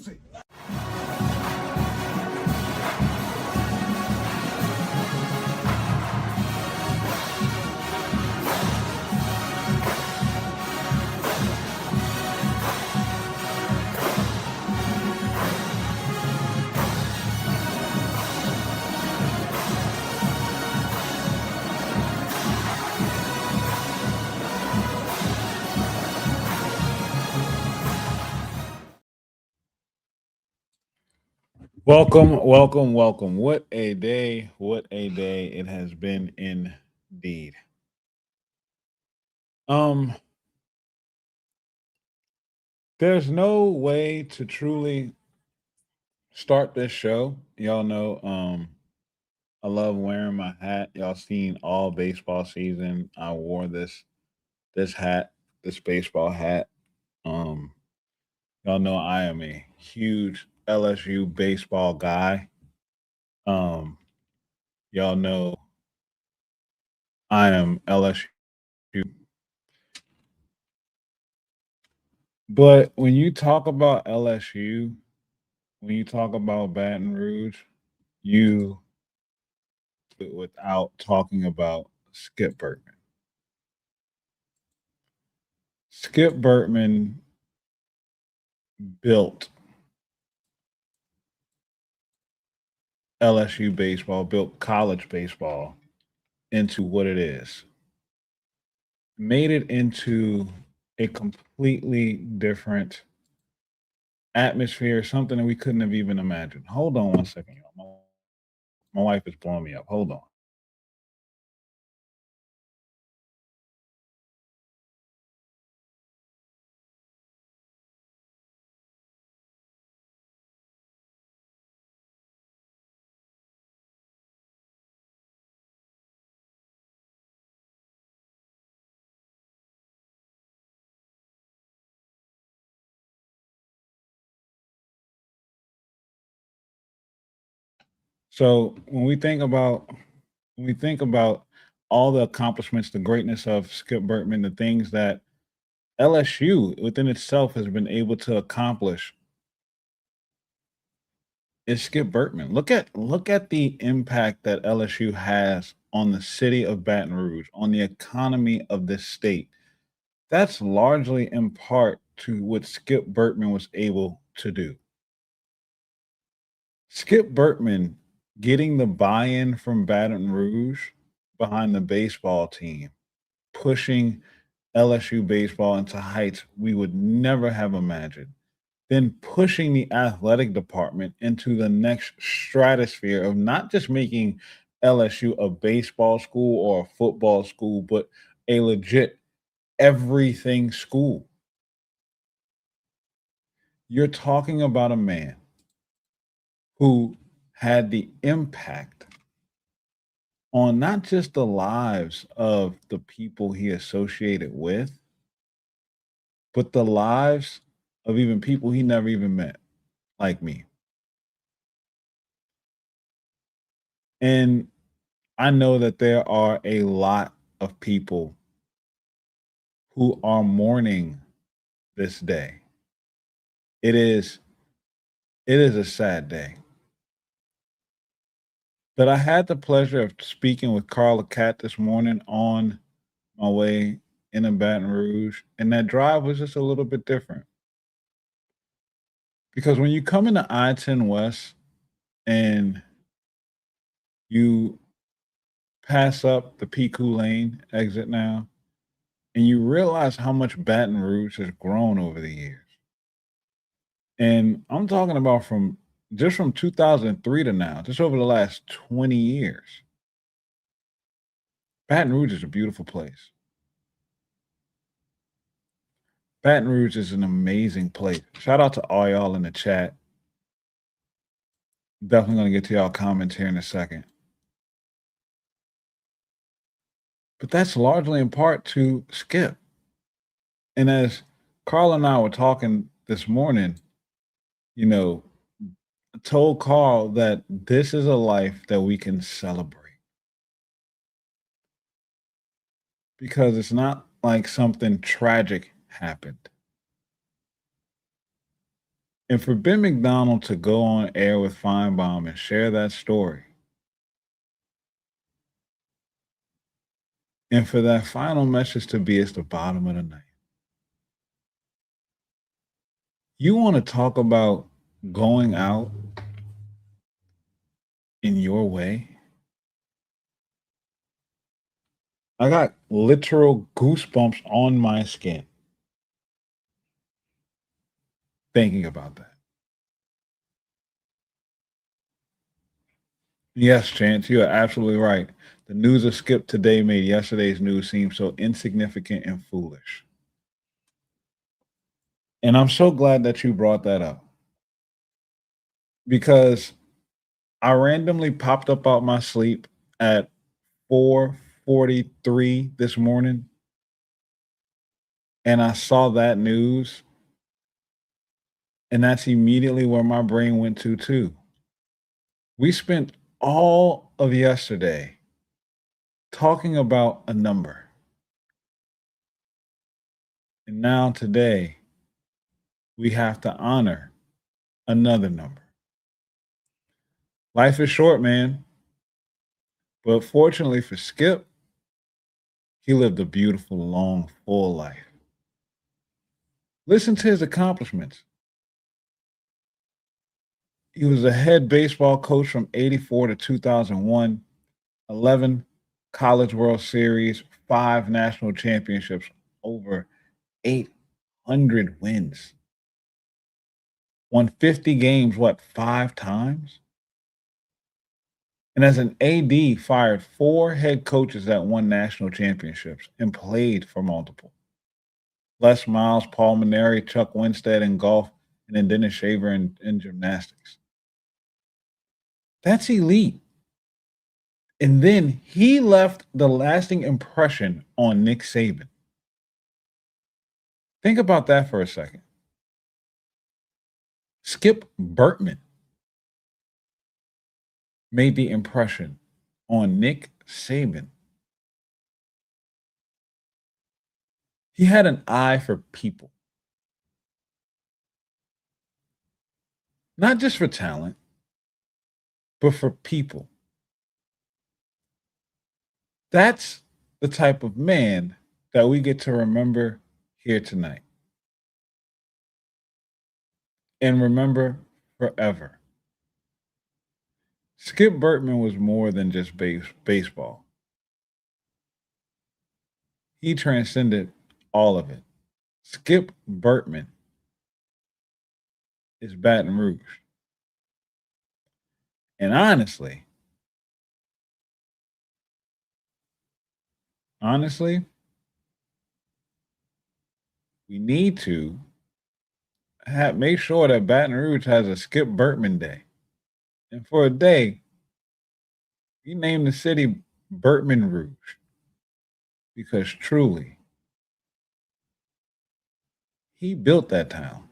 music. Welcome, welcome, welcome. What a day, what a day it has been indeed. Um, there's no way to truly start this show. Y'all know I love wearing my hat. Y'all seen all baseball season. I wore this hat, this baseball hat. Um, y'all know I am a huge LSU baseball guy. Um, y'all know I am LSU. But when you talk about LSU, when you talk about Baton Rouge, you without talking about Skip Bertman. Skip Bertman built LSU baseball, built college baseball into what it is, made it into a completely different atmosphere, something that we couldn't have even imagined. Hold on one second, y'all. My wife is blowing me up. Hold on. So when we think about all the accomplishments, the greatness of Skip Bertman, the things that LSU within itself has been able to accomplish is Skip Bertman. Look at the impact that LSU has on the city of Baton Rouge, on the economy of this state. That's largely in part to what Skip Bertman was able to do. Skip Bertman getting the buy-in from Baton Rouge behind the baseball team, pushing LSU baseball into heights we would never have imagined, then pushing the athletic department into the next stratosphere of not just making LSU a baseball school or a football school, but a legit everything school. You're talking about a man who had the impact on not just the lives of the people he associated with, but the lives of even people he never even met, like me. And I know that there are a lot of people who are mourning this day. It is it is a sad day. But I had the pleasure of speaking with Carla Cat this morning on my way in Baton Rouge, and that drive was just a little bit different. Because when you come into I-10 West and you pass up the Piku Lane exit now, and you realize how much Baton Rouge has grown over the years. And I'm talking about from 2003 to now, just over the last 20 years. Baton Rouge is a beautiful place. Baton Rouge is an amazing place. Shout out to all y'all in the chat. Definitely going to get to y'all comments here in a second. But that's largely in part to Skip. And as Carl and I were talking this morning, you know, told Carl that this is a life that we can celebrate because it's not like something tragic happened. And for Ben McDonald to go on air with Feinbaum and share that story, and for that final message to be it's the bottom of the night. You want to talk about going out in your way? I got literal goosebumps on my skin thinking about that. Yes, Chance, you are absolutely right. The news of Skip today made yesterday's news seem so insignificant and foolish. And I'm so glad that you brought that up because I randomly popped up out my sleep at 4:43 this morning and I saw that news and that's immediately where my brain went to too. We spent all of yesterday talking about a number. And now today we have to honor another number. Life is short, man. But fortunately for Skip, he lived a beautiful, long, full life. Listen to his accomplishments. He was a head baseball coach from 84 to 2001, 11 College World Series, 5 national championships, over 800 wins. Won 50 games, what, 5 times? And as an AD, fired 4 head coaches that won national championships and played for multiple. Les Miles, Paul Maneri, Chuck Winstead in golf, and then Dennis Shaver in gymnastics. That's elite. And then he left the lasting impression on Nick Saban. Think about that for a second. Skip Bertman made the impression on Nick Saban. He had an eye for people, not just for talent, but for people. That's the type of man that we get to remember here tonight and remember forever. Skip Bertman was more than just baseball. He transcended all of it. Skip Bertman is Baton Rouge. And honestly, we need to make sure that Baton Rouge has a Skip Bertman Day. And for a day, we name the city Bertman Rouge because truly, he built that town.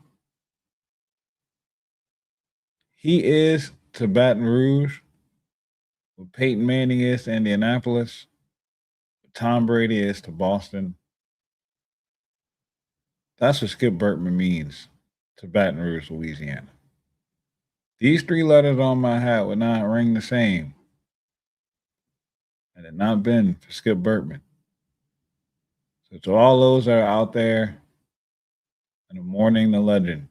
He is to Baton Rouge what Peyton Manning is to Indianapolis, what Tom Brady is to Boston. That's what Skip Bertman means to Baton Rouge, Louisiana. These 3 letters on my hat would not ring the same had it not been for Skip Bertman. So to all those that are out there and mourning the legend,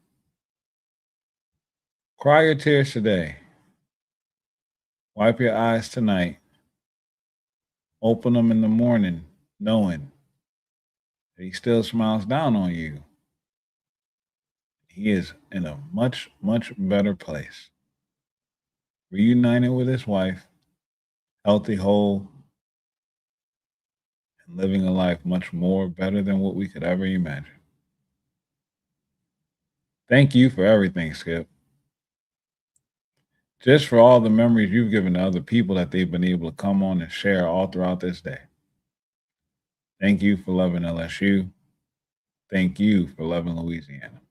cry your tears today. Wipe your eyes tonight. Open them in the morning, knowing that he still smiles down on you. He is in a much, much better place. Reunited with his wife, healthy, whole, and living a life much more better than what we could ever imagine. Thank you for everything, Skip. Just for all the memories you've given to other people that they've been able to come on and share all throughout this day. Thank you for loving LSU. Thank you for loving Louisiana.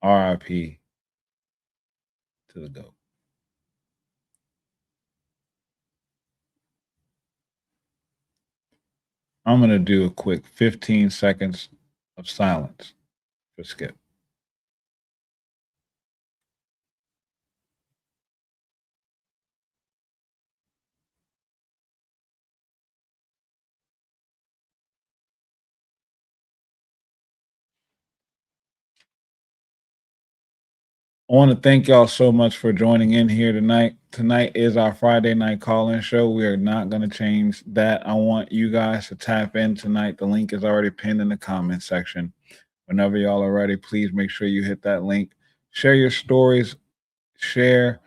RIP to the GOAT. I'm going to do a quick 15 seconds of silence for Skip. I want to thank y'all so much for joining in here tonight. Tonight is our Friday night call-in show. We are not going to change that. I want you guys to tap in tonight. The link is already pinned in the comment section. Whenever y'all are ready, please make sure you hit that link. Share your stories. Share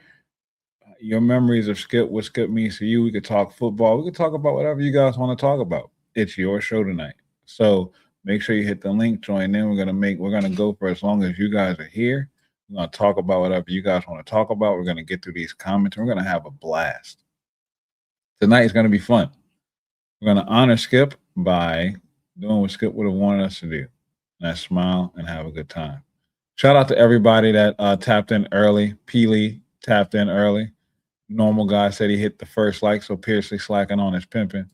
your memories of Skip, what Skip means to you. We could talk football. We could talk about whatever you guys want to talk about. It's your show tonight. So make sure you hit the link, join in. We're gonna go for as long as you guys are here. We're gonna talk about whatever you guys want to talk about. We're gonna get through these comments. We're gonna have a blast. Tonight is gonna be fun. We're gonna honor Skip by doing what Skip would have wanted us to do. And that's smile and have a good time. Shout out to everybody that tapped in early. Peely tapped in early. Normal guy said he hit the first like, so Piercely slacking on his pimping.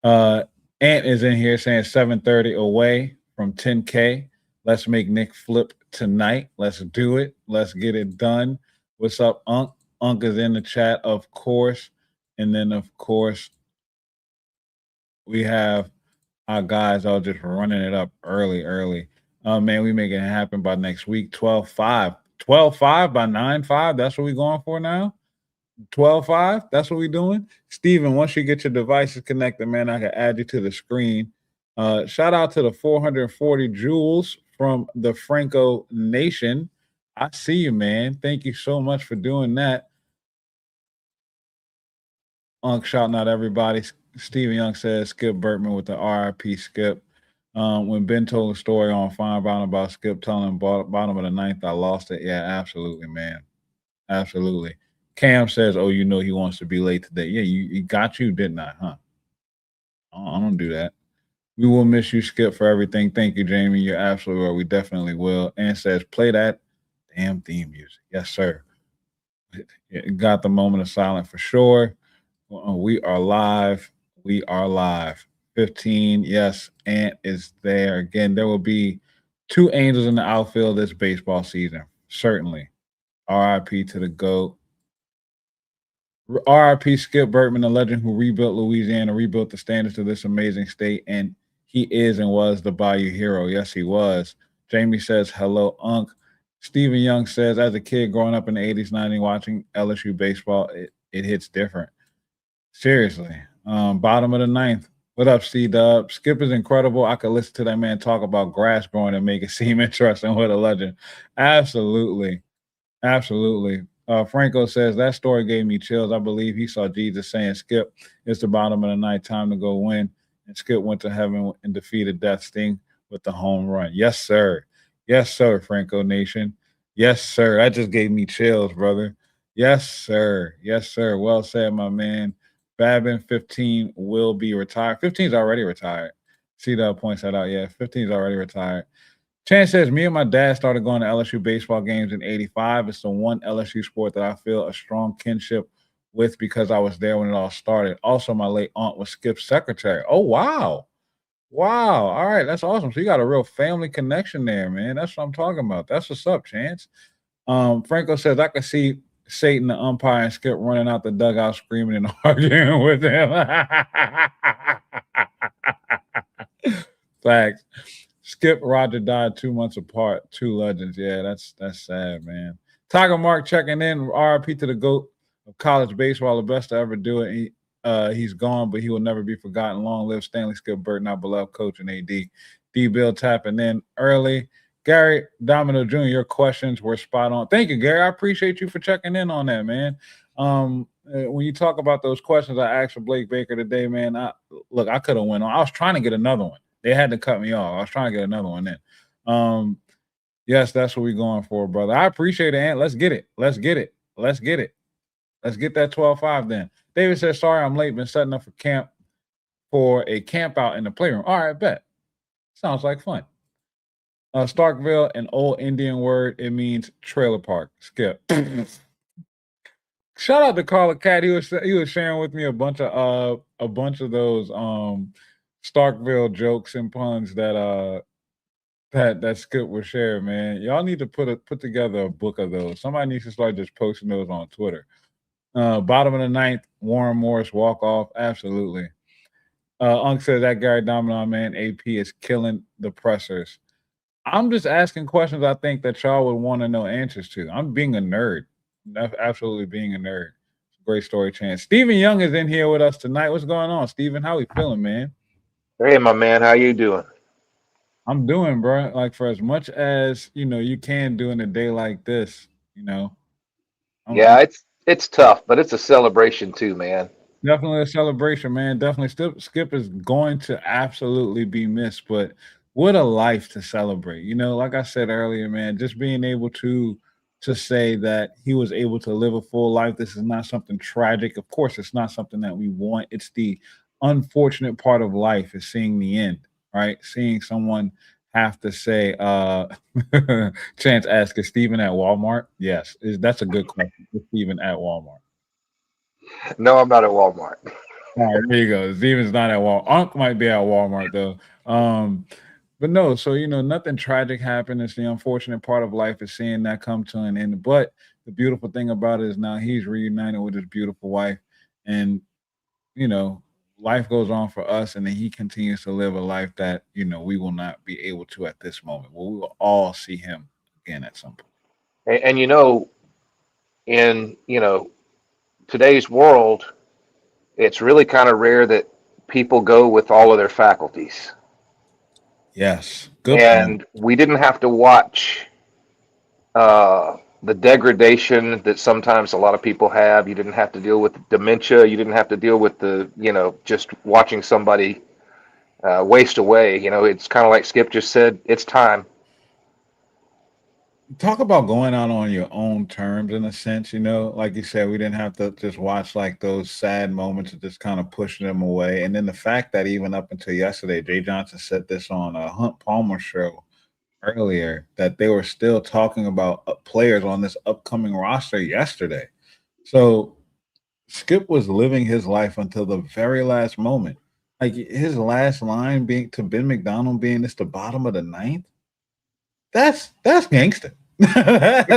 Ant is in here saying 7:30 away from 10K. Let's make Nick flip tonight. Let's do it. Let's get it done. What's up, Unk? Unk is in the chat, of course. And then, of course, we have our guys all just running it up early. Man, we make it happen by next week. 12-5. 12-5 by 9-5. That's what we're going for now. 12-5. That's what we're doing. Steven, once you get your devices connected, man, I can add you to the screen. Shout out to the 440 Jules from the Franco Nation. I see you, man. Thank you so much for doing that. Unk shouting out everybody. Steven Young says Skip Bertman with the RIP Skip. When Ben told a story on Fine Brown about Skip telling him bottom of the ninth, I lost it. Yeah, absolutely, man. Absolutely. Cam says, oh, you know he wants to be late today. Yeah, you got you, didn't I? Huh? I don't do that. We will miss you, Skip, for everything. Thank you, Jamie. You're absolutely right. We definitely will. And says, play that damn theme music. Yes, sir. Got the moment of silence for sure. We are live. We are live. 15. Yes, Ant is there. Again, there will be 2 angels in the outfield this baseball season. Certainly. RIP to the GOAT. RIP Skip Bertman, the legend who rebuilt Louisiana, rebuilt the standards of this amazing state, and he is and was the Bayou hero. Yes, he was. Jamie says, hello, Unk. Stephen Young says, as a kid growing up in the 80s, 90s, watching LSU baseball, it hits different. Seriously. Bottom of the ninth. What up, C-Dub? Skip is incredible. I could listen to that man talk about grass growing and make it seem interesting. What a legend. Absolutely. Absolutely. Franco says that story gave me chills. I believe he saw Jesus saying, Skip, it's the bottom of the night, time to go win. And Skip went to heaven and defeated Death Sting with the home run. Yes, sir. Yes, sir, Franco Nation. Yes, sir. That just gave me chills, brother. Yes, sir. Yes, sir. Well said, my man. Babin 15 will be retired. 15 is already retired. C-Dub points that out. Yeah, 15 is already retired. Chance says, me and my dad started going to LSU baseball games in 85. It's the one LSU sport that I feel a strong kinship with because I was there when it all started. Also, my late aunt was Skip's secretary. Oh, wow. Wow. All right. That's awesome. So you got a real family connection there, man. That's what I'm talking about. That's what's up, Chance. Franco says, I can see Satan, the umpire, and Skip running out the dugout screaming and arguing with him. Facts. Skip Roger died 2 months apart. 2 legends. Yeah, that's sad, man. Tiger Mark checking in. RIP to the GOAT of college baseball, the best to ever do it. He's gone, but he will never be forgotten. Long live Stanley Skip Burton, our beloved coach and AD. D-Bill tapping in early. Gary Domino Jr., your questions were spot on. Thank you, Gary. I appreciate you for checking in on that, man. When you talk about those questions I asked for Blake Baker today, man, I could have went on. I was trying to get another one. They had to cut me off. I was trying to get another one in. Yes, that's what we're going for, brother. I appreciate it, Ant. Let's get it. Let's get it. Let's get it. Let's get that 12-5 then. David says, sorry, I'm late. Been setting up for a camp out in the playroom. All right, bet. Sounds like fun. Starkville, an old Indian word. It means trailer park. Skip. Shout out to Carla Cat. He was sharing with me a bunch of those Starkville jokes and puns that Skip was sharing, man. Y'all need to put together a book of those. Somebody needs to start just posting those on Twitter. Bottom of the ninth, Warren Morris walk off. Absolutely. Unk says that Gary Domino, man, AP is killing the pressers. I'm just asking questions I think that y'all would want to know answers to. I'm being a nerd. That's absolutely being a nerd. Great story, Chance. Stephen Young is in here with us tonight. What's going on, Stephen? How we feeling, man? Hey, my man, how you doing? I'm doing, bro. Like for as much as you can do in a day like this. You know, I'm Yeah, it's tough, but it's a celebration too, man. definitely a celebration, man. Definitely, Skip is going to absolutely be missed, but what a life to celebrate. Like I said earlier, man, just being able to say that he was able to live a full life. This is not something tragic. Of course, it's not something that we want. It's the unfortunate part of life is seeing the end, right? Seeing someone have to say, Chance asked, is Steven at Walmart? Yes, that's a good question. Is Steven at Walmart? No, I'm not at Walmart. All right, there you go. Steven's not at Walmart. Unc might be at Walmart though. But no, so nothing tragic happened. It's the unfortunate part of life is seeing that come to an end. But the beautiful thing about it is now he's reunited with his beautiful wife, and you know, life goes on for us, and then he continues to live a life that we will not be able to at this moment. Well, we will all see him again at some point. And in today's world, it's really kind of rare that people go with all of their faculties. Yes, good point. And we didn't have to watch the degradation that sometimes a lot of people have. You didn't have to deal with dementia. You didn't have to deal with just watching somebody waste away. It's kind of like Skip just said, it's time. Talk about going out on your own terms in a sense, like you said, we didn't have to just watch like those sad moments and just kind of pushing them away. And then the fact that even up until yesterday, Jay Johnson said this on a Hunt Palmer show earlier that they were still talking about players on this upcoming roster yesterday. So Skip was living his life until the very last moment. Like his last line being to Ben McDonald being it's the bottom of the ninth. That's gangster. That's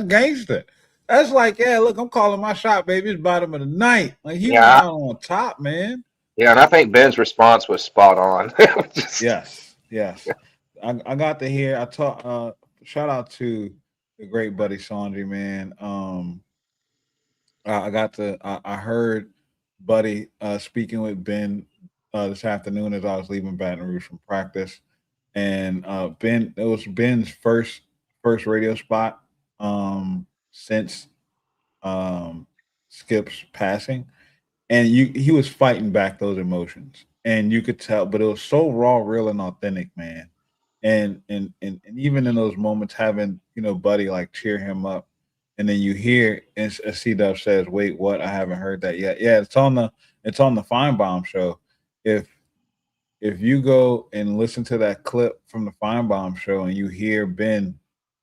gangster. That's like, yeah, look, I'm calling my shot, baby. It's bottom of the night. Like he went Yeah, out on top, man. yeah, and I think Ben's response was spot on. It was just, Yes, yes. I got to hear. I talk. Shout out to the great buddy Sanji, man. I got to. I heard Buddy speaking with Ben this afternoon as I was leaving Baton Rouge from practice, and Ben. It was Ben's first radio spot since um, Skip's passing, and he was fighting back those emotions, and you could tell, but it was so raw, real, and authentic, man. And even in those moments, having Buddy like cheer him up, and then you hear and C Dub says, "Wait, what? I haven't heard that yet." Yeah, it's on the Feinbaum show. If if you go and listen to that clip from the Feinbaum show and you hear Ben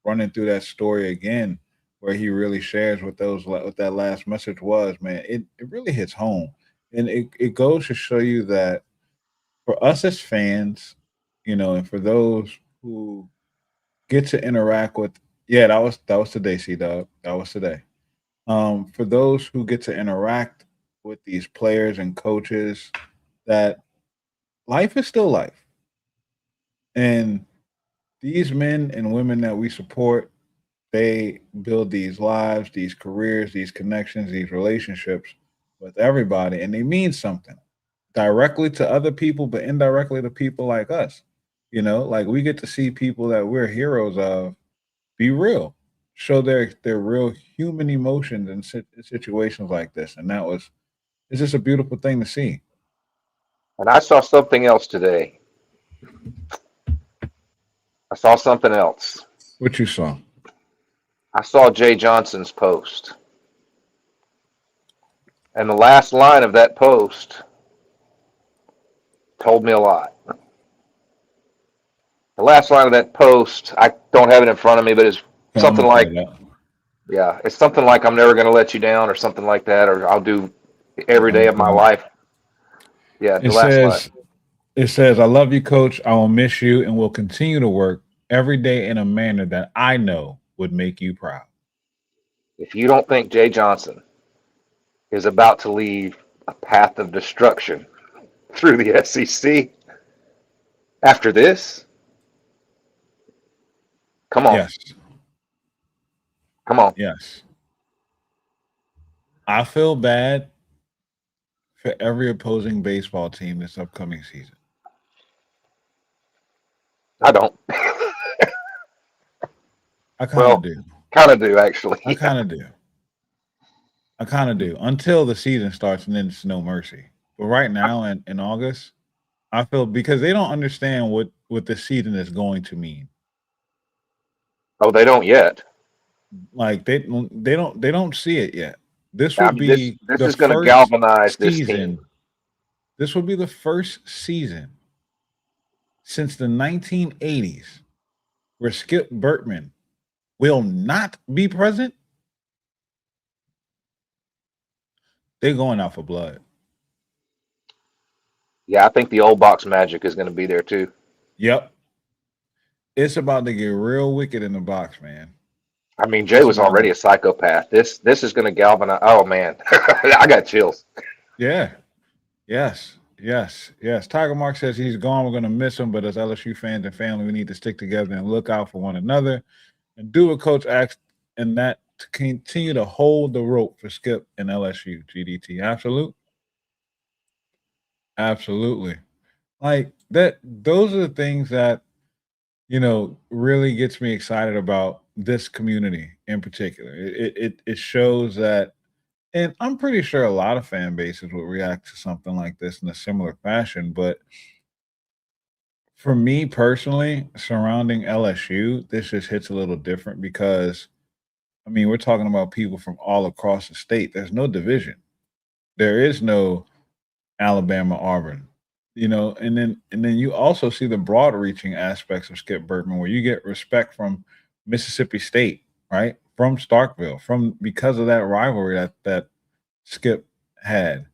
running through that story again, where he really shares what that last message was, man, it really hits home, and it goes to show you that for us as fans, and for those who get to interact with, yeah, that was today, C Dog, that was today. For those who get to interact with these players and coaches, that life is still life, and these men and women that we support, they build these lives, these careers, these connections, these relationships with everybody, and they mean something directly to other people, but indirectly to people like us. Like we get to see people that we're heroes of be real, show their real human emotions in situations like this, and it's just a beautiful thing to see. and I saw something else today. I saw something else. What you saw? I saw Jay Johnson's post. And the last line of that post told me a lot. The last line of that post, I don't have it in front of me, but it's I'm something gonna pull like, it up. yeah, it's something like I'm never going to let you down or something like that, or I'll do Yeah, every I'm day gonna of my pull it up. life. Yeah, It the last line. says It says, I love you, coach. I will miss you and will continue to work every day in a manner that I know would make you proud. If you don't think Jay Johnson is about to leave a path of destruction through the SEC, After this, come on, Yes, come on. yes. I feel bad for every opposing baseball team this upcoming season. I don't. I kind of Well, do. kind of do I actually. kind of do. I kind of do until the season starts and then it's no mercy. But right now in August, I feel because they don't understand what the season is going to mean. Oh, they don't yet. Like they don't see it yet. This will I mean, this be this the is going to first galvanize this team. season. This will be the first season since the 1980s where Skip Bertman will not be present. They're going out for blood. Yeah, I think the old box magic is going to be there too. Yep. It's about to get real wicked in the box, man. I mean, Jay It's was about to, already a psychopath. This is going to galvanize. Oh man, I got chills. yeah. Yes. Yes. Yes. Tiger Mark says he's gone. We're gonna miss him, but as LSU fans and family, we need to stick together and look out for one another and do what coach asked and that to continue to hold the rope for Skip and LSU GDT. Absolute. Absolutely. Like that those are the things that really gets me excited about this community in particular. It shows that, and I'm pretty sure a lot of fan bases would react to something like this in a similar fashion. But for me personally, surrounding LSU, this just hits a little different because I mean we're talking about people from all across the state. There's no division. There is no Alabama, Auburn. And then you also see the broad reaching aspects of Skip Bertman where you get respect from Mississippi State, right? From Starkville, from because of that rivalry that Skip had,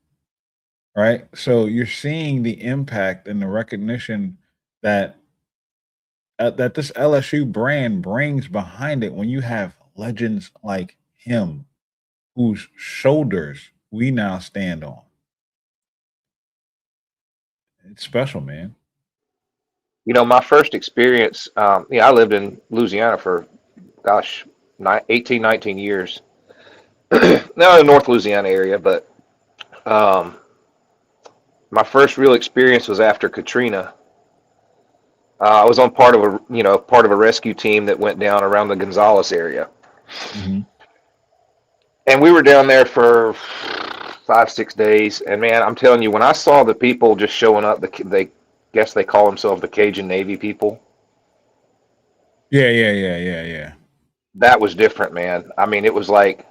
right? So you're seeing the impact and the recognition that that this LSU brand brings behind it when you have legends like him whose shoulders we now stand on. It's special, man. You know, my first experience. Yeah, I lived in Louisiana for gosh, 18, 19 years. Now in North Louisiana area, but um, my first real experience was after Katrina. I was on part of a rescue team that went down around the Gonzales area, Mhm. and we were down there for 5, 6 days. And man, I'm telling you, when I saw the people just showing up, they guess they call themselves the Cajun Navy people. Yeah, yeah, yeah, yeah, yeah. That was different, man. I mean, it was like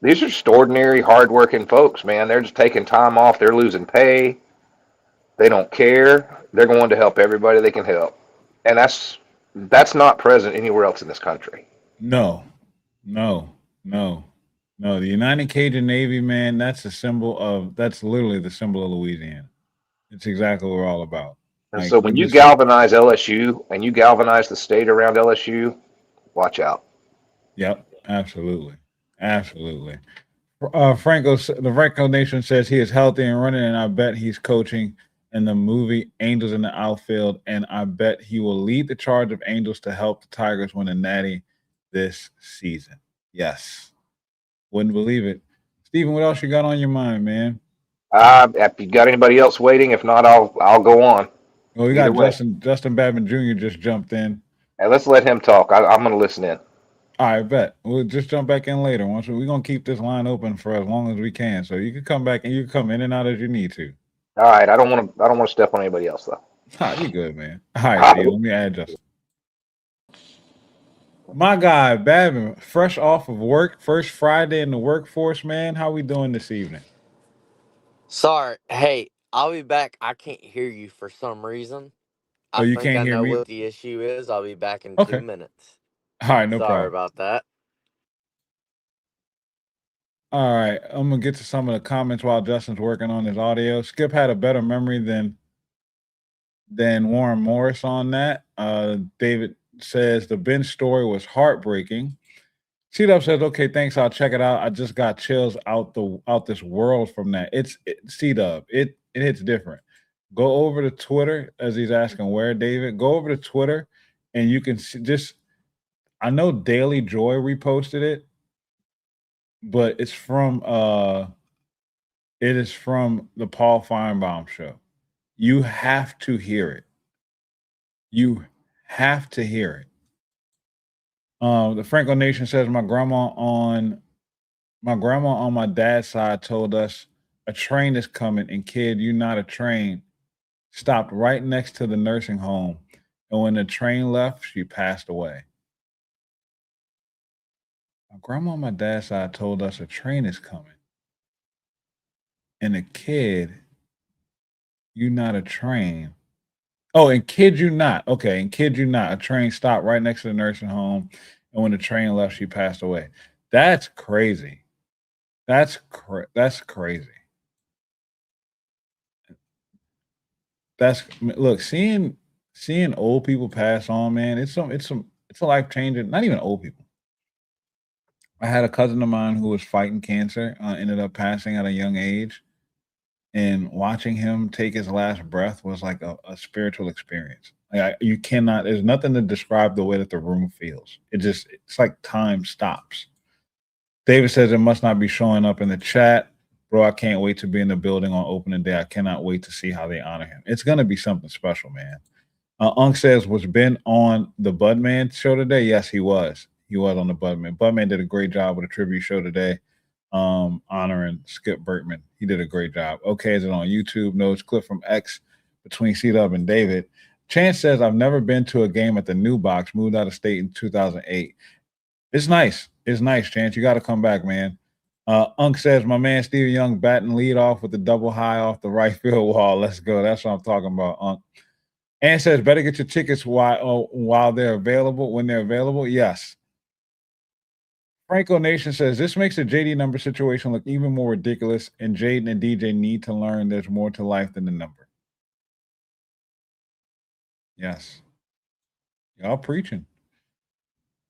these are extraordinary, hardworking folks, man. They're just taking time off. They're losing pay. They don't care. They're going to help everybody they can help, and that's not present anywhere else in this country. No, no, no, no. The United Cajun Navy, man, that's literally the symbol of Louisiana. It's exactly what we're all about. And Like so when you this, galvanize LSU and you galvanize the state around LSU, watch out. yep, absolutely. Absolutely. The Franco Nation says he is healthy and running, and I bet he's coaching in the movie Angels in the Outfield, and I bet he will lead the charge of Angels to help the Tigers win a natty this season. Yes. Wouldn't believe it. Steven, what else you got on your mind, man? If you got anybody else waiting, if not, I'll go on. Well, we Either got way, Justin Badman Jr. just jumped in. and let's let him talk. I'm going to listen in. All right, bet. We'll just jump back in later. We're gonna keep this line open for as long as we can. So you can come back and you can come in and out as you need to. All right, I don't want to step on anybody else though. You good, man. All right, All Steve. right. Let me add Justin. My guy, Badman, fresh off of work, first Friday in the workforce, man. How we doing this evening? Sorry. Hey, I'll be back. I can't hear you for some reason. Oh, I you think can't I hear know me? what the issue is. I'll be back in Okay. 2 minutes. All right, no Sorry problem. about that. All right, I'm gonna get to some of the comments while Justin's working on his audio. Skip had a better memory than Warren Morris on that. David says the bench story was heartbreaking. C-Dub says, "Okay, thanks. I'll check it out. I just got chills out this world from that. C-Dub. It hits different. Go over to Twitter as he's asking where David. Go over to Twitter, and you can see just. I know Daily Joy reposted it, but it is from the Paul Feinbaum show. You have to hear it. You have to hear it. The Franco Nation says my grandma on my dad's side told us a train is coming, and kid, you not a train. Stopped right next to the nursing home, and when the train left, she passed away. My grandma on my dad's side told us a train is coming, and a kid, you not a train. Oh, and kid you not. Okay, and kid you not. A train stopped right next to the nursing home, and when the train left, she passed away. That's crazy. That's crazy. That's look seeing old people pass on, man. It's a life changing. Not even old people. I had a cousin of mine who was fighting cancer, ended up passing at a young age, and watching him take his last breath was like a spiritual experience. You cannot. There's nothing to describe the way that the room feels. It's like time stops. David says it must not be showing up in the chat. Bro, I can't wait to be in the building on opening day. I cannot wait to see how they honor him. It's gonna be something special, man. Unc says, was Ben on the Budman show today? Yes, he was. He was on the Budman. Budman did a great job with a tribute show today, honoring Skip Bertman. He did a great job. Okay, is it on YouTube? No, it's clip from X between C-Dub and David. Chance says, I've never been to a game at the New Box, moved out of state in 2008. It's nice. It's nice, Chance. You got to come back, man. Unc says, my man Steve Young batting lead off with the double high off the right field wall. Let's go. That's what I'm talking about, Unc. And says, better get your tickets while they're available, when they're available. Yes. Franco Nation says, this makes the JD number situation look even more ridiculous, and Jaden and DJ need to learn there's more to life than the number. Yes. Y'all preaching.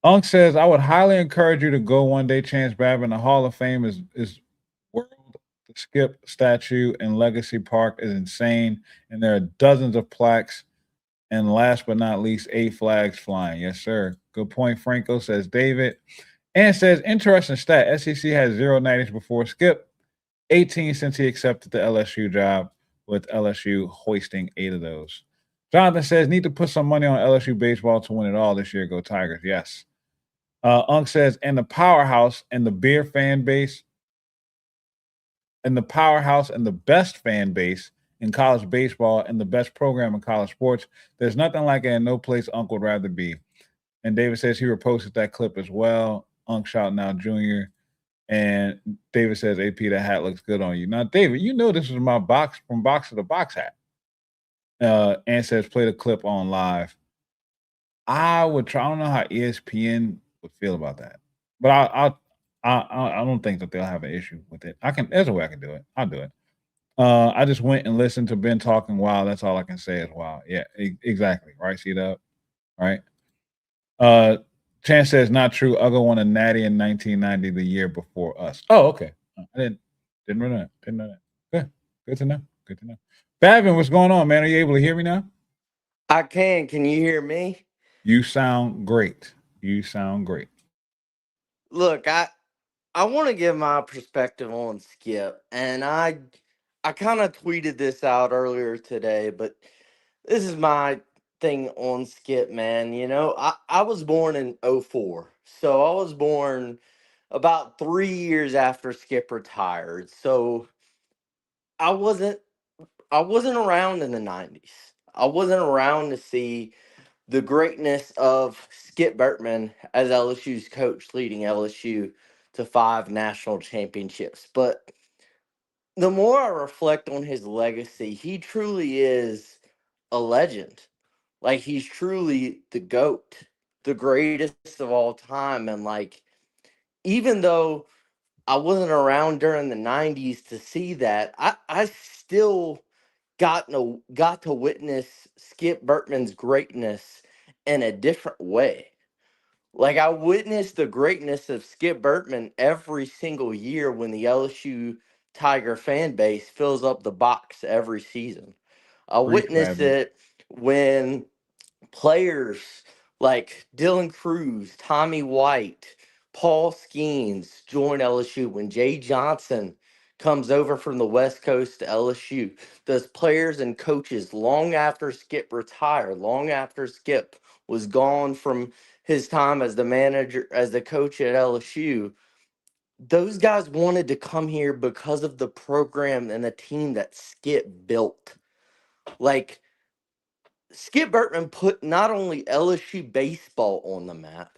Unc says, I would highly encourage you to go one day. Chance Babin. The Hall of Fame is world. The Skip statue in Legacy Park is insane, and there are dozens of plaques. And last but not least, 8 flags flying. Yes, sir. Good point, Franco, says David. And says, interesting stat. SEC has 0 90s before Skip, 18 since he accepted the LSU job, with LSU hoisting 8 of those. Jonathan says, need to put some money on LSU baseball to win it all this year. Go Tigers. Yes. Unc says, and the powerhouse and the beer fan base, and the powerhouse and the best fan base in college baseball and the best program in college sports. There's nothing like it and no place Unc would rather be. And David says he reposted that clip as well. Unc shouting out Junior. And David says, AP, that hat looks good on you. Now, David, you know this was my box from box to the box hat. And says, play the clip on live. I would try. I don't know how ESPN would feel about that, but I don't think that they'll have an issue with it. There's a way I can do it. I'll do it. I just went and listened to Ben talking wow. That's all I can say is wow. Yeah, exactly. Right, C-Dub? Right. Chance says not true. Ugo won a natty in 1990, the year before us. Oh, okay. I didn't know that. Didn't know that. Good. Good to know. Good to know. Babin, what's going on, man? Are you able to hear me now? I can. Can you hear me? You sound great. You sound great. Look, I want to give my perspective on Skip, and I kind of tweeted this out earlier today, but this is my thing on Skip, man. You know, I was born in '04, so I was born about 3 years after Skip retired. So I wasn't I wasn't around in the '90s. I wasn't around to see the greatness of Skip Bertman as LSU's coach, leading LSU to 5 national championships. But the more I reflect on his legacy, he truly is a legend. Like, he's truly the GOAT, the greatest of all time. And, like, even though I wasn't around during the '90s to see that, I still got to witness Skip Bertman's greatness in a different way. Like, I witnessed the greatness of Skip Bertman every single year when the LSU Tiger fan base fills up the box every season. I Preach, witnessed Babby. it when players like Dylan Cruz, Tommy White, Paul Skeens join LSU. When Jay Johnson comes over from the West Coast to LSU, those players and coaches, long after Skip retired, long after Skip was gone from his time as the manager, as the coach at LSU, those guys wanted to come here because of the program and the team that Skip built. Like, Skip Bertman put not only LSU baseball on the map,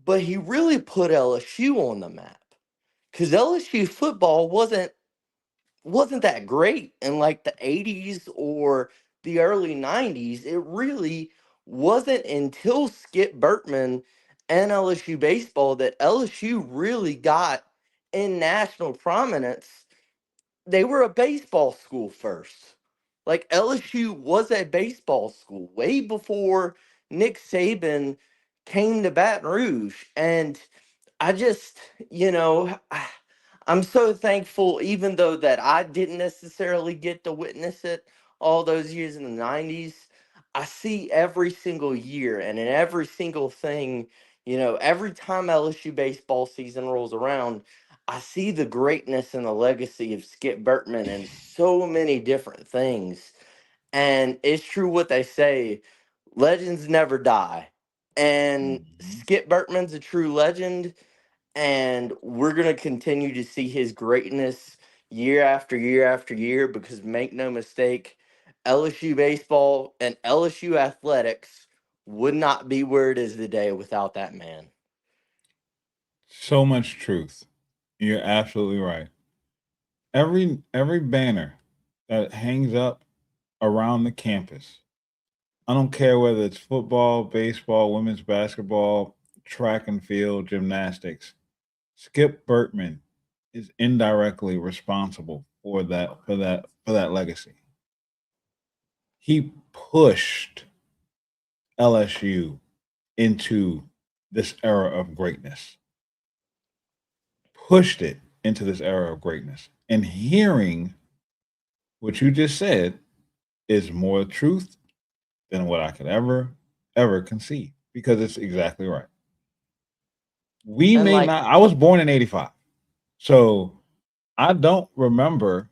but he really put LSU on the map. Because LSU football wasn't that great in like the 80s or the early 90s. It really wasn't until Skip Bertman and LSU baseball that LSU really got in national prominence. They were a baseball school first. Like LSU was a baseball school way before Nick Saban came to Baton Rouge. And I just, you know, I'm so thankful, even though that I didn't necessarily get to witness it all those years in the 90s. I see every single year and in every single thing, every time LSU baseball season rolls around, I see the greatness and the legacy of Skip Bertman and so many different things. And it's true what they say, legends never die. And Mhm. Skip Bertman's a true legend, and we're going to continue to see his greatness year after year after year because make no mistake, LSU baseball and LSU athletics would not be where it is today without that man. So much truth. You're absolutely right. Every banner that hangs up around the campus, I don't care whether it's football, baseball, women's basketball, track and field, gymnastics. Skip Bertman is indirectly responsible for that legacy. He pushed LSU into this era of greatness. Pushed it into this era of greatness. And hearing what you just said is more truth than what I could ever conceive because it's exactly right. We And may like, not, I was born in 85. So I don't remember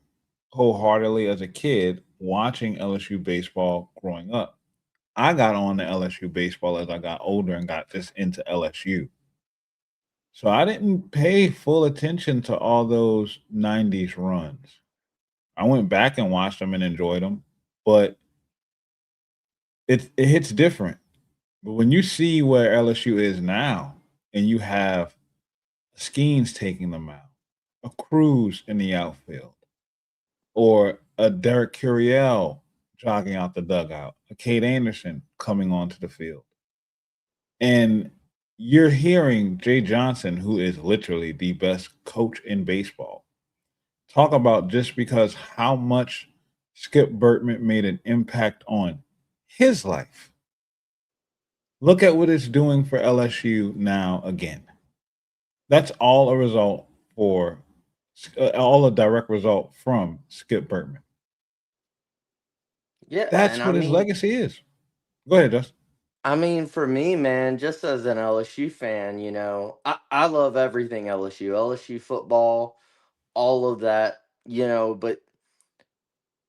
wholeheartedly as a kid watching LSU baseball growing up. I got on to LSU baseball as I got older and got just into LSU. So I didn't pay full attention to all those 90s runs. I went back and watched them and enjoyed them, but it hits different. But when you see where LSU is now and you have Skeens taking them out, a Cruz in the outfield, or a Derek Curiel jogging out the dugout, a Kate Anderson coming onto the field. And you're hearing Jay Johnson, who is literally the best coach in baseball, talk about just because how much Skip Bertman made an impact on his life. Look at what it's doing for LSU now again. That's all a result for all a direct result from Skip Bertman. yeah, and That's what his legacy is. Go ahead, Justin. for me, man, just as an LSU fan, I love everything LSU, LSU football, all of that, but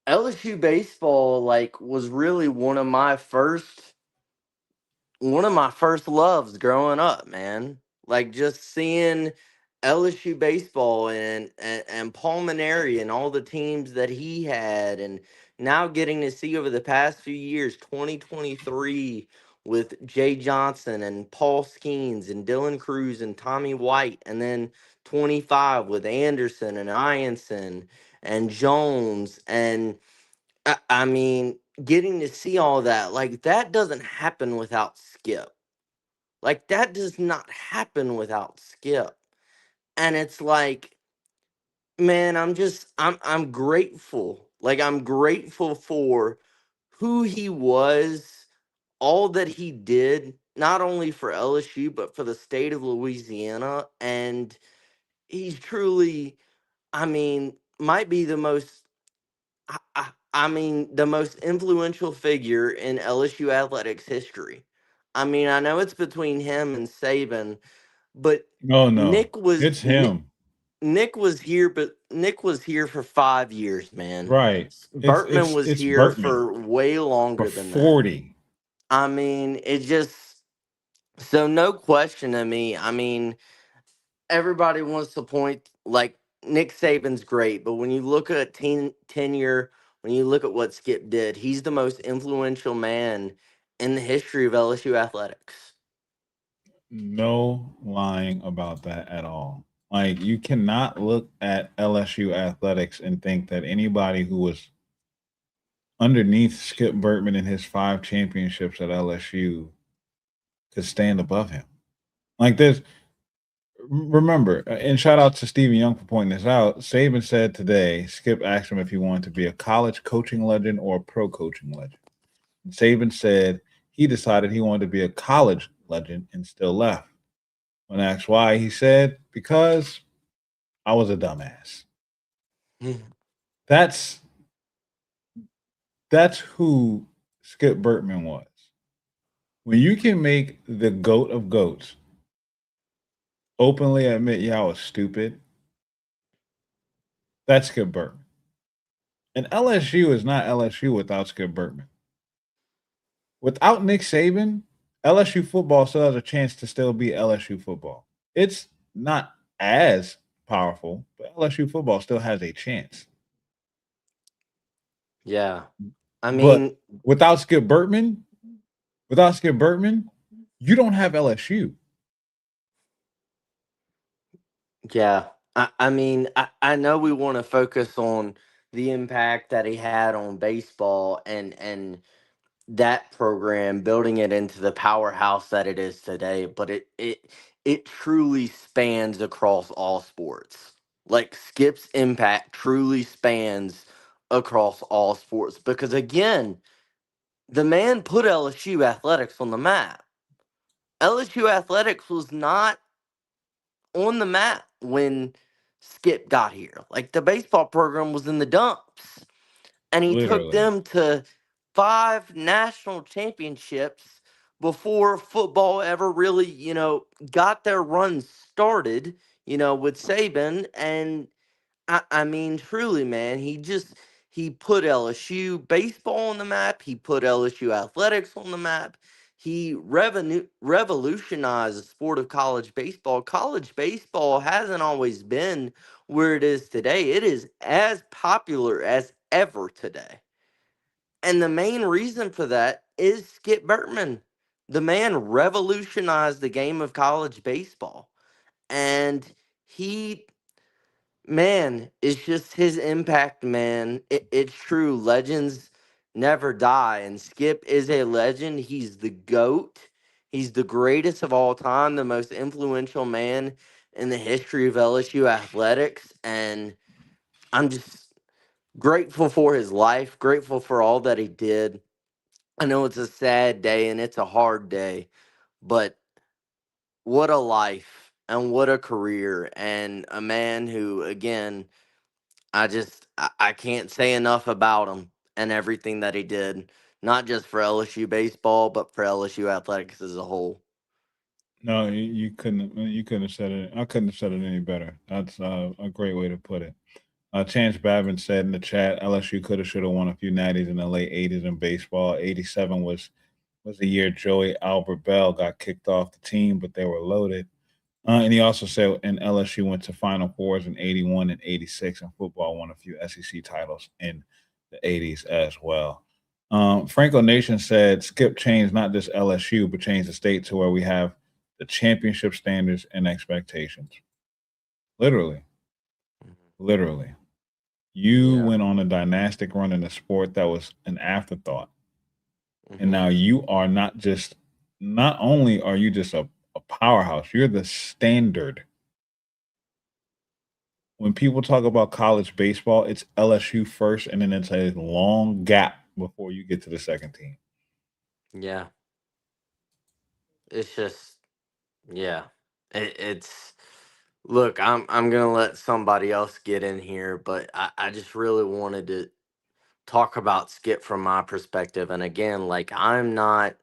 LSU baseball like was really one of my first loves growing up, man. Like just seeing LSU baseball and Paul Maneri and all the teams that he had, and now getting to see over the past few years, 2023 with Jay Johnson and Paul Skeens and Dylan Cruz and Tommy White, and then 25 with Anderson and Ianson and Jones and getting to see all that, like that doesn't happen without Skip. Like that does not happen without Skip. And it's like, man, I'm grateful. Like I'm grateful for who he was, all that he did, not only for LSU but for the state of Louisiana. And he's truly, might be the most I mean, the most influential figure in LSU athletics history. I mean, I know it's between him and Saban, but No, no, Nick was it's Nick, him. Nick was here, but Nick was here for 5 years, man. Right. It's Bertman it's was it's here Bertman for way for longer than that. 40. I mean, it just so no question to me. I mean, everybody wants to point like Nick Saban's great, but when you look at tenure, when you look at what Skip did, he's the most influential man in the history of LSU athletics. No lying about that at all. Like you cannot look at LSU athletics and think that anybody who was underneath Skip Bertman and his 5 championships at LSU could stand above him. Like this, remember, and shout out to Stephen Young for pointing this out. Saban said today, Skip asked him if he wanted to be a college coaching legend or a pro coaching legend. And Saban said he decided he wanted to be a college legend and still left. When asked why, he said, because I was a dumbass. That's that's who Skip Bertman was. When you can make the goat of goats openly admit, yeah, I was stupid, that's Skip Bertman. And LSU is not LSU without Skip Bertman. Without Nick Saban, LSU football still has a chance to still be LSU football. It's not as powerful, but LSU football still has a chance. Yeah. I But mean, without Skip Bertman, without Skip Bertman, you don't have LSU. yeah. I know we want to focus on the impact that he had on baseball and that program, building it into the powerhouse that it is today, but it truly spans across all sports. Like Skip's impact truly spans across all sports because again, the man put LSU athletics on the map. LSU athletics was not on the map when Skip got here. Like the baseball program was in the dumps, and he took Literally. them to 5 national championships before football ever really, got their run started, with Saban. And I mean, truly, man, he put LSU baseball on the map. He put LSU athletics on the map. He revolutionized the sport of college baseball. College baseball hasn't always been where it is today. It is as popular as ever today. And the main reason for that is Skip Bertman. The man revolutionized the game of college baseball. And he man, it's just his impact, man. It's true. Legends never die. And Skip is a legend. He's the GOAT. He's the greatest of all time, the most influential man in the history of LSU athletics. And I'm just grateful for his life, grateful for all that he did. I know it's a sad day and it's a hard day, but what a life and what a career. And a man who, again, I can't say enough about him and everything that he did, not just for LSU baseball, but for LSU athletics as a whole. No, you couldn't have said it. I couldn't have said it any better. That's a great way to put it. Chance Babin said in the chat, LSU could have should have won a few natties in the late '80s in baseball. '87 was the year Joey Albert Bell got kicked off the team, but they were loaded. And he also said, and LSU went to Final Fours in '81 and '86, and football won a few SEC titles in the '80s as well. Franco Nation said Skip changed not just LSU, but changed the state to where we have the championship standards and expectations. Literally, Mhm. literally. You Yeah. went on a dynastic run in a sport that was an afterthought. And Hmm. now you are not only are you just a powerhouse, you're the standard. When people talk about college baseball, it's LSU first, and then it's a long gap before you get to the second team. Yeah. It's just, yeah. It's look. I'm gonna let somebody else get in here, but I just really wanted to talk about Skip from my perspective. And again, like I'm not.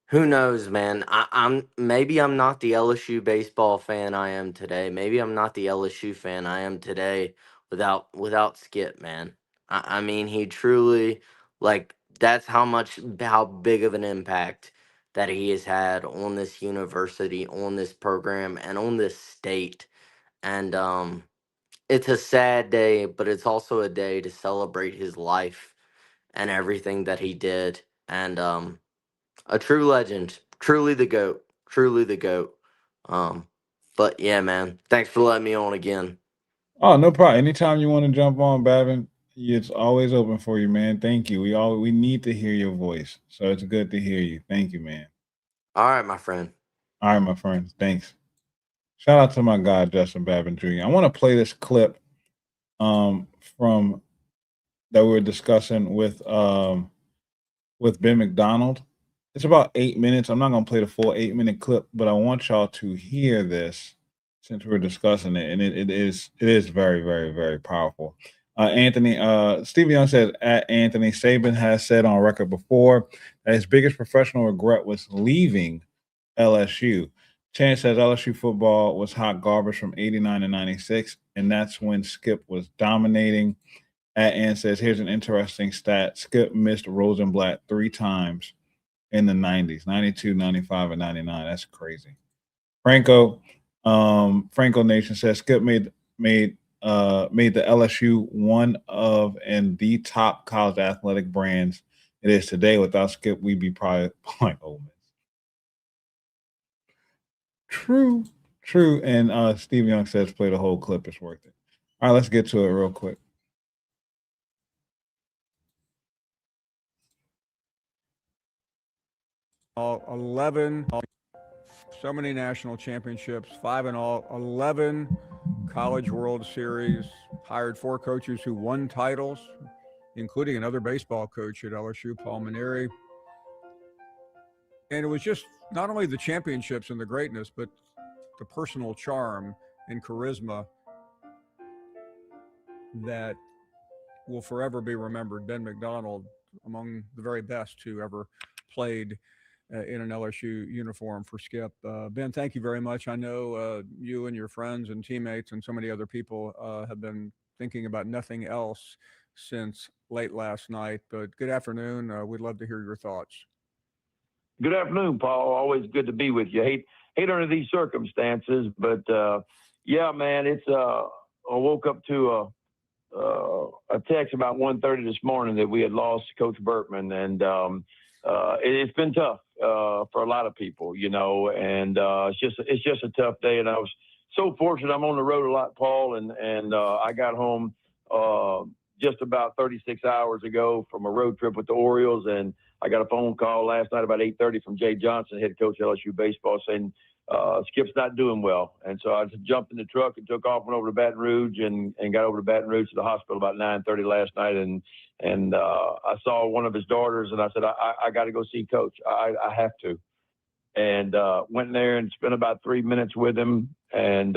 Who knows, man? I'm not the LSU baseball fan I am today. Maybe I'm not the LSU fan I am today without Skip, man. I mean, he truly like that's how big of an impact that he has had on this university, on this program, and on this state. And it's a sad day, but it's also a day to celebrate his life and everything that he did. And a true legend, truly the goat, truly the goat. Um, but yeah, man, thanks for letting me on again. Oh, no problem. Anytime you want to jump on, Babin, it's always open for you, man. Thank you. We need to hear your voice, so it's good to hear you. Thank you, man. All right, my friend. All right, my friends. Thanks. Shout out to my guy Justin Babin Jr. I want to play this clip from that we were discussing with Ben McDonald. It's about 8 minutes. I'm not gonna play the full 8 minute clip, but I want y'all to hear this since we're discussing it, and it is very, very, very powerful. Anthony Steve Young says at Anthony Saban has said on record before that his biggest professional regret was leaving LSU. Chance says LSU football was hot garbage from 89 to 96, and that's when Skip was dominating. Ann says, here's an interesting stat. Skip missed Rosenblatt 3 times in the 90s, 92, 95, and 99. That's crazy. Franco Nation says Skip made the LSU one of and the top college athletic brands it is today. Without Skip, we'd be probably like Ole Miss. True. And Steve Young says play the whole clip. It's worth it. All right, let's get to it real quick. 11, so many national championships, 5 in all, 11 College World Series, hired 4 coaches who won titles, including another baseball coach at LSU, Paul Maneri. And it was just not only the championships and the greatness, but the personal charm and charisma that will forever be remembered. Ben McDonald, among the very best who ever played in an LSU uniform for Skip. Ben, thank you very much. I know you and your friends and teammates and so many other people have been thinking about nothing else since late last night, but good afternoon. We'd love to hear your thoughts. Good afternoon, Paul. Always good to be with you. Hate under these circumstances, but yeah, man, it's I woke up to a text about 1:30 this morning that we had lost Coach Bertman, and it's been tough for a lot of people, you know, and it's just a tough day. And I was so fortunate. I'm on the road a lot, Paul, and I got home just about 36 hours ago from a road trip with the Orioles, and I got a phone call last night about 8:30 from Jay Johnson, head coach of LSU Baseball, saying Skip's not doing well. And so I just jumped in the truck and took off, went over to Baton Rouge, and got over to Baton Rouge to the hospital about 9:30 last night. And I saw one of his daughters, and I said, I got to go see Coach. I have to. And went in there and spent about 3 minutes with him, and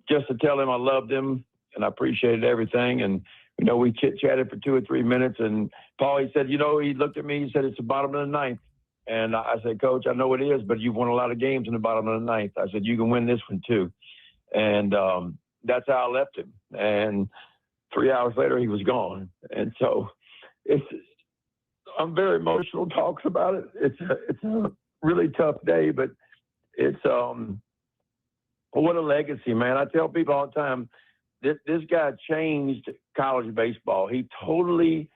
just to tell him I loved him and I appreciated everything. And, you know, we chit-chatted for 2 or 3 minutes. And Paul, he said, you know, he looked at me, he said, it's the bottom of the ninth. And I said, Coach, I know it is, but you've won a lot of games in the bottom of the ninth. I said, you can win this one too. And that's how I left him. And 3 hours later, he was gone. And so I'm very emotional talking about it. It's a really tough day, but it's what a legacy, man. I tell people all the time, this guy changed college baseball. He totally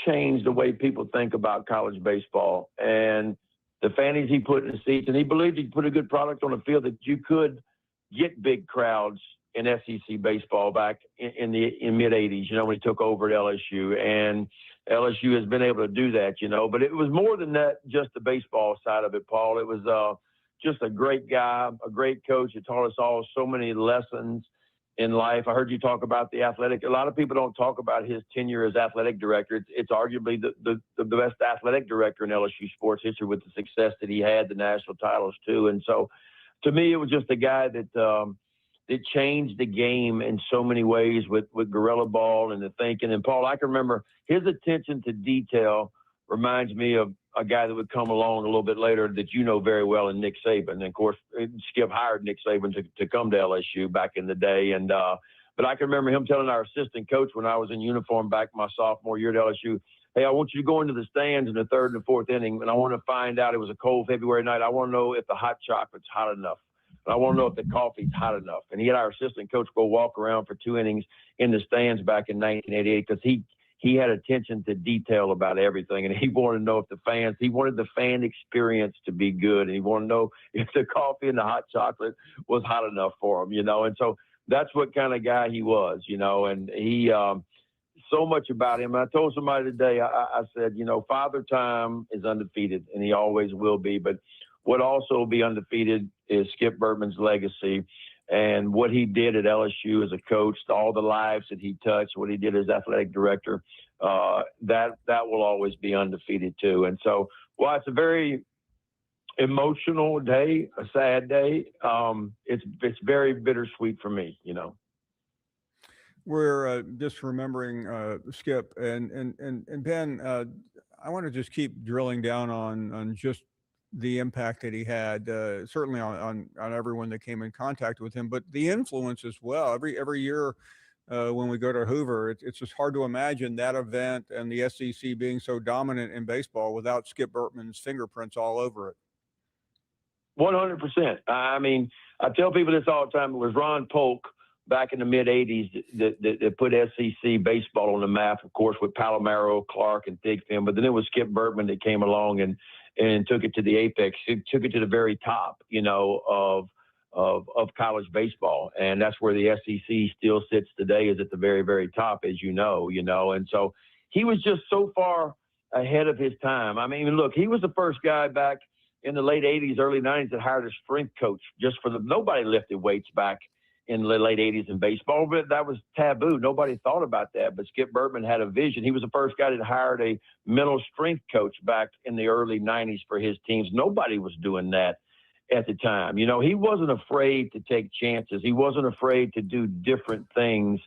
changed the way people think about college baseball and the fannies he put in the seats. And he believed he put a good product on the field that you could get big crowds in SEC baseball back in mid 80s, you know, when he took over at LSU. And LSU has been able to do that, you know, but it was more than that, just the baseball side of it, Paul. It was just a great guy, a great coach. It taught us all so many lessons in life. I heard you talk about the athletic. A lot of people don't talk about his tenure as athletic director. It's arguably the best athletic director in LSU sports history with the success that he had, the national titles too. And so to me, it was just a guy that that changed the game in so many ways with gorilla ball and the thinking. And Paul, I can remember his attention to detail reminds me of a guy that would come along a little bit later that you know very well, and Nick Saban. And of course, Skip hired Nick Saban to come to LSU back in the day. And but I can remember him telling our assistant coach when I was in uniform back my sophomore year at LSU, hey, I want you to go into the stands in the third and the fourth inning, and I want to find out, it was a cold February night, I want to know if the hot chocolate's hot enough. And I want to know if the coffee's hot enough. And he had our assistant coach go walk around for 2 innings in the stands back in 1988 because he had attention to detail about everything. And he wanted to know if he wanted the fan experience to be good. And he wanted to know if the coffee and the hot chocolate was hot enough for him, And so that's what kind of guy he was, and he, so much about him. I told somebody today, I said, Father Time is undefeated and he always will be. But what also will be undefeated is Skip Bertman's legacy and what he did at LSU as a coach, all the lives that he touched, what he did as athletic director, that will always be undefeated too. And so, while it's a very emotional day, a sad day, it's very bittersweet for me, We're just remembering Skip and Ben. I want to just keep drilling down on just the impact that he had, certainly on everyone that came in contact with him, but the influence as well. Every year when we go to Hoover, it's just hard to imagine that event and the SEC being so dominant in baseball without Skip Bertman's fingerprints all over it. 100%. I mean, I tell people this all the time. It was Ron Polk back in the mid-'80s that put SEC baseball on the map, of course, with Palomaro, Clark, and Thigpen. But then it was Skip Bertman that came along and took it to the apex. It took it to the very top, of college baseball. And that's where the SEC still sits today, is at the very, very top, as you know. And so he was just so far ahead of his time. I mean, look, he was the first guy back in the late 80s, early 90s that hired a strength coach just for nobody lifted weights back in the late 80s in baseball, but that was taboo. Nobody thought about that. But Skip Bertman had a vision. He was the first guy that hired a mental strength coach back in the early 90s for his teams. Nobody was doing that at the time. He wasn't afraid to take chances. He wasn't afraid to do different things.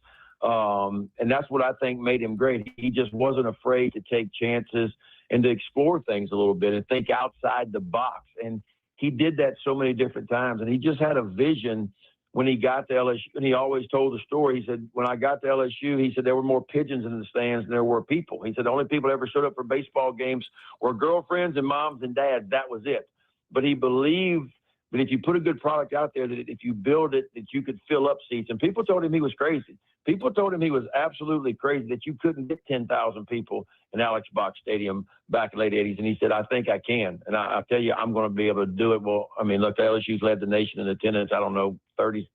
And that's what I think made him great. He just wasn't afraid to take chances and to explore things a little bit and think outside the box. And he did that so many different times. And he just had a vision when he got to LSU, and he always told the story. He said, when I got to LSU, he said, there were more pigeons in the stands than there were people. He said, the only people that ever showed up for baseball games were girlfriends and moms and dads. That was it. But he believed that if you put a good product out there, that if you build it, that you could fill up seats. And people told him he was crazy. People told him he was absolutely crazy, that you couldn't get 10,000 people in Alex Box Stadium back in the late 80s. And he said, I think I can. And I tell you, I'm going to be able to do it. Well, I mean, look, LSU's led the nation in attendance, I don't know, 30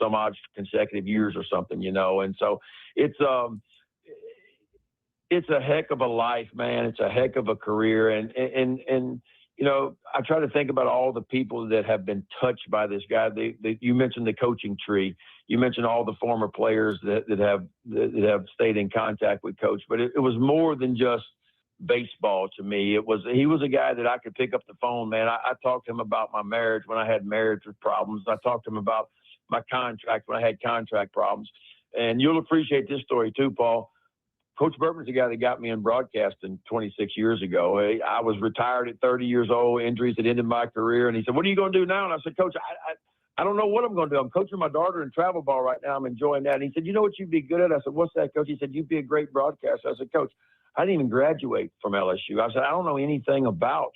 some odd consecutive years or something, And so it's a heck of a life, man. It's a heck of a career. And I try to think about all the people that have been touched by this guy. You mentioned the coaching tree. You mentioned all the former players that have stayed in contact with Coach. But it was more than just baseball to me. He was a guy that I could pick up the phone, man. I talked to him about my marriage when I had marriage problems. I talked to him about my contract when I had contract problems. And you'll appreciate this story too, Paul. Coach Bertman's the guy that got me in broadcasting 26 years ago. I was retired at 30 years old, injuries had ended my career. And he said, what are you going to do now? And I said, Coach, I don't know what I'm going to do. I'm coaching my daughter in travel ball right now. I'm enjoying that. And he said, you know what you'd be good at? I said, what's that, Coach? He said, you'd be a great broadcaster. I said, Coach, I didn't even graduate from LSU. I said, I don't know anything about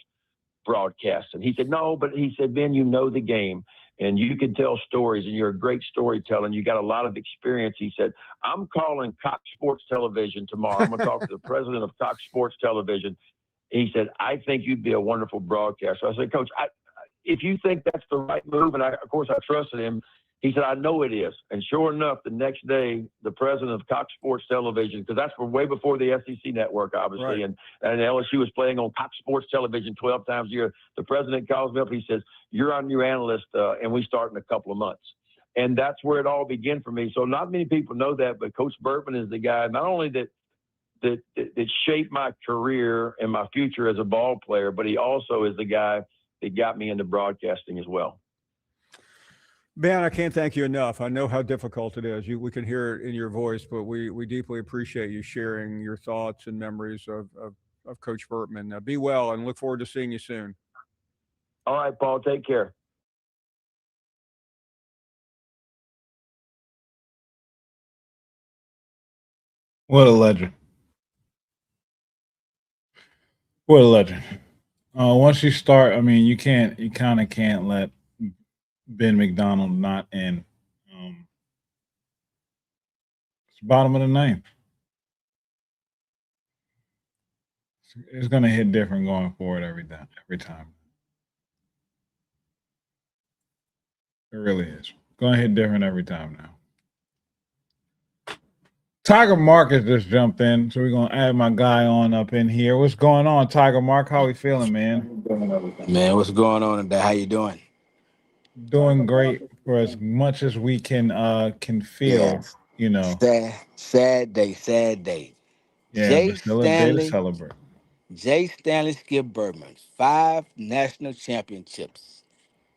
broadcasting. He said, no, but he said, Ben, you know the game. And you can tell stories, and you're a great storyteller, and you got a lot of experience. He said, I'm calling Cox Sports Television tomorrow. I'm going to talk to the president of Cox Sports Television. He said, I think you'd be a wonderful broadcaster. I said, Coach, if you think that's the right move, and of course I trusted him, he said, I know it is. And sure enough, the next day, the president of Cox Sports Television, because that's way before the SEC network, obviously, right. and LSU was playing on Cox Sports Television 12 times a year. The president calls me up. He says, you're our new analyst, and we start in a couple of months. And that's where it all began for me. So not many people know that, but Coach Bertman is the guy, not only that shaped my career and my future as a ball player, but he also is the guy that got me into broadcasting as well. Ben, I can't thank you enough. I know how difficult it is. We can hear it in your voice, but we deeply appreciate you sharing your thoughts and memories of Coach Bertman. Be well and look forward to seeing you soon. All right, Paul, take care. What a legend. What a legend. Once you start, I mean, you kind of can't let Ben McDonald not in. Um, it's bottom of the ninth. It's going to hit different going forward every time. Every time. It really is. Going to hit different every time now. Tiger Mark has just jumped in, so we're gonna add my guy on up in here. What's going on, Tiger Mark? How we feeling, man? Man, what's going on today? How you doing? Doing great for as much as we can Yeah. feel, you know. Sad day, sad day. Yeah, Jay but still a day to Stanley, celebrate. Jay Stanley, Skip Bertman, 5 national championships,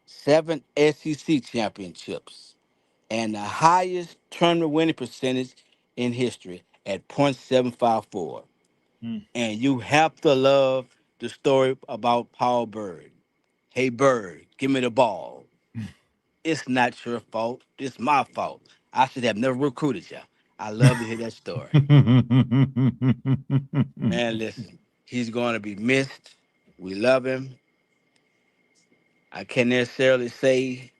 7 SEC championships, and the highest tournament winning percentage in history at .754. Hmm. And you have to love the story about Paul Bird. Hey Bird, give me the ball. It's not your fault. It's my fault. I should have never recruited you. I love to hear that story. Man, listen, he's going to be missed. We love him. I can't necessarily say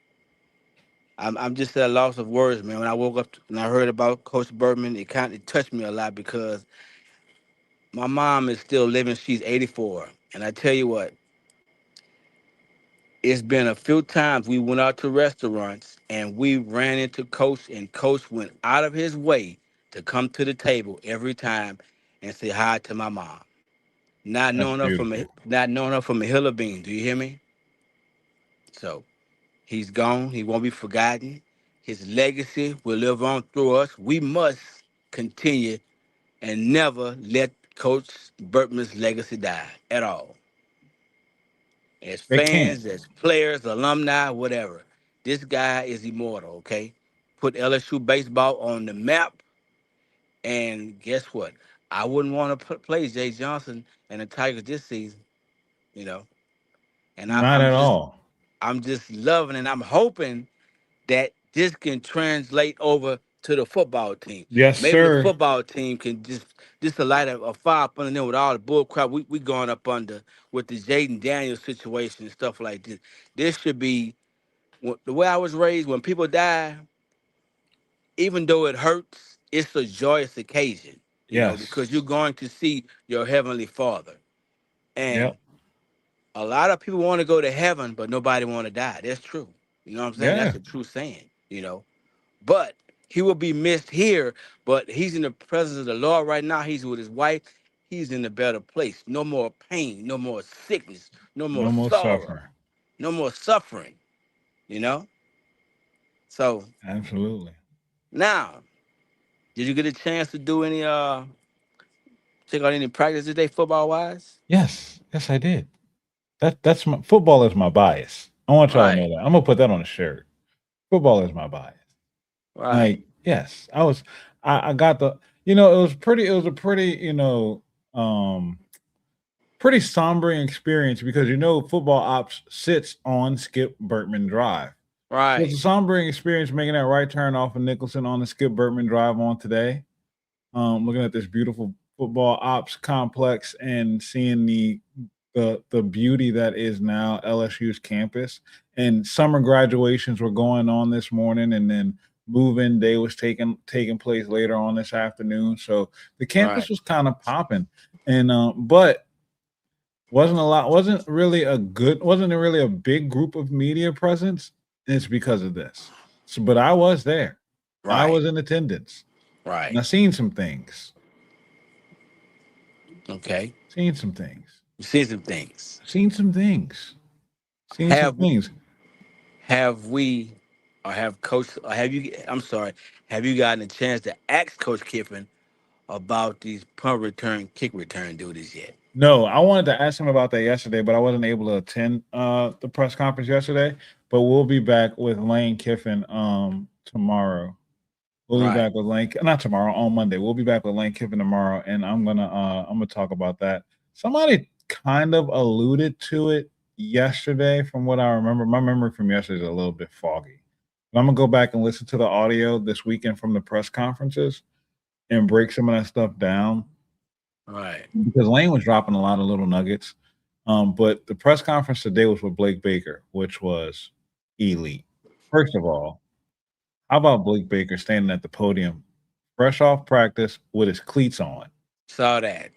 I'm just at a loss of words, man. When I woke up and I heard about Coach Bertman, it touched me a lot because my mom is still living. She's 84, and I tell you what, it's been a few times we went out to restaurants and we ran into Coach, and Coach went out of his way to come to the table every time and say hi to my mom. Not That's knowing her from beautiful. a hill of beans. Do you hear me? So he's gone. He won't be forgotten. His legacy will live on through us. We must continue and never let Coach Bertman's legacy die at all. As They can't. fans, as players, alumni, whatever. This guy is immortal, okay? Put LSU baseball on the map, and guess what? I wouldn't want to play Jay Johnson and the Tigers this season, you know. And Not at all. I'm just loving, and I'm hoping that this can translate over to the football team. Yes, Maybe the sir. football team can just a light a fire up under them with all the bull crap we going up under with the Jaden Daniels situation and stuff like this. This should be the way I was raised. When people die, even though it hurts, it's a joyous occasion, because you're Yes. going to see your heavenly Father. And Yep. a lot of people want to go to heaven, but nobody want to die. That's true. You know what I'm saying? That's Yeah. a true saying. But he will be missed here. But he's in the presence of the Lord right now. He's with his wife. He's in a better place. No more pain, no more sickness, no more No more sorrow, suffering. no more suffering, you know? So Absolutely. now, did you get a chance to do any check out any practice today, football wise? Yes. Yes, I did. That's my football is my bias. I want y'all to know Right, that. I'm gonna put that on a shirt. Football is my bias. right, Like, yes, I got the it was pretty it was a pretty, um pretty sombering experience because football ops sits on Skip Bertman Drive. So it's right, a sombering experience making that right turn off of Nicholson on the Skip Bertman Drive on today. Looking at this beautiful football ops complex and seeing the beauty that is now LSU's campus. And summer graduations were going on this morning, and then move-in day was taking place later on this afternoon. So the campus right, was kind of popping, and but wasn't really a big group of media presence. And it's because of this. So, but I was there. I right, was in attendance, and right. I seen some things. Okay. Seen some things. You see some things. Seen some things. Seen some Have things. have we or have coach or have you I'm sorry, have you gotten a chance to ask Coach Kiffin about these punt return, kick return duties yet? No, I wanted to ask him about that yesterday, but I wasn't able to attend the press conference yesterday. But we'll be back with Lane Kiffin tomorrow. We'll be Right. back with Lane, not tomorrow, on Monday. We'll be back with Lane Kiffin tomorrow, and I'm gonna talk about that. Somebody kind of alluded to it yesterday, from what I remember. My memory from yesterday is a little bit foggy. But I'm gonna go back and listen to the audio this weekend from the press conferences and break some of that stuff down, Right. because Lane was dropping a lot of little nuggets. But the press conference today was with Blake Baker, which was elite. First of all, how about Blake Baker standing at the podium, fresh off practice with his cleats on? Saw that.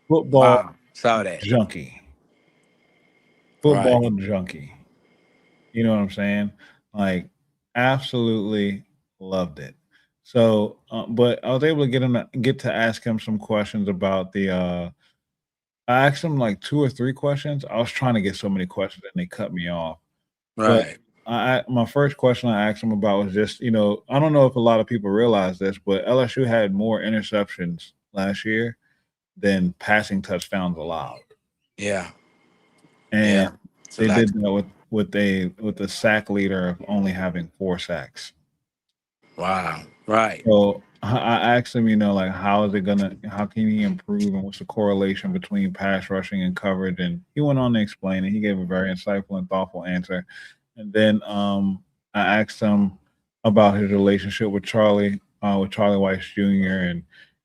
Football Wow. Saw that. junkie. Right. Football junkie. You know what I'm saying? Like, absolutely loved it. So, but I was able to get to ask him some questions about the. I asked him like 2 or 3 questions. I was trying to get so many questions, and they cut me off. But Right. my first question I asked him about was just, I don't know if a lot of people realize this, but LSU had more interceptions last year than passing touchdowns allowed, Yeah. Yeah. and It's a they lot. did that with the sack leader of only having 4 sacks. Wow. Right. So I asked him, like, how can he improve, and what's the correlation between pass rushing and coverage? And he went on to explain it. He gave a very insightful and thoughtful answer. And then I asked him about his relationship with Charlie Weiss Jr. and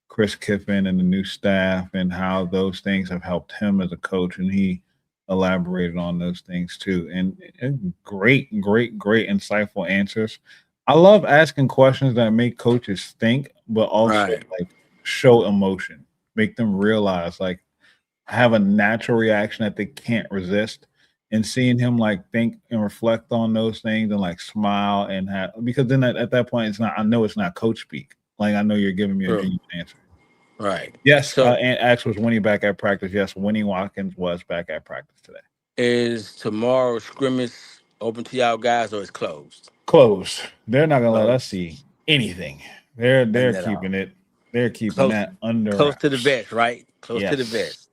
Chris Kiffin and the new staff, and how those things have helped him as a coach. And he elaborated on those things too. And great, great, great, insightful answers. I love asking questions that make coaches think, but also Right. like show emotion, make them realize, like, have a natural reaction that they can't resist. And seeing him like think and reflect on those things and like smile and have, because then at that point it's not, I know it's not coach speak. Like, I know you're giving me a True. genuine answer. Right. Yes, So and Ax was Winnie back at practice. Yes, Winnie Watkins was back at practice today. is tomorrow scrimmage open to y'all guys or it's closed? Closed. They're not gonna let us Closed. see anything. They're None they're at all. keeping it. They're keeping Close. that under Close to the wraps. vest, right? Close to the Yes. vest.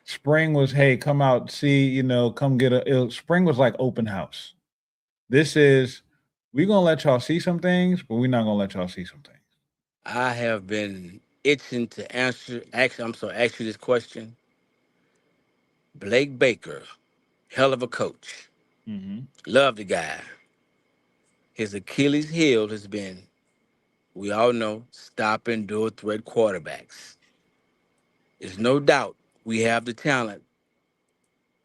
Spring was, hey, come out, see, come get spring was like open house. This is, we're gonna let y'all see some things, but we're not gonna let y'all see some things. I have been itching to ask you this question. Blake Baker, hell of a coach. Mm-hmm. Love the guy. His Achilles heel has been, we all know, stopping dual threat quarterbacks. There's no doubt we have the talent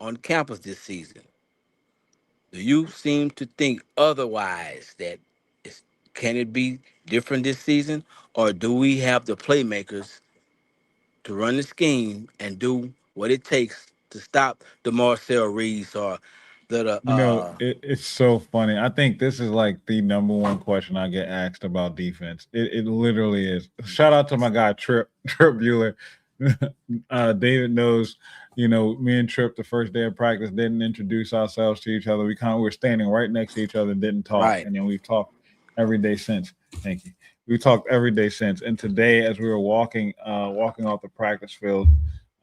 on campus this season. Do you seem to think otherwise, that it's, can it be different this season? Or do we have the playmakers to run the scheme and do what it takes to stop the Marcel Reeves or It's so funny. I think this is like the number one question I get asked about defense. It literally is. Shout out to my guy Trip Trip Bueller. David knows, me and Trip the first day of practice didn't introduce ourselves to each other. We were standing right next to each other, didn't talk, right, and then we've talked every day since. Thank you. We talked every day since. And today, as we were walking off the practice field,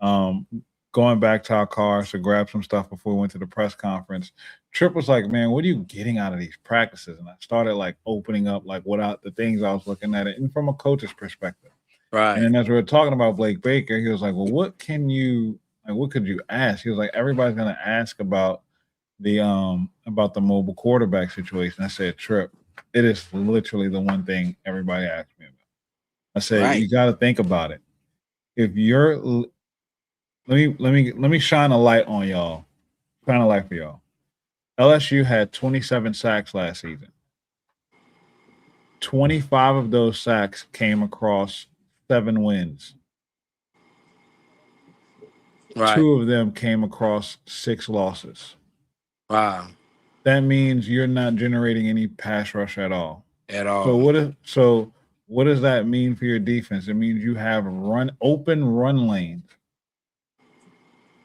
um, going back to our cars to grab some stuff before we went to the press conference, Trip was like, "Man, what are you getting out of these practices?" And I started like opening up like the things I was looking at it, and from a coach's perspective. And right, then as we were talking about Blake Baker, he was like, "Well, what could you ask?" He was like, "Everybody's gonna ask about the mobile quarterback situation." I said, "Trip, it is literally the one thing everybody asks me about." I said, right, "You got to think about it. If you're let me shine a light on y'all. Shine a light for y'all. LSU had 27 sacks last season. 25 of those sacks came across 7 wins. right. 2 of them came across 6 losses. Wow, That means you're not generating any pass rush at all. at So all. what does that mean for your defense? It means you have open run lanes.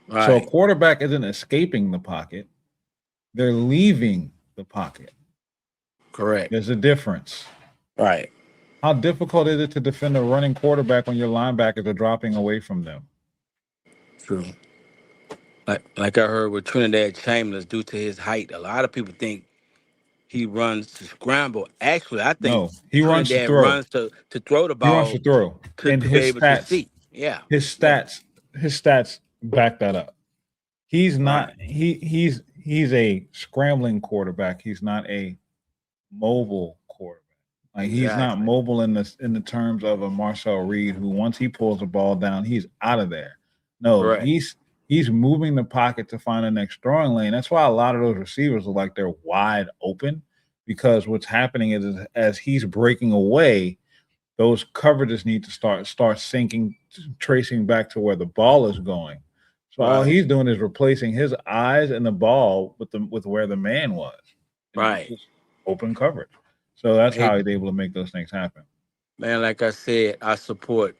So a Right, quarterback isn't escaping the pocket; they're leaving the pocket. correct. There's a difference. Right. How difficult is it to defend a running quarterback when your linebackers are dropping away from them? true. Like I heard with Trinidad Chambers, due to his height, a lot of people think he runs to scramble. Actually, I think No, he runs to Trinidad throw. runs to throw the He runs to ball throw, and to be able to see. Yeah, his yeah, stats, his stats back that up. He's right, not. He's a scrambling quarterback. He's not a mobile quarterback. Like he's not exactly. mobile in the terms of a Marcel Reed, who once he pulls the ball down, he's out of there. No, Correct. he's moving the pocket to find the next throwing lane. That's why a lot of those receivers look like they're wide open, because what's happening is as he's breaking away, those coverages need to start sinking, tracing back to where the ball is going. So all Right, he's doing is replacing his eyes and the ball with where the man was, and it's right. just open coverage. So that's Hey, how he's able to make those things happen. man, like I said, I support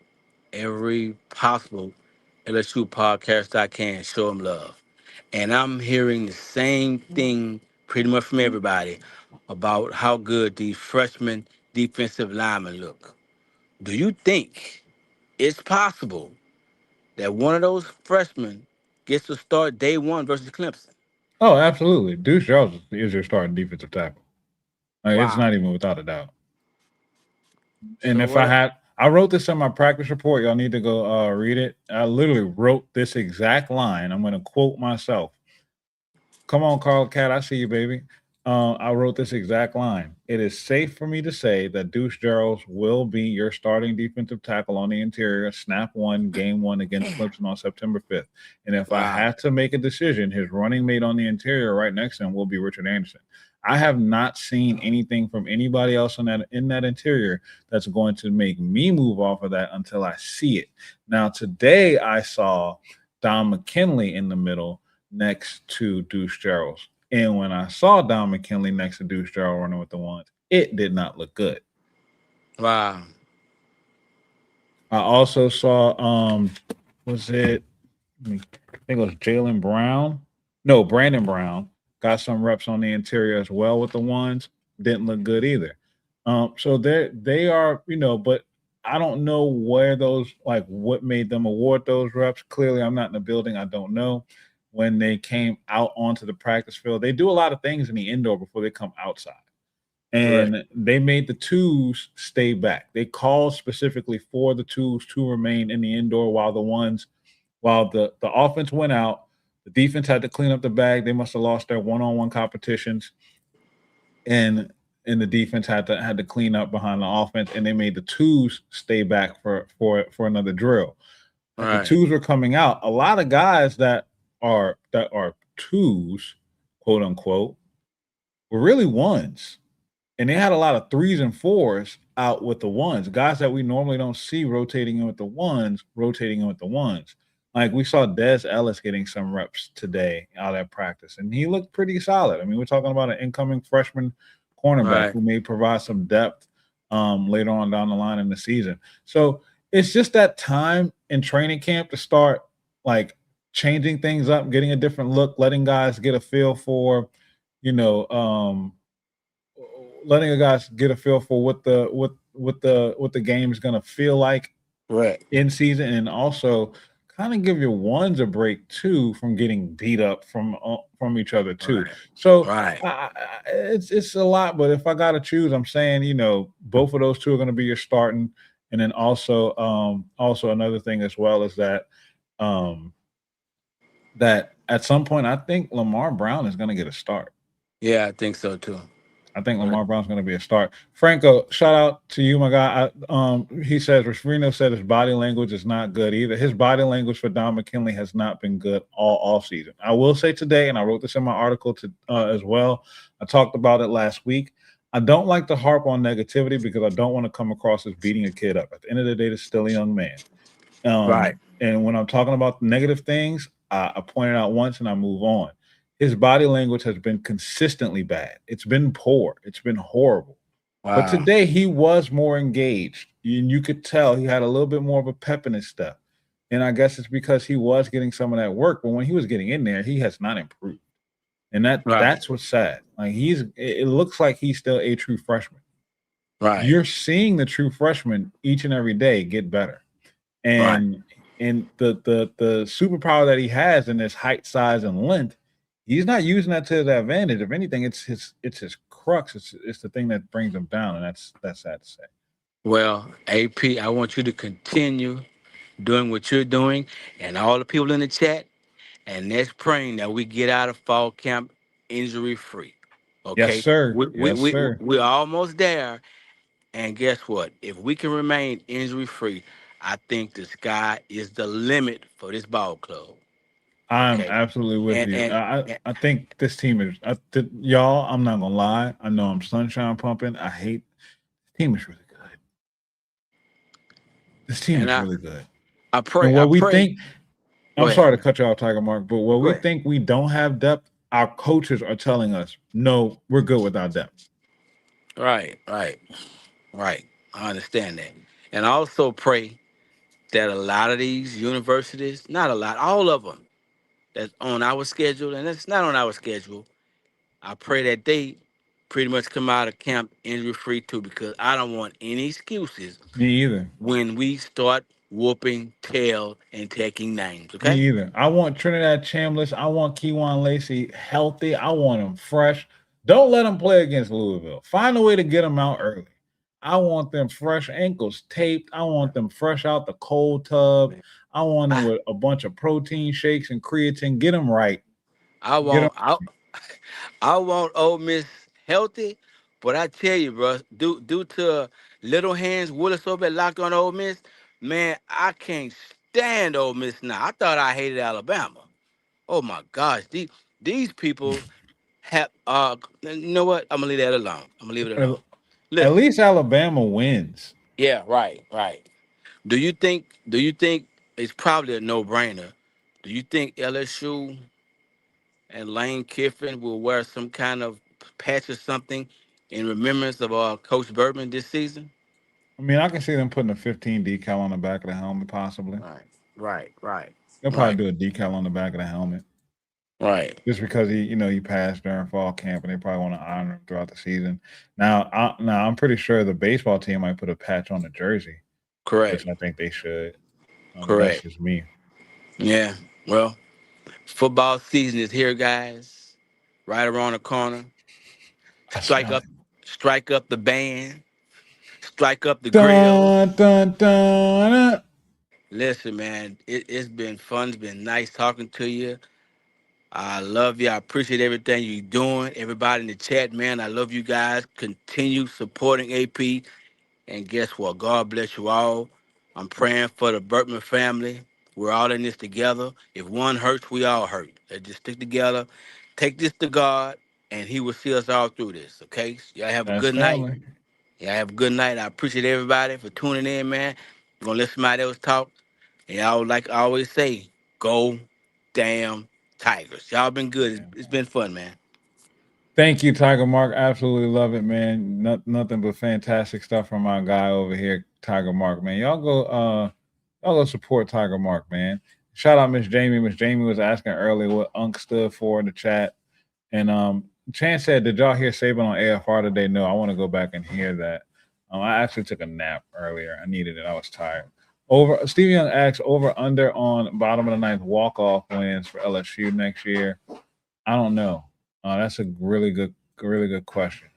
every possible LSU podcast I can. Show them love, and I'm hearing the same thing pretty much from everybody about how good these freshman defensive linemen look. Do you think it's possible that one of those freshmen gets to start day one versus Clemson? Oh, absolutely. Deuce Jones is your starting defensive tackle. Like, it's Wow. not even without a doubt. And So if I what? had, I wrote this in my practice report. Y'all need to go read it. I literally wrote this exact line. I'm going to quote myself. Come on, Carl Cat. I see you, baby. I wrote this exact line. It is safe for me to say that Deuce Gerald will be your starting defensive tackle on the interior, snap one, game one against Clemson on September 5th. And if I Wow. had to make a decision, his running mate on the interior right next to him will be Richard Anderson. I have not seen anything from anybody else in that interior that's going to make me move off of that until I see it. Now, today I saw Don McKinley in the middle next to Deuce Gerald. And when I saw Don McKinley next to Deuce Gerald running with the ones, it did not look good. Wow. I also saw was it I think it was Jalen Brown? No, Brandon Brown got some reps on the interior as well with the ones. Didn't look good either. So they are, but I don't know where those, like, what made them award those reps. Clearly, I'm not in the building. I don't know. When they came out onto the practice field, they do a lot of things in the indoor before they come outside. Correct. And they made the twos stay back. They called specifically for the twos to remain in the indoor while the offense went out. The defense had to clean up the bag. They must have lost their one-on-one competitions, and the defense had to clean up behind the offense, and they made the twos stay back for another drill. As the Right. twos were coming out, a lot of guys that are twos, quote unquote, were really ones. And they had a lot of threes and fours out with the ones. Guys that we normally don't see rotating in with the ones, rotating in with the ones. Like we saw Des Ellis getting some reps today out at practice, and he looked pretty solid. I mean, we're talking about an incoming freshman cornerback Right. who may provide some depth later on down the line in the season. So it's just that time in training camp to start like changing things up, getting a different look, letting guys get a feel for, you know, letting a guys get a feel for what the game is going to feel like Right. in season, and also kind of give your ones a break too from getting beat up from each other too. Right. So Right. it's a lot, but if I got to choose, I'm saying both of those two are going to be your starting, and then also another thing as well is um, that at some point I think Lamar Brown is going to get a start. Yeah, I think so too. I think Right. Lamar Brown's going to be a start. Franco, shout out to you, my guy. He says Reno said his body language is not good either. His body language for Don McKinley has not been good all season. I will say today, and I wrote this in my article as well. I talked about it last week. I don't like to harp on negativity because I don't want to come across as beating a kid up. At the end of the day, this is still a young man. Right. And when I'm talking about negative things, I point it out once and I move on. His body language has been consistently bad. It's been poor. It's been horrible. But Wow. today he was more engaged. And you could tell he had a little bit more of a pep in his step. And I guess it's because he was getting some of that work. But when he was getting in there, he has not improved. And Right. that's what's sad. Like it looks like he's still a true freshman. Right. You're seeing the true freshman each and every day get better. Right. And And the superpower that he has in his height, size, and length, he's not using that to his advantage. If anything, it's his crux. It's the thing that brings him down, and that's sad to say. Well, AP, I want you to continue doing what you're doing, and all the people in the chat. And that's praying that we get out of fall camp injury free. Yes, Okay, sir. we we Yes, we sir. we're almost there. And guess what? If we can remain injury free, I think the sky is the limit for this ball club. I'm Okay, absolutely with and you. and, I and I think this team is y'all. I'm not gonna lie. I know I'm sunshine pumping. I hate this team is really good. This team and is I really good. I And pray I what we pray. think, Go I'm ahead. sorry to cut you off, Tiger Mark, but what Go we ahead. think we don't have depth, our coaches are telling us, no, we're good without depth. Right. I understand that, and I also pray that a lot of these universities, not a lot, all of them, that's on our schedule, and that's not on our schedule. I pray that they pretty much come out of camp injury free too, because I don't want any excuses Me either. when we start whooping tail and taking names. Me Okay? either. I want Trinidad Chambliss. I want Keywan Lacey healthy. I want them fresh. Don't let them play against Louisville. Find a way to get them out early. I want them fresh, ankles taped. I want them fresh out the cold tub. I want them I, with a bunch of protein shakes and creatine. Get them right. I Get them. want I want Ole Miss healthy, but I tell you, bro, due to little hands Willis over at locked on Ole Miss, man, I can't stand Ole Miss now. I thought I hated Alabama. Oh my gosh, these people have you know what? I'm gonna leave that alone. I'm gonna leave it At alone. at Listen, least Alabama wins. yeah, right. Do you think it's probably a no brainer? Do you think LSU and Lane Kiffin will wear some kind of patch or something in remembrance of Coach Bertman this season? I mean, I can see them putting a 15 decal on the back of the helmet, possibly. Right, right, They'll right, probably do a decal on the back of the helmet. right. Just because he passed during fall camp, and they probably want to honor him throughout the season. Now I'm pretty sure the baseball team might put a patch on the jersey, which Correct, I think they should. But that's correct. just me. Yeah. Well, football season is here, guys. Right around the corner. I Strike smell up, it. strike up the band. Strike up the grill. Dun dun dun. Listen, man, it's been fun. It's been nice talking to you. I love you. I appreciate everything you're doing. Everybody in the chat, man, I love you guys. Continue supporting AP. And guess what? God bless you all. I'm praying for the Bertman family. We're all in this together. If one hurts, we all hurt. Let's just stick together. Take this to God, and He will see us all through this. Okay? Y'all have a That's good night. family. Y'all have a good night. I appreciate everybody for tuning in, man. We're gonna let somebody else talk. And y'all, like I always say, go damn Tigers. Y'all been good. It's been fun, man. Thank you, Tiger Mark. Absolutely love it, man. Nothing but fantastic stuff from my guy over here, Tiger Mark, man. Y'all go support Tiger Mark, man. Shout out Miss Jamie. Miss Jamie was asking earlier what Unc stood for in the chat. And Chance said, did y'all hear Saban on AFR today? No, I want to go back and hear that. I actually took a nap earlier. I needed it. I was tired. Stevie Young asks over under on bottom of the ninth walk-off wins for LSU next year. I don't know. That's a really good question.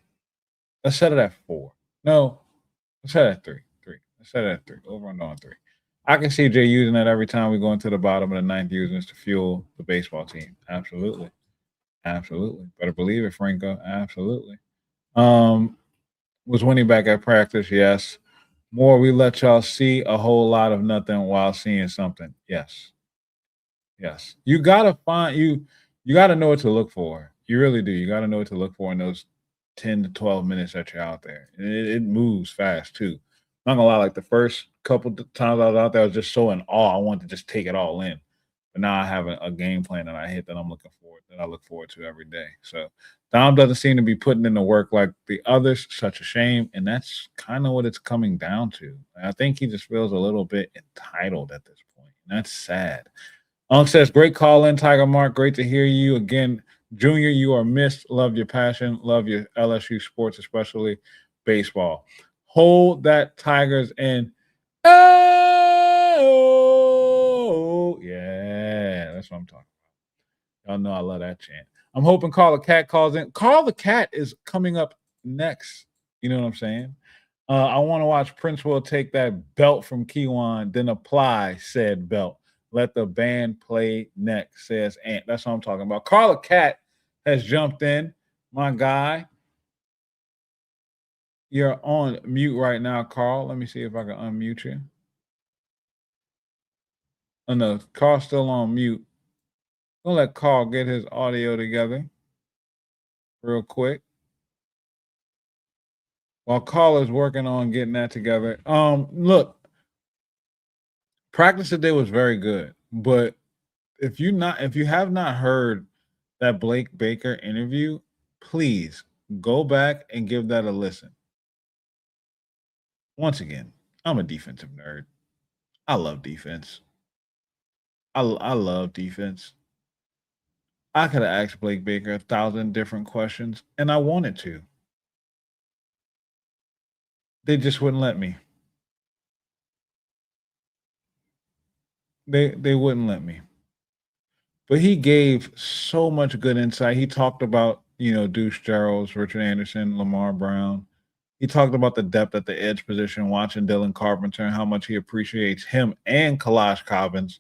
Let's set it at 4. No, let's set it at 3. 3. Let's set it at 3. Over and on 3. I can see Jay using that every time we go into the bottom of the ninth, using this to fuel the baseball team. Absolutely. Absolutely. Better believe it, Franco. Absolutely. Was winning back at practice? Yes. More we let y'all see a whole lot of nothing while seeing something. Yes. Yes. You gotta know what to look for. You really do. You gotta know what to look for in those 10 to 12 minutes that you're out there. And it moves fast too. I'm not gonna lie, like the first couple times I was out there, I was just so in awe. I wanted to just take it all in. But now I have a game plan that I hit that I look forward to every day. So Dom doesn't seem to be putting in the work like the others. Such a shame. And that's kind of what it's coming down to. I think he just feels a little bit entitled at this point. And that's sad. Unc says, great call in, Tiger Mark. Great to hear you again. Junior, you are missed. Love your passion. Love your LSU sports, especially baseball. Hold that, Tigers, and oh, Yeah, that's what I'm talking about. Y'all know I love that chant. I'm hoping Carl the Cat calls in. Carl the Cat is coming up next. You know what I'm saying? I want to watch Prince Will take that belt from Kiwan, then apply said belt. Let the band play next, says Ant. That's what I'm talking about. Carla Cat has jumped in. My guy. You're on mute right now, Carl. Let me see if I can unmute you. Oh no, Carl's still on mute. Gonna let Carl get his audio together real quick. While Carl is working on getting that together. Look, practice today was very good, but if you have not heard that Blake Baker interview, please go back and give that a listen. Once again, I'm a defensive nerd. I love defense. I love defense. I could have asked Blake Baker 1,000 different questions, and I wanted to. They just wouldn't let me. They wouldn't let me. But he gave so much good insight. He talked about, Deuce Gerald's, Richard Anderson, Lamar Brown. He talked about the depth at the edge position, watching Dylan Carpenter and how much he appreciates him and Kalash Cobbins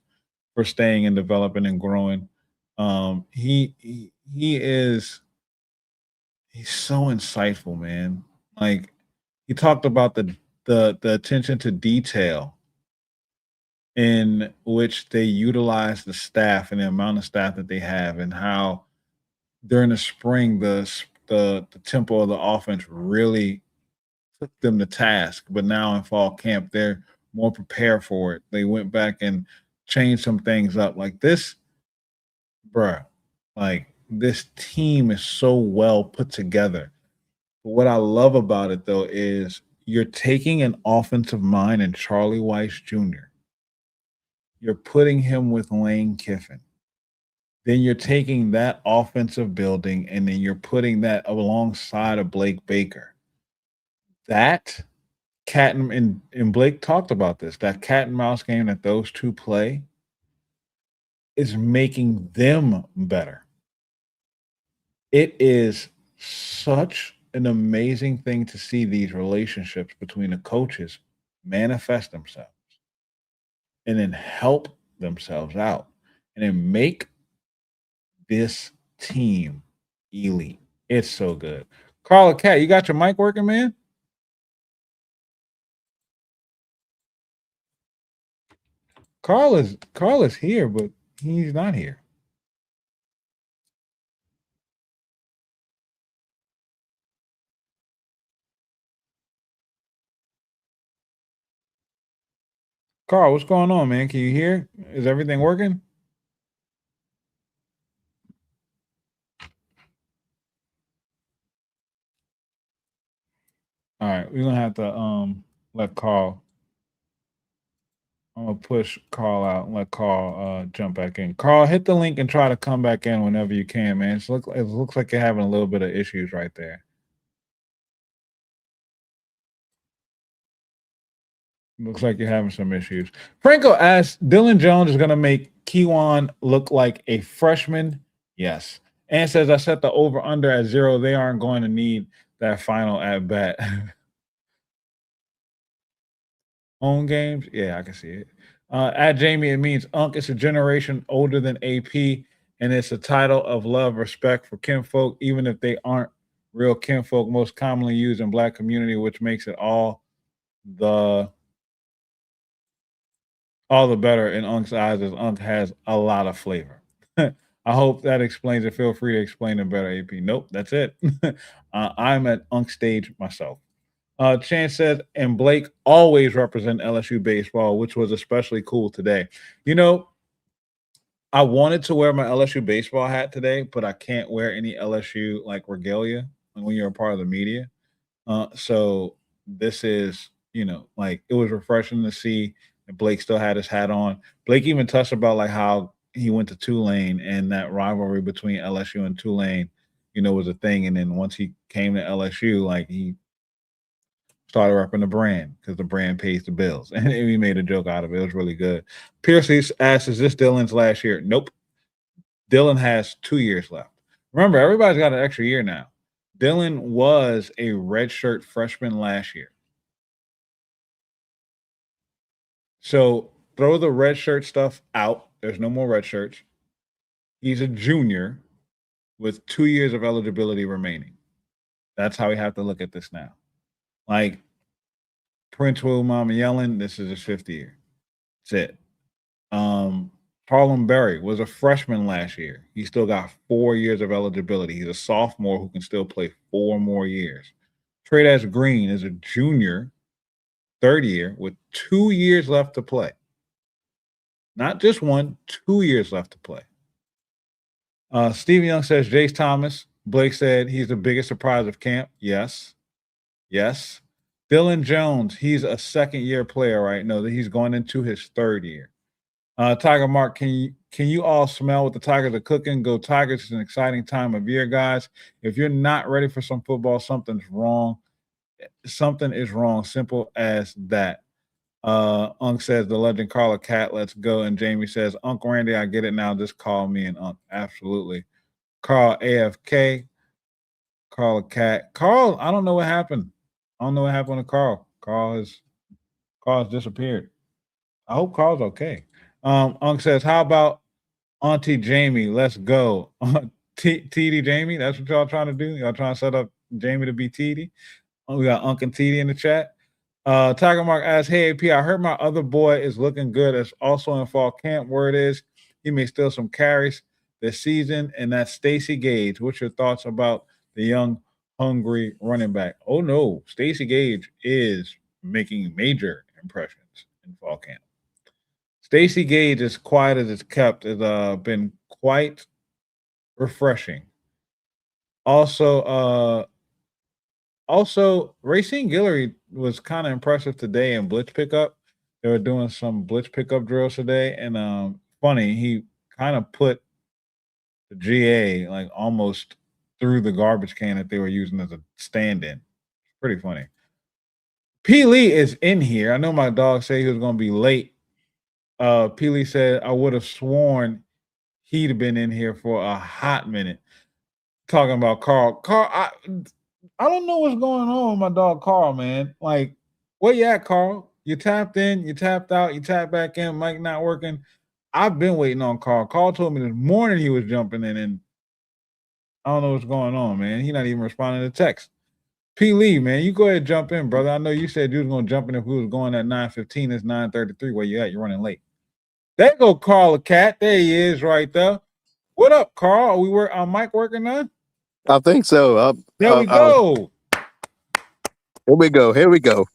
for staying and developing and growing. He's so insightful, man. Like he talked about the attention to detail in which they utilize the staff and the amount of staff that they have, and how during the spring the tempo of the offense really took them to task. But now in fall camp, they're more prepared for it. They went back and changed some things up. Like this, bruh, like this team is so well put together. But what I love about it though is you're taking an offensive mind in Charlie Weiss Jr. You're putting him with Lane Kiffin. Then you're taking that offensive building and then you're putting that alongside of Blake Baker. That cat and Blake talked about this, that cat and mouse game that those two play is making them better. It is such an amazing thing to see these relationships between the coaches manifest themselves and then help themselves out and then make this team elite. It's so good. Carla Cat, you got your mic working, man? Carl is here, but he's not here. Carl, what's going on, man? Can you hear? Is everything working? All right, we're gonna have to let Carl. I'm gonna push Carl out and let Carl jump back in. Carl, hit the link and try to come back in whenever you can, man. It looks like you're having a little bit of issues right there. Looks like you're having some issues. Franco asks, Dylan Jones is gonna make Kiwan look like a freshman. Yes. And says I set the over under at 0. They aren't going to need that final at bat. Home games? Yeah, I can see it. At Jamie, it means Unc is a generation older than AP, and it's a title of love, respect for kinfolk, even if they aren't real kinfolk, most commonly used in Black community, which makes it all the better in Unc's eyes, as Unc has a lot of flavor. I hope that explains it. Feel free to explain it better, AP. Nope, that's it. I'm at Unc stage myself. Chance says, and Blake always represent LSU baseball, which was especially cool today. I wanted to wear my LSU baseball hat today, but I can't wear any LSU like regalia when you're a part of the media. So this is, like it was refreshing to see that Blake still had his hat on. Blake even touched about like how he went to Tulane and that rivalry between LSU and Tulane, was a thing. And then once he came to LSU, like he started repping the brand because the brand pays the bills. And we made a joke out of it. It was really good. Piercy asks, is this Dylan's last year? Nope. Dylan has 2 years left. Remember, everybody's got an extra year now. Dylan was a redshirt freshman last year. So throw the redshirt stuff out. There's no more red shirts. He's a junior with 2 years of eligibility remaining. That's how we have to look at this now. Like Prince Will Mama Yellen, this is his 5th year. That's it. Harlem Berry was a freshman last year. He still got 4 years of eligibility. He's a sophomore who can still play 4 more years. Trey Green is a junior, 3rd year, with 2 years left to play. Not just 1, 2 years left to play. Stephen Young says, Jace Thomas. Blake said he's the biggest surprise of camp. Yes. Yes. Dylan Jones, he's a 2nd-year player right now. He's going into his 3rd year. Tiger Mark, can you all smell what the Tigers are cooking? Go Tigers. It's an exciting time of year, guys. If you're not ready for some football, something's wrong. Something is wrong. Simple as that. Unc says the legend Carla Cat, let's go. And Jamie says, Uncle Randy, I get it now. Just call me and Unc. Absolutely. Carl AFK. Carla Cat. Carl, I don't know what happened. I don't know what happened to Carl. Carl has disappeared. I hope Carl's okay. Unc says, how about Auntie Jamie? Let's go. TD Jamie, that's what y'all trying to do? Y'all trying to set up Jamie to be TD? We got Unc and TD in the chat. Tiger Mark asks, hey, AP, I heard my other boy is looking good. It's also in fall camp. Word is he may steal some carries this season, and that's Stacey Gage. What's your thoughts about the young, hungry running back? Oh, no. Stacey Gage is making major impressions in fall camp. Stacey Gage, as quiet as it's kept, has been quite refreshing. Also, Racine Guillory was kind of impressive today in blitz pickup. They were doing some blitz pickup drills today, and funny, he kind of put the GA like almost through the garbage can that they were using as a stand-in. Pretty funny. P. Lee is in here. I know my dog said he was going to be late. P. Lee said, I would have sworn he'd have been in here for a hot minute. Talking about Carl. Carl, I don't know what's going on with my dog Carl, man. Like, where you at, Carl? You tapped in, you tapped out, you tapped back in, mic not working. I've been waiting on Carl. Carl told me this morning he was jumping in, and I don't know what's going on, man. He's not even responding to text. P. Lee, man, you go ahead and jump in, brother. I know you said you was going to jump in if we was going at 9:15. It's 9:33. Where you at? You're running late. There go Carl the cat. There he is right there. What up, Carl? Are our mic working now? I think so. There we go. Here we go.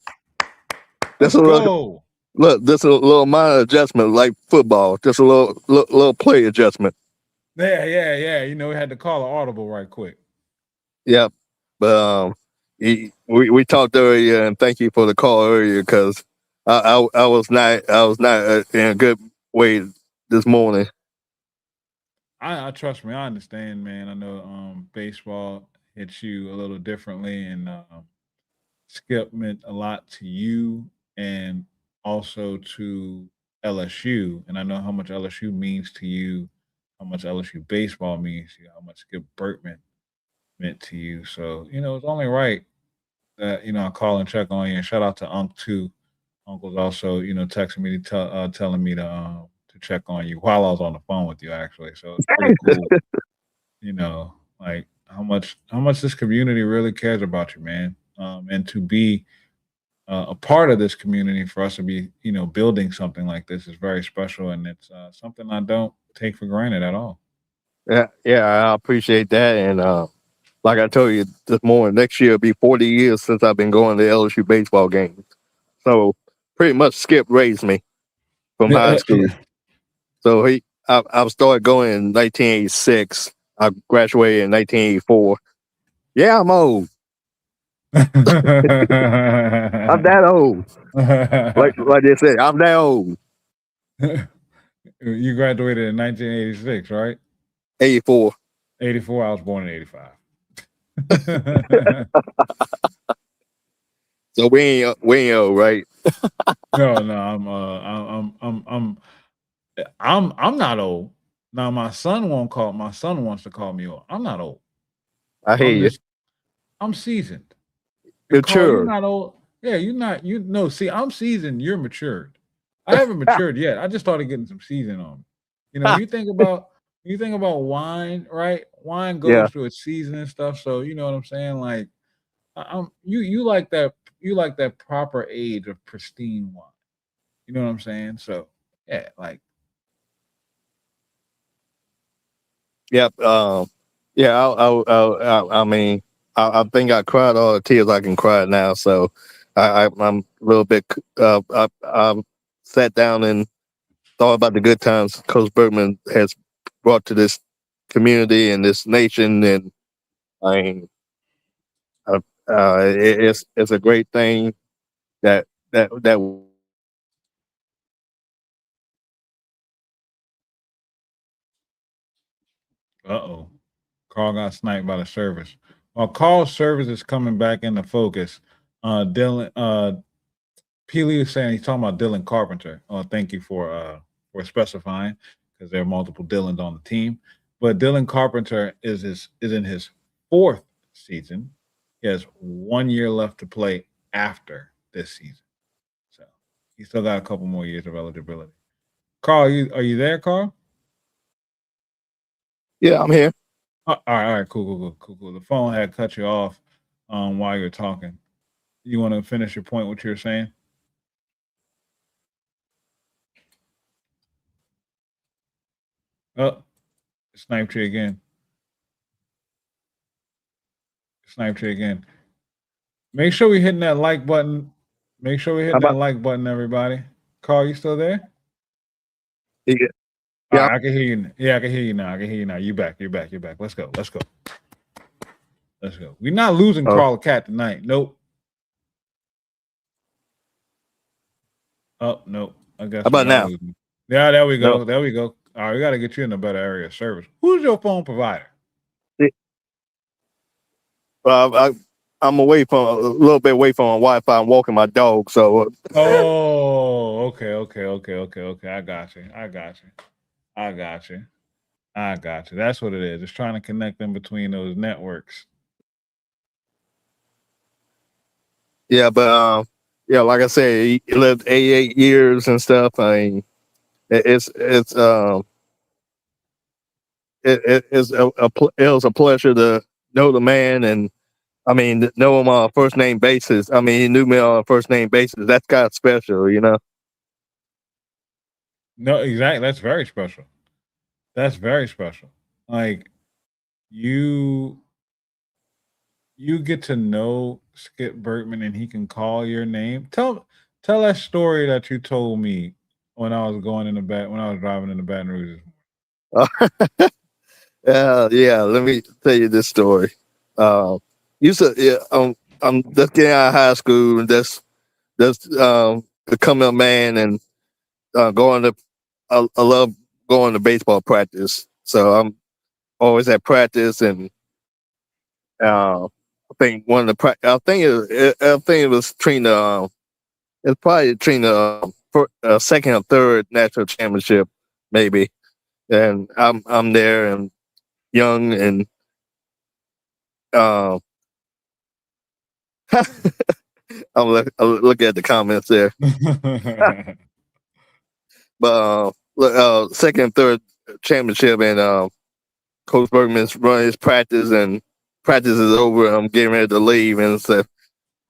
Let's go. Look, this is a little minor adjustment like football. Just a little play adjustment. Yeah. You know, we had to call an audible right quick. Yep. But we talked earlier, and thank you for the call earlier because I was not in a good way this morning. I trust me, I understand, man. I know baseball hits you a little differently, and Skip meant a lot to you and also to LSU. And I know how much LSU means to you, how much LSU baseball means to you, how much Skip Bertman meant to you. So, you know, it's only right that, you know, I call and check on you. And shout out to Unc too. Uncle's also, you know, texting me to telling me to check on you while I was on the phone with you, actually. So it's pretty cool. You know, like how much this community really cares about you, man. And to be a part of this community, for us to be, you know, building something like this is very special, and it's something I don't take for granted at all. Yeah, I appreciate that. And like I told you this morning, next year will be 40 years since I've been going to LSU baseball games. So pretty much Skip raised me from high school. So I started going in 1986. I graduated in 1984. Yeah, I'm old. I'm that old. Like they said, I'm that old. You graduated in 1986, right? 84. 84. I was born in 85. So we ain't old, right? No, I'm not old. Now my son wants to call me old. I'm not old. I hear you. I'm seasoned. And Carl, you're Mature. not old. Yeah, you're not. You no. See, I'm seasoned. You're matured. I haven't matured yet. I just started getting some season on me. You know, you think about wine, right? Wine Yeah. goes through its season and stuff. So you know what I'm saying. Like, I'm you like that. You like that proper age of pristine wine. You know what I'm saying? So yeah, like Yep. Yeah. I mean, I think I cried all the tears I can cry now. So I'm a little bit. I sat down and thought about the good times Coach Bertman has brought to this community and this nation, and I mean, it's a great thing that uh-oh. Carl got sniped by the service. While Carl's service is coming back into focus, Dylan Peely is saying he's talking about Dylan Carpenter. Thank you for specifying because there are multiple Dylans on the team. But Dylan Carpenter is in his fourth season. He has 1 year left to play after this season. So he's still got a couple more years of eligibility. Carl, are you there, Carl? yeah, I'm here. All right, cool. The phone had cut you off while you were talking. You want to finish your point? What you were saying? Oh, sniped you again. Sniped you again. Make sure we're hitting that like button. Make sure we're How hitting that about like button, everybody. Carl, you still there? yeah? All Yeah. right, I can hear you. Yeah, I can hear you now. I can hear you now. You back. You're back. Let's go. We're not losing Oh, Carl Cat tonight. Nope. Oh, nope. I how guess we about are now? losing. Yeah, there we No. go. There we go. All right, we got to get you in a better area of service. Who's your phone provider? I'm away from a little bit away from my Wi-Fi. I'm walking my dog, so Oh, okay. I got you. That's what it is. It's trying to connect in between those networks. yeah. But yeah, like I said, he lived 88 years and stuff. I mean, it's it was a pleasure to know the man, and I mean, to know him on a first name basis. I mean, he knew me on a first name basis. That's kind of special, you know. No, exactly. That's very special. That's very special. Like you you get to know Skip Bertman and he can call your name. Tell that story that you told me when I was when I was driving in the Baton Rouge. Yeah. Let me tell you this story. Uh, used to, yeah, I'm just getting out of high school and just becoming a man and going to. I love going to baseball practice, so I'm always at practice, and I think one of the I think it was between the it's probably between the second or third national championship, maybe, and I'm there and young and uh, I'm look at the comments there. But second and third championship, and Coach Bergman's running his practice, and practice is over. And I'm getting ready to leave, and said,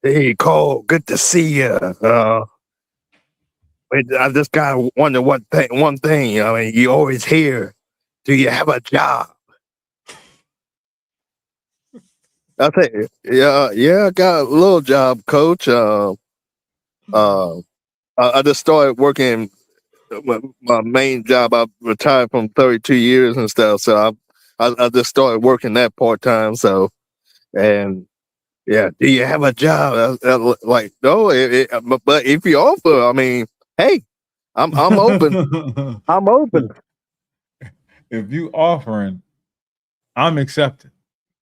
"Hey, Cole, good to see you. I just gotta wonder one thing. I mean, you always here. Do you have a job?" I say, yeah, I got a little job, Coach. I just started working. My main job, I retired from 32 years and stuff, so I just started working that part time. So, and yeah, do you have a job? Like, no, but if you offer, I mean, hey, I'm open. I'm open. If you offering, I'm accepting.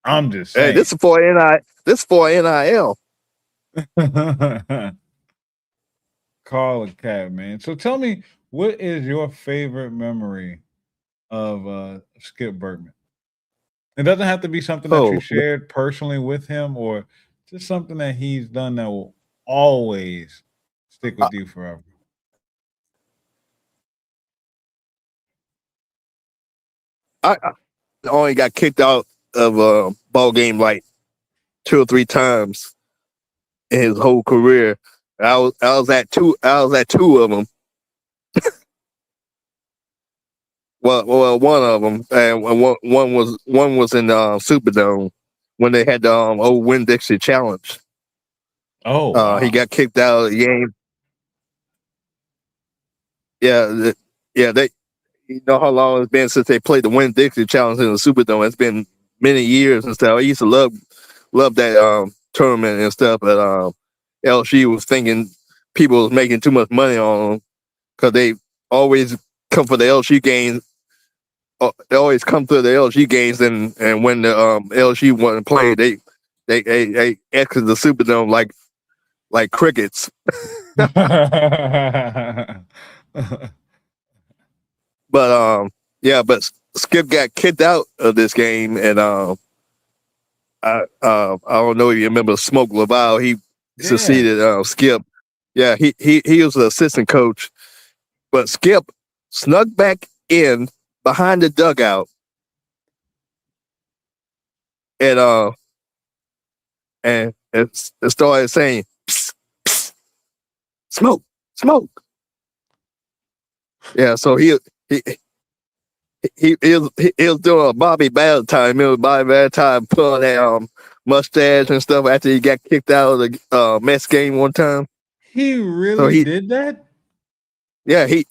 I'm just Hey, saying. this is for NIL. Call a cab, man. So tell me, what is your favorite memory of Skip Bertman? It doesn't have to be something that you Oh, shared personally with him, or just something that he's done that will always stick I, with you forever. I only got kicked out of a ball game like 2 or 3 times in his whole career. I was at two of them. Well, one of them, and one was in Superdome when they had the old Win Dixie Challenge. Oh He wow. got kicked out of the game. Yeah, yeah. They, you know how long it's been since they played the Win Dixie Challenge in the Superdome. It's been many years and stuff. I used to love that tournament and stuff, but LSU was thinking people was making too much money on them because they always come for the LSU games. They always come through the LSU games, and when the LSU wasn't playing, they exit the Superdome like crickets. But yeah, but Skip got kicked out of this game, and I don't know if you remember Smoke Laval. He Yeah. succeeded Skip. Yeah, he was the assistant coach, but Skip snuck back in behind the dugout and it started saying, "Psst, psst, smoke, smoke." Yeah, so he he was doing a Bobby Bad time. It was Bobby Bad time pulling that mustache and stuff after he got kicked out of the Mets game one time. He So really did that? yeah, he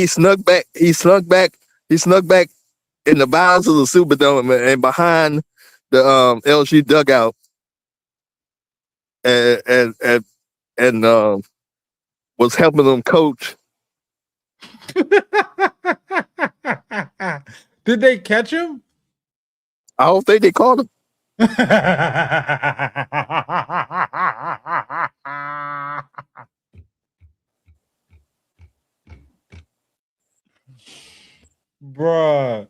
snuck back. He snuck back in the bowels of the Superdome and behind the LSU dugout and was helping them coach. Did they catch him? I don't think they called him. Bruh,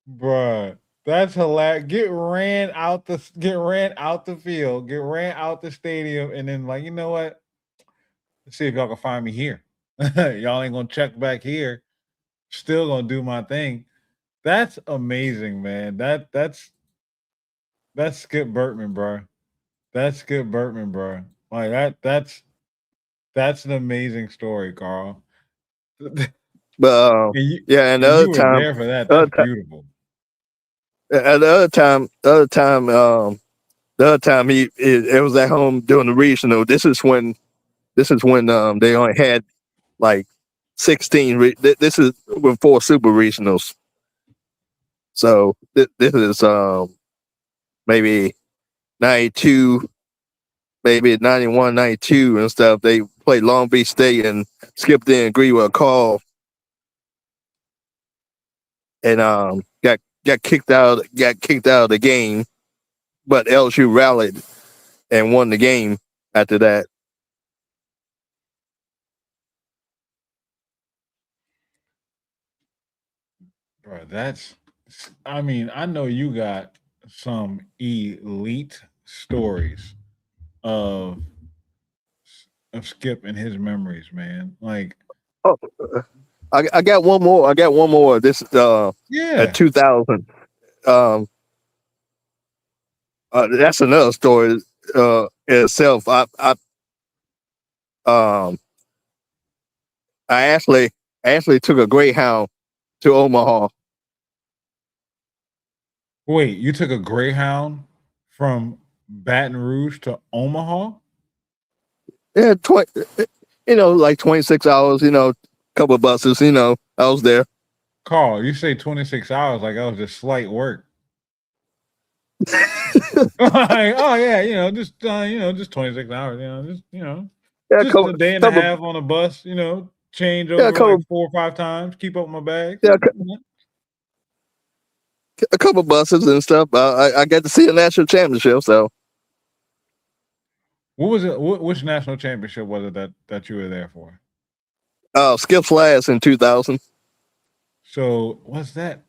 bruh. That's hilarious. Get ran out the field, get ran out the stadium, and then like, you know what? Let's see if y'all can find me here. Y'all ain't gonna check back here. Still gonna do my thing. That's amazing, man. That's Skip Bertman, bro. That's Skip Bertman, bro. Like that's an amazing story, Carl. and But you yeah, and and you were there for that. other That's time, beautiful. the other time it was at home doing the regional. This is when they only had like 16. This is before super regionals. So this is maybe 92, maybe 91, 92 and stuff. They played Long Beach State and Skip didn't agree with a call and got kicked out of the game. But LSU rallied and won the game after that. Bro, I mean, I know you got some elite stories of Skip and his memories, man. Like, Oh, I got one more. This at yeah. 2000. Um, that's another story in itself. Um, I actually took a Greyhound to Omaha. Wait, you took a Greyhound from Baton Rouge to Omaha? Yeah, like 26 hours. Couple of buses. I was there. Carl, you say 26 hours like that was just slight work. Like, oh yeah, just 26 hours, Yeah, just a day and a couple, half on a bus, change yeah, over like 4 or 5 times, keep up my bags. yeah, a couple buses and stuff. I got to see a national championship, so What was it? Which national championship was it that you were there for? Skip's last in 2000. So what's that?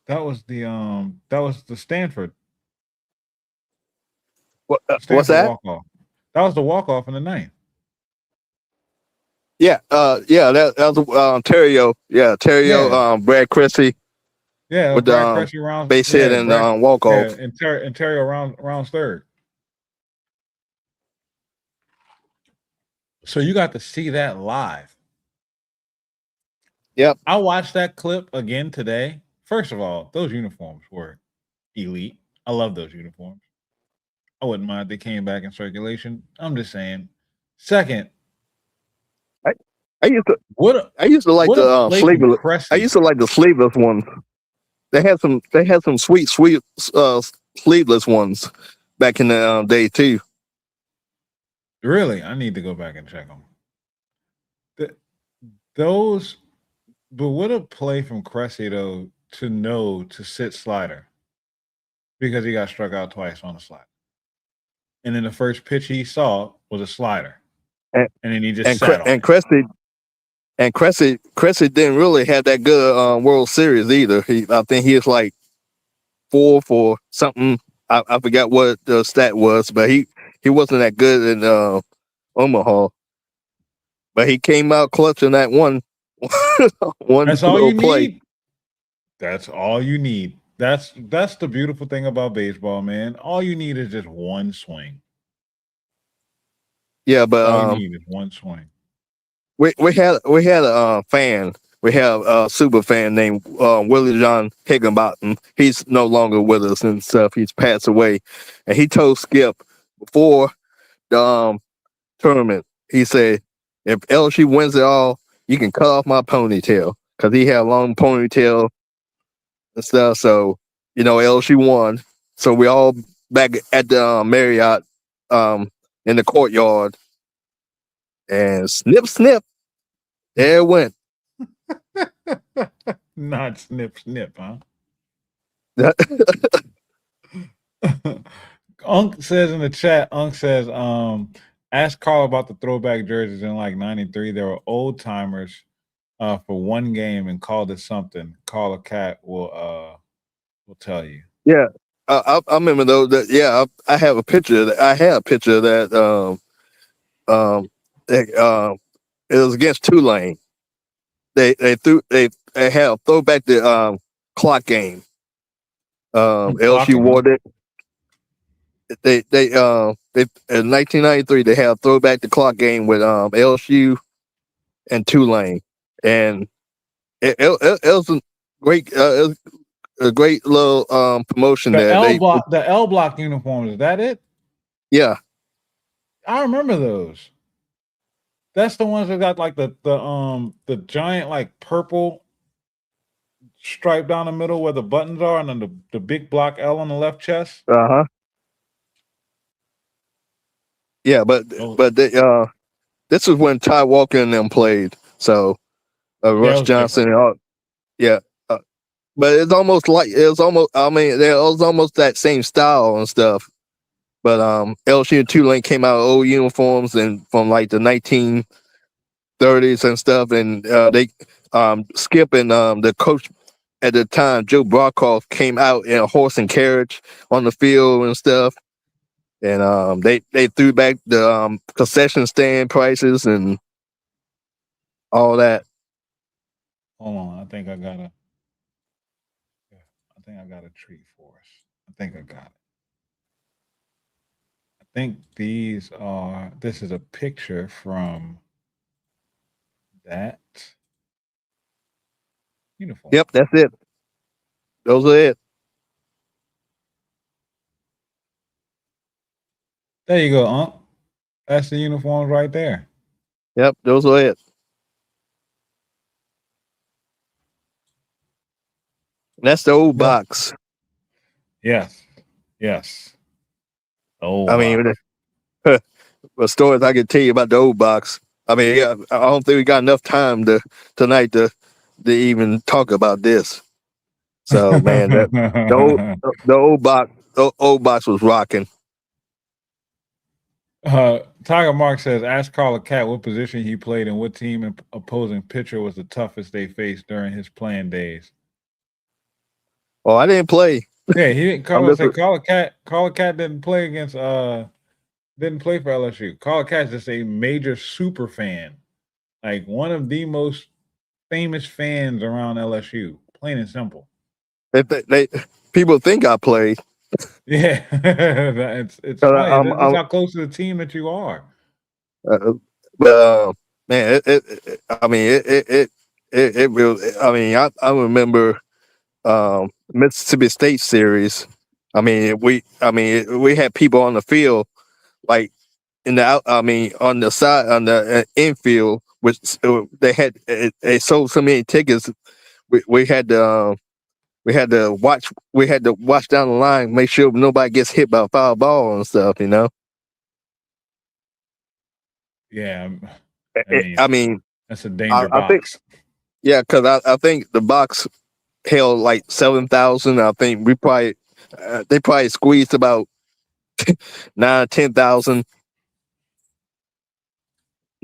That was the Stanford What's Stanford that? walk off. That was the walk off in the ninth. Yeah, that was Ontario. Yeah, Ontario. Yeah, Brad Christie yeah. It was with the Brad Cressy rounds. base hit Yeah, and Brad. walk Yeah, off. Ontario rounds third. So you got to see that live. Yep. I watched that clip again today. First of all, those uniforms were elite. I love those uniforms. I wouldn't mind if they came back in circulation. I'm just saying. Second, I, I used to what a I used to like what a the play from sleeveless. I Cressy. used to like the sleeveless ones. They had some sweet sleeveless ones back in the day too. Really, I need to go back and check them. Those, but what a play from Cressy though to know to sit slider because he got struck out twice on the slider, and then the first pitch he saw was a slider, And and then he just and sat on it. Cressy didn't really have that good World Series either. I think he was like 4 for something. I forgot what the stat was, but he wasn't that good in Omaha. But he came out clutch in that one That's all little you play. need. That's all you need. That's the beautiful thing about baseball, man. All you need is just one swing. Yeah, That's all you but need is one swing. we had a fan. We have a super fan named Willie John Higginbottom. He's no longer with us and stuff. He's passed away, and he told Skip before the tournament. He said, "If LSU wins it all, you can cut off my ponytail because he had a long ponytail and stuff." So LSU won. So we all back at the Marriott in the courtyard, and snip snip, there it went. Not snip snip, huh? Unc says in the chat, ask Carl about the throwback jerseys in like 93. There were old timers for one game and called it something. Call a cat will tell you. Yeah, I remember those. I have a picture. I had a picture of that. Um, it was against Tulane. They had a throwback the clock game. LSU Clocking, huh? wore it. They in 1993 they had a throwback the clock game with LSU and Tulane, and it was a great a great little promotion there. The L block uniforms, is that it? Yeah. I remember those. That's the ones that got like the giant like purple stripe down the middle where the buttons are, and then the big block L on the left chest. Uh-huh. Yeah, but this is when Ty Walker and them played. So Russ Johnson different. and all. Yeah. But it was almost that same style and stuff. But LSU and Tulane came out with old uniforms and from like the 1930s and stuff, and they Skip and the coach at the time, Joe Brockhoff, came out in a horse and carriage on the field and stuff. And they threw back the concession stand prices and all that. Hold on, I think I got a treat for us. I think I got it. I think this is a picture from that uniform. Yep, that's it. Those are it. There you go, Unc. That's the uniforms right there. Yep, those are it. That's the old box. Yes. Oh, I mean, the stories I could tell you about the old box. I mean, yeah, I don't think we got enough time tonight to even talk about this. So, man, the old box was rocking. Tiger Mark says, ask Carla Cat what position he played and what team and opposing pitcher was the toughest they faced during his playing days. Oh, I didn't play. Yeah, he didn't. I'm Carla just said Carla Cat didn't play against didn't play for LSU. Carla Cat's just a major super fan, like one of the most famous fans around LSU. Plain and simple. they people think I played. Yeah, it's funny. This is how close to the team that you are. But man, I mean, it really. I mean, I remember Mississippi State series. I mean, we had people on the field like on the side on the infield, which they sold so many tickets. We had to watch down the line, make sure nobody gets hit by a foul ball and stuff. Yeah, I mean, that's a danger I think, box. yeah, because I think the box held like 7,000. I think they probably squeezed about 10,000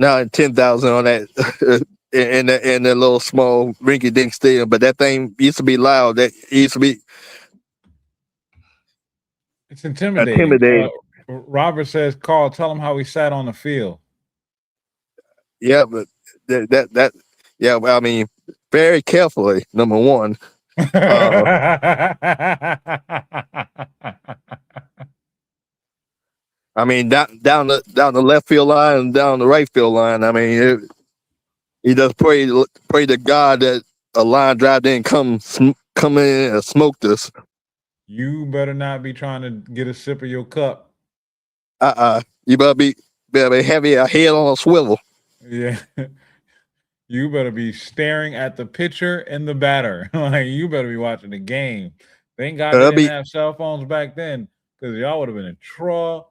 on that in the little small rinky dink stadium. But that thing used to be loud. That used to be It's intimidating. intimidating. Robert says, "Carl, tell him how he sat on the field." Yeah, but that yeah. Well, I mean, very carefully. Number one. I mean, down the left field line and down the right field line. I mean, he does pray to God that a line drive didn't come in and smoked us. You better not be trying to get a sip of your cup. You better be having a head on a swivel. Yeah. You better be staring at the pitcher and the batter. Like, you better be watching the game. Thank God they didn't have cell phones back then, because y'all would have been in trouble.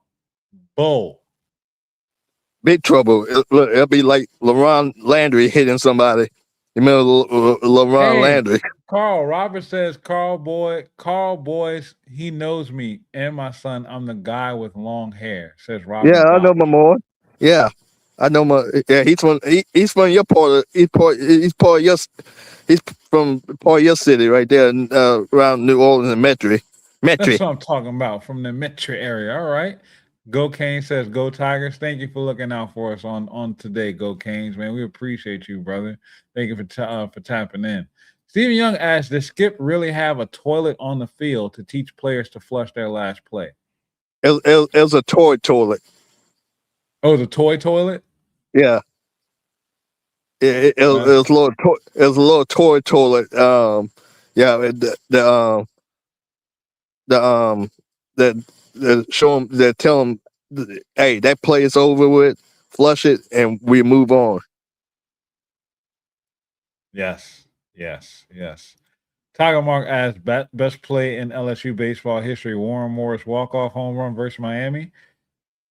Big trouble. It'll be like LaRon Landry hitting somebody. You remember LaRon Landry? Carl, Robert says, Carl Boys, he knows me and my son. I'm the guy with long hair, says Robert. Yeah, I know my boy. Yeah. I know he's from your part. He's from part of your city right there, around New Orleans and Metairie. That's what I'm talking about, from the Metairie area. All right. Go Canes says, "Go Tigers." Thank you for looking out for us on today, Go Canes, man. We appreciate you, brother. Thank you for tapping in. Stephen Young asked, "Does Skip really have a toilet on the field to teach players to flush their last play?" It was a toy toilet. Oh, the toy toilet? Yeah. It was a little toy toilet. Yeah, show them, they tell them, hey, that play is over with, flush it, and we move on. Yes. Tiger Mark asked, best play in LSU baseball history, Warren Morris walk-off home run versus Miami.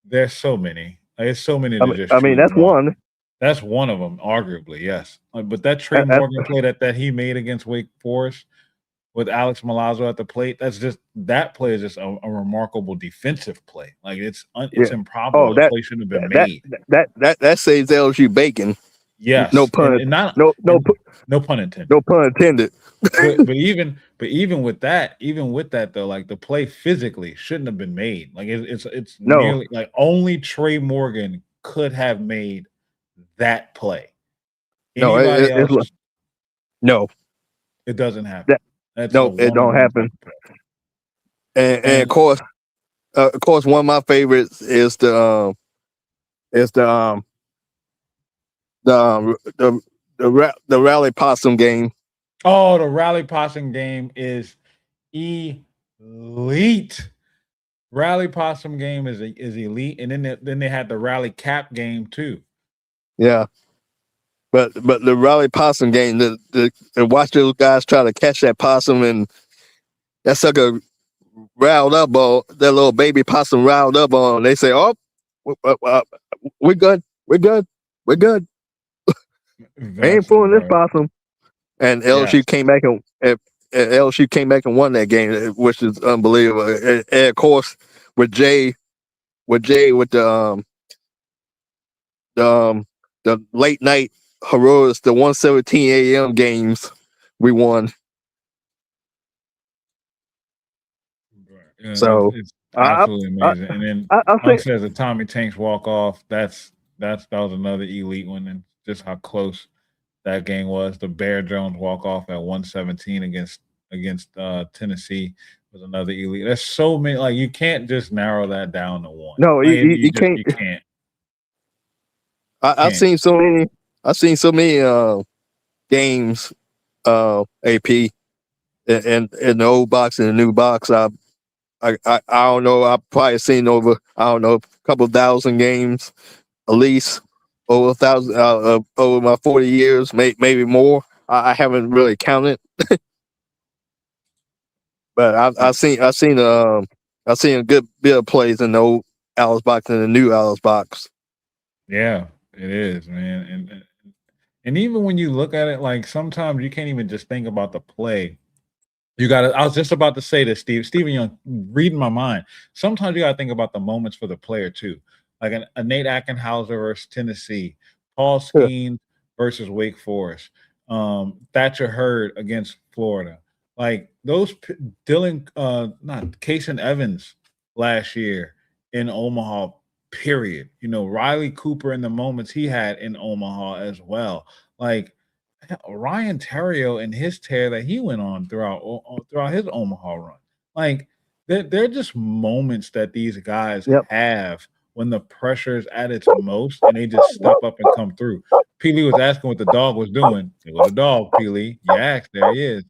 There's so many. There's so many to just choose that's from. one. That's one of them, arguably, yes. But that Trey Morgan play that he made against Wake Forest with Alex Milazzo at the plate, that play is just a remarkable defensive play. Like, it's improbable. That play shouldn't have been made. That saves LSU bacon. Yes. No pun. No pun intended. No pun intended. but even with that though, like, the play physically shouldn't have been made. Like, it's nearly like only Trey Morgan could have made that play. Anybody else? No, it doesn't happen. It don't happen. And of course, one of my favorites is the rally possum game. Oh, the rally possum game is elite. Rally possum game is elite, and then they had the rally cap game too. Yeah, but the rally possum game, the watch those guys try to catch that possum, and that sucker riled up on that little baby possum riled up on. They say, "Oh, we're good. Ain't fooling this possum." And LSU came back and won that game, which is unbelievable. And of course, with Jay with the the late night heroics, the 1:17 a.m. games we won. Yeah, So it's I absolutely I amazing. And then I Unc think says the Tommy Tanks walk off. That was another elite one, and just how close that game was. The Bear Jones walk off at 117 against Tennessee was another elite. There's so many, like, you can't just narrow that down to one. no, Like, you can't. you can't. I've seen so many. I've seen so many games. AP in the old box and the new box. I don't know. I've probably seen over, I don't know, a couple thousand games at least, over 1,000 over my 40 years, maybe more. I haven't really counted, but I've seen a good bit of plays in the old Alice box and the new Alice box. Yeah, it is, man. And even when you look at it, like, sometimes you can't even just think about the play. You got to, I was just about to say this, Steven Young, reading my mind. Sometimes you got to think about the moments for the player too. Like a Nate Ackenhauser versus Tennessee, Paul Skeens versus Wake Forest, Thatcher Hurd against Florida. Like those, Dylan, not Kason Evans last year in Omaha, period. You know, Riley Cooper and the moments he had in Omaha as well. Like, Ryan Terrio and his tear that he went on throughout his Omaha run. Like, they're just moments that these guys Yep. have when the pressure is at its most and they just step up and come through. P. Lee was asking what the dog was doing. It was a dog, P. Lee. You asked, there he is.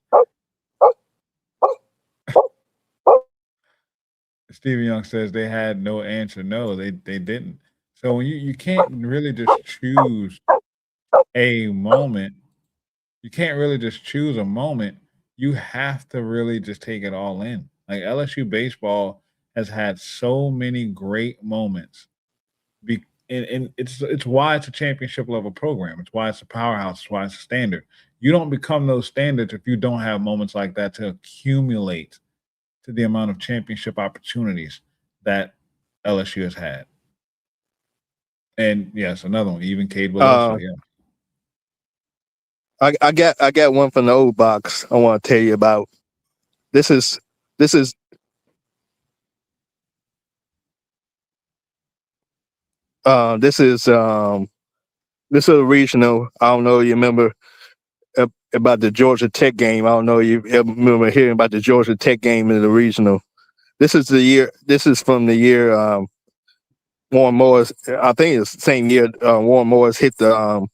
Stevie Young says they had no answer. No, they didn't. So when you can't really just choose a moment. You can't really just choose a moment. You have to really just take it all in. Like, LSU baseball has had so many great moments. And it's why it's a championship level program. It's why it's a powerhouse. It's why it's a standard. You don't become those standards if you don't have moments like that to accumulate to the amount of championship opportunities that LSU has had. And yes, another one, even Cade Willis. So yeah. I got one from the old box I want to tell you about. This is this is this is this is a regional. I don't know. You remember about the Georgia Tech game? I don't know. You ever remember hearing about the Georgia Tech game in the regional? This is the year. This is from the year Warren Morris. I think it's the same year Warren Morris hit the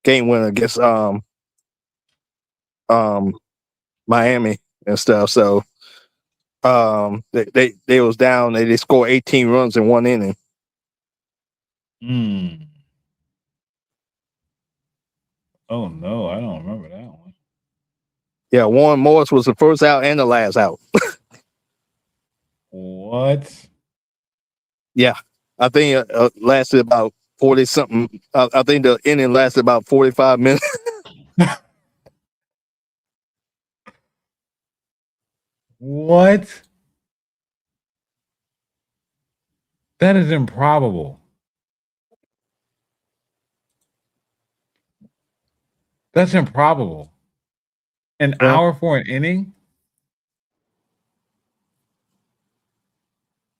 game winner against Miami and stuff. So they was down. They scored 18 runs in one inning. Oh no, I don't remember that one. Yeah, Warren Morris was the first out and the last out. What? Yeah, I think it lasted about 40 something. I think the inning lasted about 45 minutes. What? That is improbable. That's improbable. An Yeah. hour for an inning?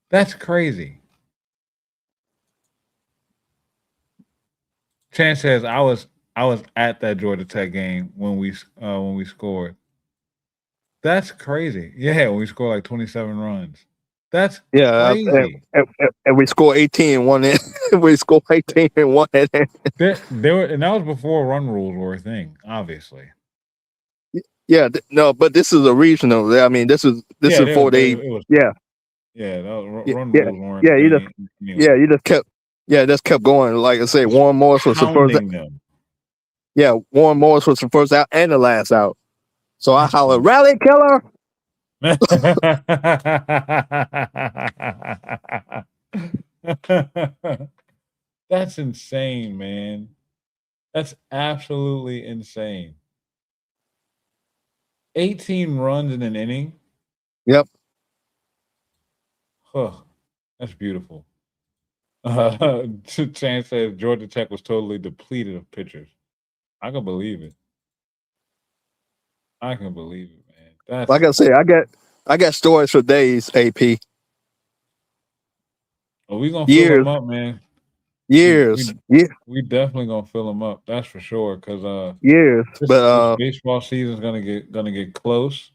That's crazy. Chance says I was at that Georgia Tech game when we scored. That's crazy. Yeah, we scored like 27 runs. That's crazy. And we scored 18 in one inning. We scored 18 in one inning. There were, and that was before run rules were a thing, obviously. Yeah, no, but this is a regional. I mean, this is before they. Yeah, that was, run rules weren't yeah, a you thing. just Anyway. you just kept going. Like I say, Warren Morris was the first. Them. Yeah, Warren Morris was the first out and the last out. So I hollered, "Rally, killer!" That's insane, man. That's absolutely insane. 18 runs in an inning. Yep. Huh. That's beautiful. Chance says Georgia Tech was totally depleted of pitchers. I can believe it. I can believe it, man. Like I said, I got stories for days. AP We gonna fill years, them up, man. years, We definitely gonna fill them up. That's for sure. Because years. this But baseball season is gonna get close.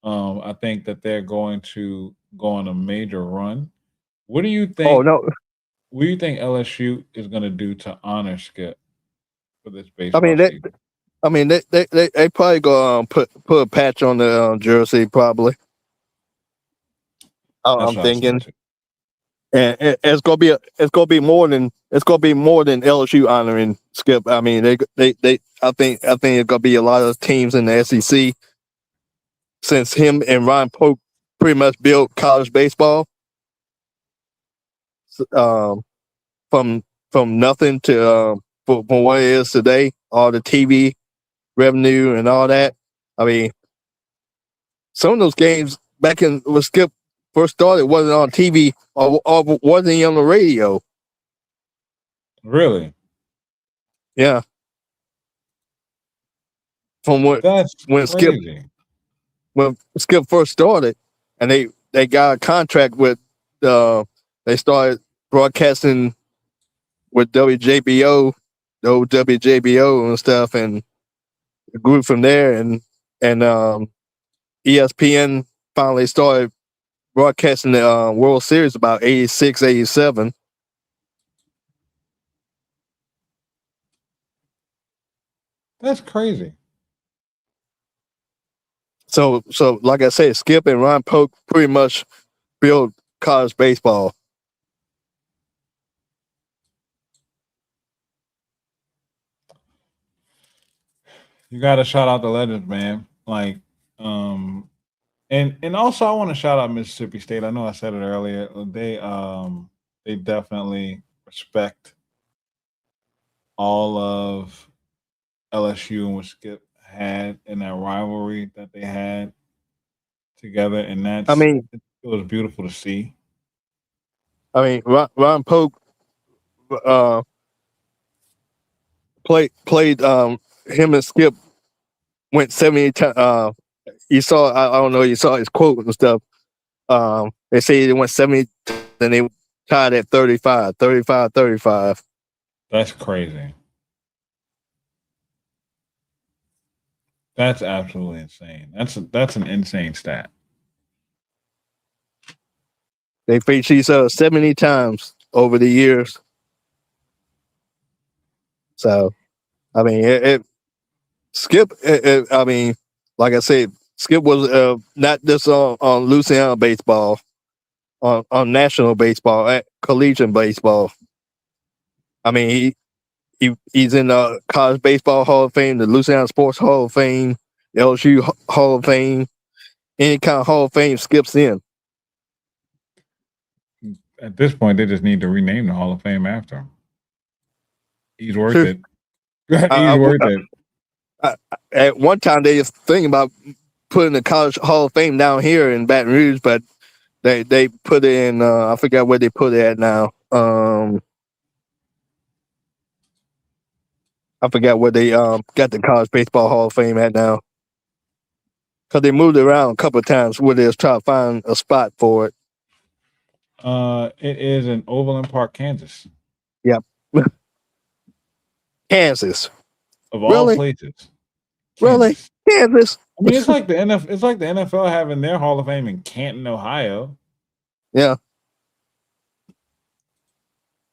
I think that they're going to go on a major run. What do you oh think? no, What do you think LSU is gonna do to honor Skip for this I baseball mean they, season? they probably go put a patch on the jersey probably. That's I'm what I said thinking, too. and it's gonna be more than LSU honoring Skip. I mean they I think it's gonna be a lot of teams in the SEC since him and Ryan Polk pretty much built college baseball um, from nothing to from what it is today. All the TV revenue and all that. I mean, some of those games back in when Skip first started wasn't on TV or wasn't even on the radio. Really? Yeah, from That's when Skip crazy. when Skip first started, and they got a contract with they started broadcasting with WJBO, the old WJBO and stuff, and grew from there, and ESPN finally started broadcasting the World Series about 86, 87. That's crazy. So like I said, Skip and Ron Polk pretty much built college baseball. You got to shout out the legends, man. Like, um, and also I want to shout out Mississippi State. I know I said it earlier. They definitely respect all of LSU and what Skip had in that rivalry that they had together, and I mean, it was beautiful to see. Ron Polk uh, played him and Skip went 70 times. You saw I don't know, you saw his quote and stuff. They say they went 70 and they tied at 35, 35, 35. That's crazy. That's absolutely insane. That's an insane stat. They faced each other 70 times over the years. So, I mean, Skip, I mean, like I said, Skip was not just on Louisiana baseball, on national baseball, at collegiate baseball. I mean, he's in the College Baseball Hall of Fame, the Louisiana Sports Hall of Fame, the LSU Hall of Fame, any kind of Hall of Fame Skip's in. At this point, they just need to rename the Hall of Fame after him. He's worth True. it. He's worth it. At one time, they was thinking about putting the College Hall of Fame down here in Baton Rouge, but they put it in. I forgot where they put it at now. I forgot where they got the College Baseball Hall of Fame at now, because they moved it around a couple of times where they was trying to find a spot for it. It is in Overland Park, Kansas, Yep. Kansas. of all Really? places. Really? Kansas. Kansas. I mean, it's like the NFL. It's like the NFL having their Hall of Fame in Canton, Ohio. Yeah.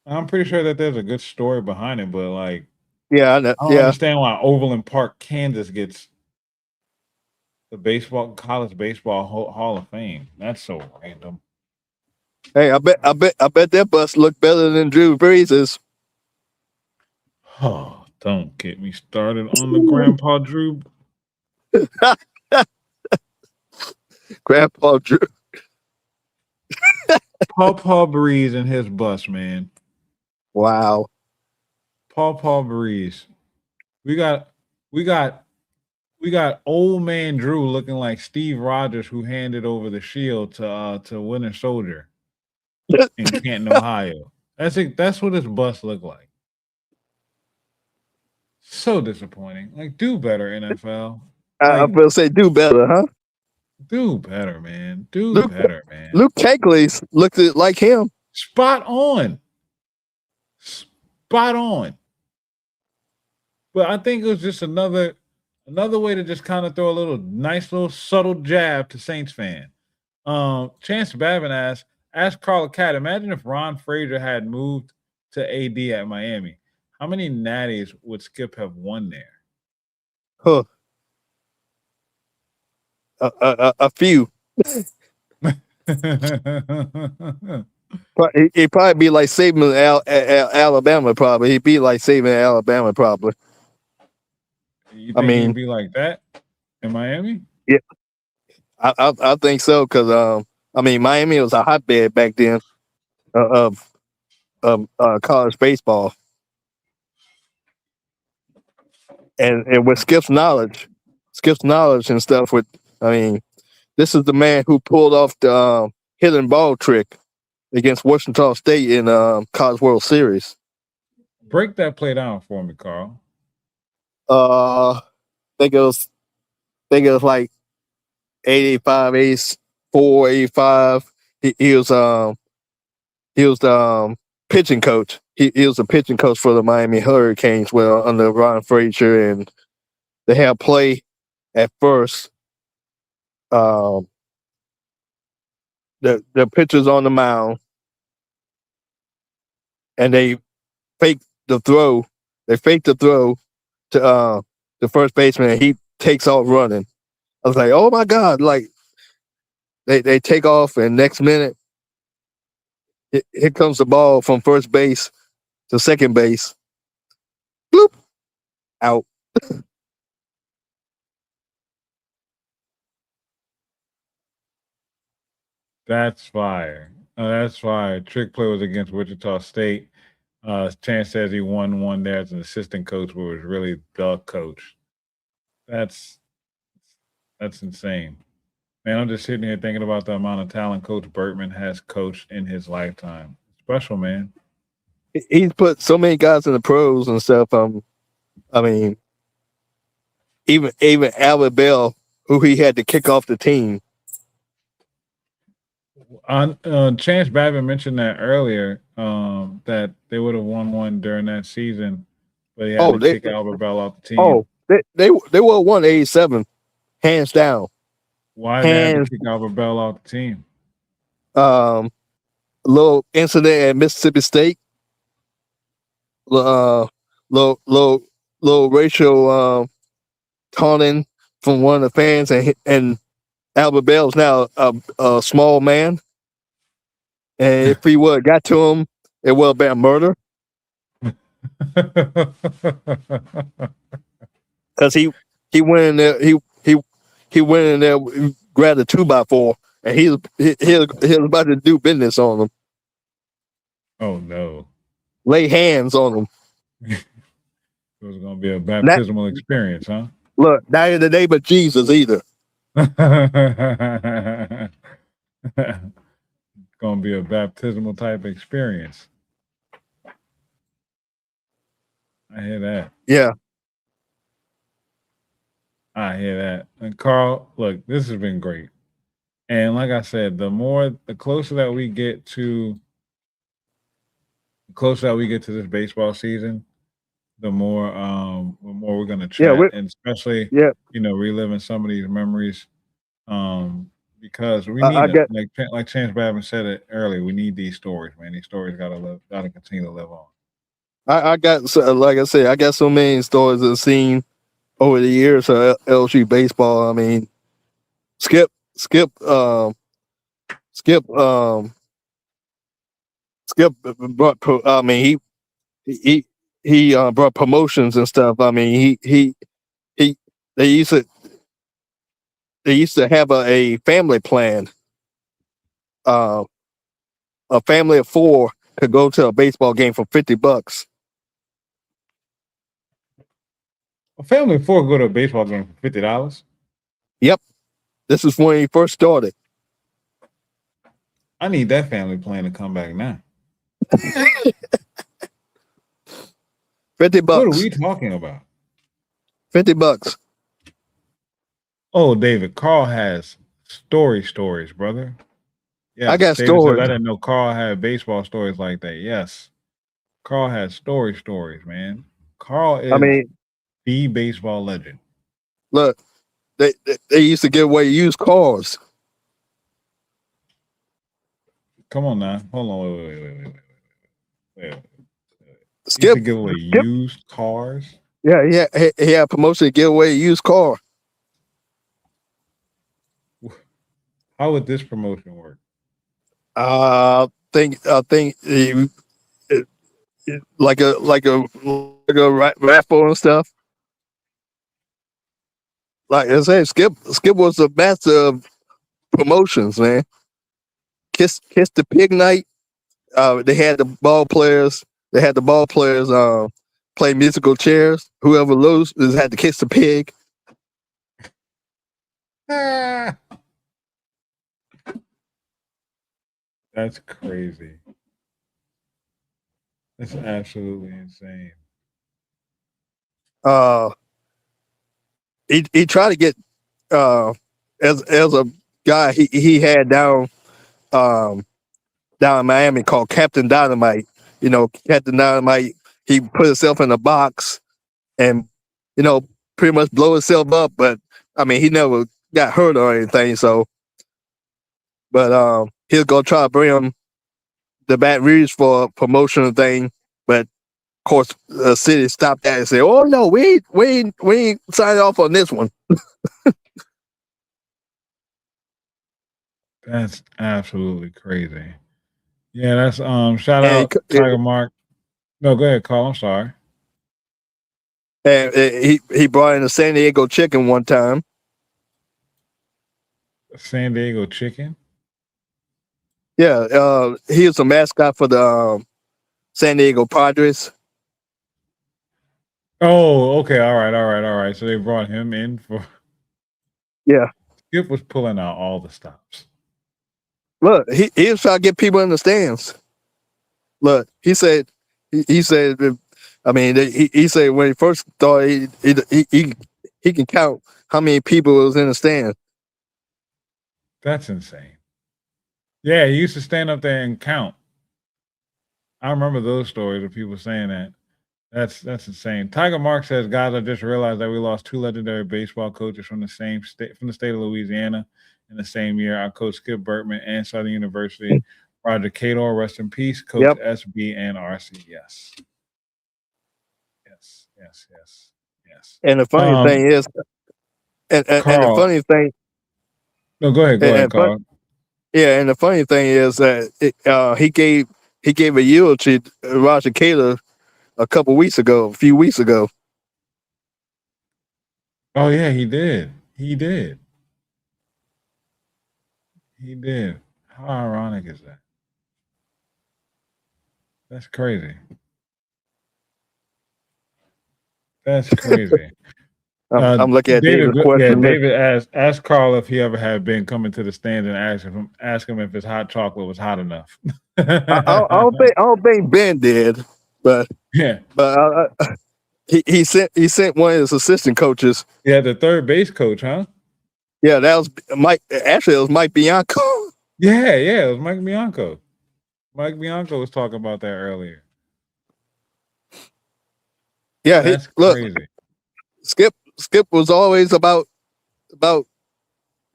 I'm pretty sure that there's a good story behind it, but like, Yeah. I know. I don't Yeah. understand why Overland Park, Kansas, gets the college baseball Hall of Fame. That's so random. Hey, I bet that bus looked better than Drew Brees's. Oh, don't get me started on the Grandpa Drew. Grandpa Drew. Paw Breeze and his bus, man. Wow. Paw Breeze. We got old man Drew looking like Steve Rogers, who handed over the shield to Winter Soldier in Canton, Ohio. That's what his bus looked like. So disappointing. Like, do better, NFL. I'm Like, gonna say do better, huh? do better, man. Do Luke better, man. Luke Kuechly's looked like him. Spot on. Spot on. But I think it was just another way to just kind of throw a nice little subtle jab to Saints fan. Chance Babin asked Carl Cat, imagine if Ron Frazier had moved to AD at Miami. How many natties would Skip have won there? Huh. A few. He'd probably be like saving Alabama. Probably he'd be like saving Alabama. Probably. You think he'd be like that in Miami? Yeah, I think so because Miami was a hotbed back then of college baseball, and with Skip's knowledge and stuff. This is the man who pulled off the hidden ball trick against Washington State in College World Series. Break that play down for me, Carl. I think it was like 85, 84, 85. He was the pitching coach. He was the pitching coach for the Miami Hurricanes, under Ron Frazier, and they had play at first. The pitcher's on the mound, and they faked the throw. They faked the throw to the first baseman, and he takes off running. I was like, oh my God, like they take off, and next minute, here comes the ball from first base to second base. Bloop, out. That's fire. That's fire. Trick play was against Wichita State. Chance says he won one there as an assistant coach, but was really the coach. That's insane. Man, I'm just sitting here thinking about the amount of talent Coach Bertman has coached in his lifetime. Special, man. He's put so many guys in the pros and stuff. Even Albert Bell, who he had to kick off the team. Chance Babin mentioned that earlier, that they would have won one during that season, but he had to kick Albert Bell off the team. Oh, they would have won 87, hands down. Why did they have to kick Albert Bell off the team? A little incident at Mississippi State. Little racial taunting from one of the fans, and Albert Bell's now a small man, and if he would have got to him, it would have been murder. Because he went in there, he went in there, grabbed a 2x4, and he was about to do business on him. Oh no! Lay hands on him. It was going to be a baptismal experience, huh? Look, not in the name of Jesus either. It's going to be a baptismal type experience. I hear that. Yeah. I hear that. And Carl, look, this has been great. And like I said, the closer that we get to this baseball season, the more we're gonna chat, and especially reliving some of these memories, because we need like Chance Babin said it earlier, we need these stories, man. These stories gotta continue to live on. I got so many stories I've seen over the years of LSU baseball. I mean, Skip brought. He brought promotions and stuff. I mean, they used to have a family plan. A family of 4 could go to a baseball game for $50. A family of 4 go to a baseball game for $50? Yep. This is when he first started. I need that family plan to come back now. $50. What are we talking about? $50. Oh, David, Carl has stories, brother. I Yes, got David says, I stories. didn't know Carl had baseball stories like that. Yes, Carl has stories, man. Carl I is mean, the baseball legend. look, they used to give away used cars. Come on now. Hold on. Wait. He used Skip, to give away Skip, used cars. yeah, he had a promotion to give away a used car. How would this promotion work? I think like a raffle and stuff. Like I said, Skip was the master of promotions, man. Kiss the pig night. They had the ball players. They had the ball players play musical chairs. Whoever loses had to kiss the pig. Ah, that's crazy. That's absolutely insane. Uh, he tried to get as a guy he had down in Miami called Captain Dynamite. You know, Captain Dynamite. He put himself in a box and you know pretty much blow himself up. But I mean, he never got hurt or anything. So, but he was gonna try to bring him the Baton Rouge for a promotional thing. But of course, the city stopped that and said, "Oh no, we ain't signed off on this one." That's absolutely crazy. Yeah, that's shout And out Tiger Mark. No, go ahead, Carl. I'm sorry. he brought in a San Diego chicken one time. San Diego chicken. Yeah, he was a mascot for the San Diego Padres. Oh, okay. All right. So they brought him in for. Yeah. Skip was pulling out all the stops. Look, he was trying to get people in the stands. Look, he said, I mean, he said when he first started, he can count how many people was in the stand. That's insane. Yeah, he used to stand up there and count. I remember those stories of people saying that. That's insane. Tiger Mark says, guys, I just realized that we lost two legendary baseball coaches from the state of Louisiana in the same year. Our coach Skip Bertman and Southern University, Roger Cador, rest in peace, Coach Yep. SB and RC. Yes. And the funny thing is, and the Carl. funny thing, No, go ahead, Carl. Yeah, and the funny thing is that he gave a eulogy to Roger Cador a few weeks ago. Oh yeah, he did. How ironic is that? That's crazy. That's crazy. I'm looking at David. David's question. David asked Carl if he ever had been coming to the stands and ask him if his hot chocolate was hot enough. I don't think Ben did, but yeah, he sent one of his assistant coaches. Yeah, the third base coach, huh? Yeah, that was Mike. Actually, it was Mike Bianco. Yeah, it was Mike Bianco. Mike Bianco was talking about that earlier. Yeah, that's crazy. Skip was always about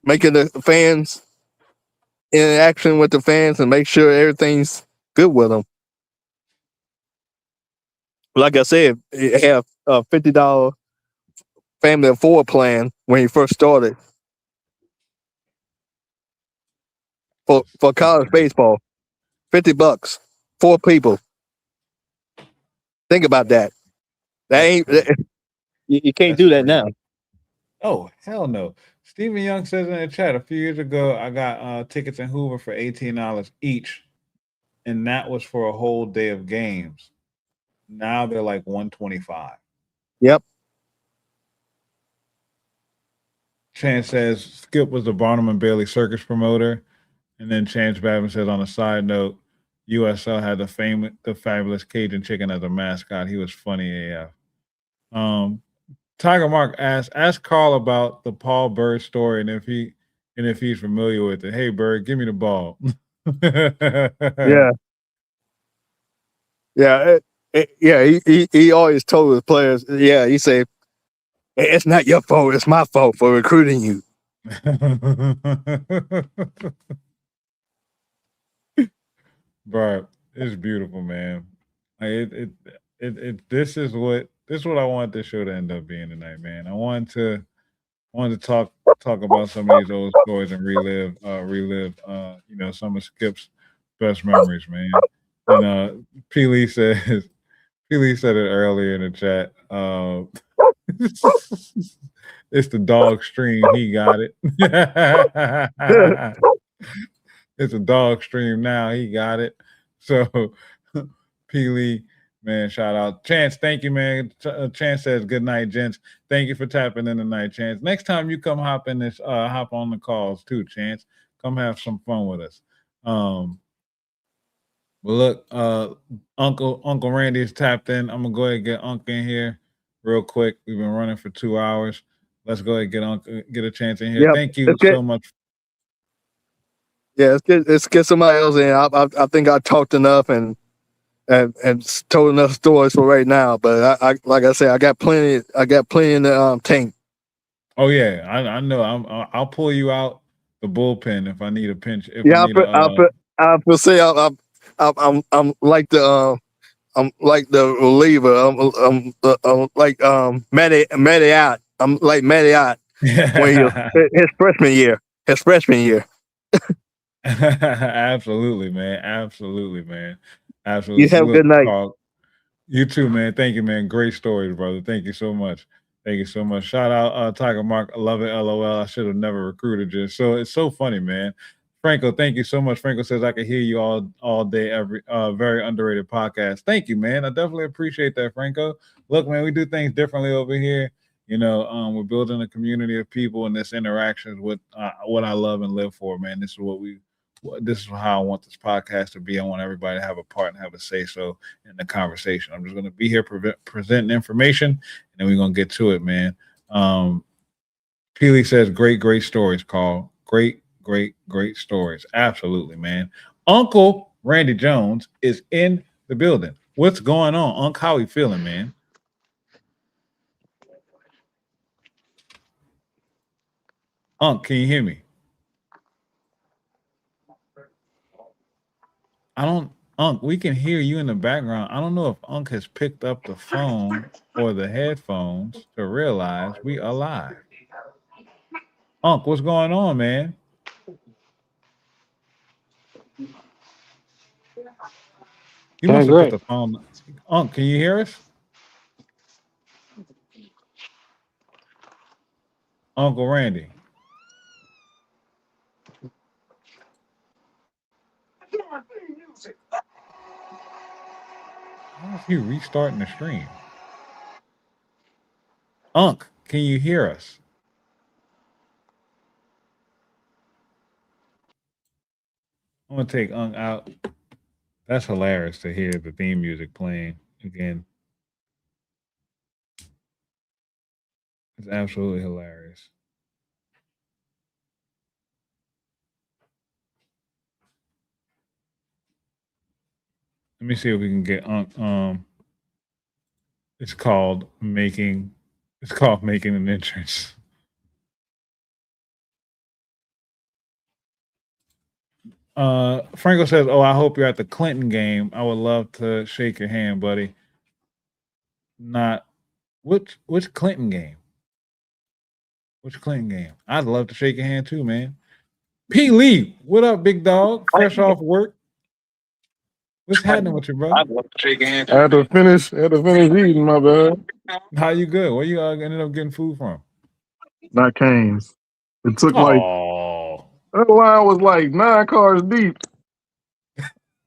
making the fans interaction with the fans and make sure everything's good with them. Like I said, he had a $50 family of four plan when he first started for college baseball. $50, 4 people. Think about that. You can't do that now. Oh, hell no. Stephen Young says in the chat, a few years ago, I got tickets in Hoover for $18 each, and that was for a whole day of games. Now they're like $125. Yep. Chance says Skip was the Barnum and Bailey circus promoter. And then Chance Babin says, on a side note, USL had the fabulous Cajun chicken as a mascot. He was funny AF. Tiger Mark ask Carl about the Paul Bird story and if he's familiar with it. Hey Bird, give me the ball. Yeah, yeah, he always told his players, yeah, he said, it's not your fault, it's my fault for recruiting you. Bro, it's beautiful, man. Like this is what I want this show to end up being tonight, man. I wanted to talk about some of these old stories and relive some of Skip's best memories, man. And P. Lee says P. Lee said it earlier in the chat. It's the dog stream. He got it. It's a dog stream now. He got it. So, P. Lee, man, shout out. Chance, thank you, man. Chance says, good night, gents. Thank you for tapping in tonight, Chance. Next time you come hop on the calls too, Chance. Come have some fun with us. But look, Uncle Randy's tapped in. I'm gonna go ahead and get Uncle in here real quick. We've been running for 2 hours. Let's go ahead and get a chance in here. Yeah, Thank you so much. Yeah, let's get somebody else in. I think I talked enough and told enough stories for right now. But I like I said, I got plenty in the tank. Oh yeah, I know. I'll pull you out the bullpen if I need a pinch. I'm like the reliever. I'm like Matty out. I'm like Matty out when he was his freshman year. Absolutely, man. Absolutely. You have a good night. You too, man. Thank you, man. Great stories, brother. Thank you so much. Shout out Tiger Mark. I love it. LOL. I should have never recruited you. So it's so funny, man. Franco, thank you so much. Franco says I can hear you all day, every very underrated podcast. Thank you, man. I definitely appreciate that, Franco. Look, man, we do things differently over here. We're building a community of people, and this interactions with what I love and live for, man. This is how I want this podcast to be. I want everybody to have a part and have a say so in the conversation. I'm just going to be here presenting information, and then we're going to get to it, man. Peely says, great stories, Carl. Great stories. Absolutely, man. Uncle Randy Jones is in the building. What's going on, Unc? How you feeling, man? Unc, can you hear me? Unc, we can hear you in the background. I don't know if Unc has picked up the phone or the headphones to realize we are live. Unc, what's going on, man? You must have put the phone. Unc, can you hear us? Uncle Randy. How is he restarting the stream? Unc, can you hear us? I'm gonna take Unc out. That's hilarious to hear the theme music playing again. It's absolutely hilarious. Let me see if we can get Unc. It's called making an entrance. Franco says, "Oh, I hope you're at the Clinton game. I would love to shake your hand, buddy." Not which Clinton game? Which Clinton game? I'd love to shake your hand too, man. P. Lee, what up, big dog? Fresh off work. What's happening with you, bro? I'd love to shake your hand. I had to finish eating, my bad. How you good? Where you ended up getting food from? Not Cane's. It took that line was like 9 cars deep.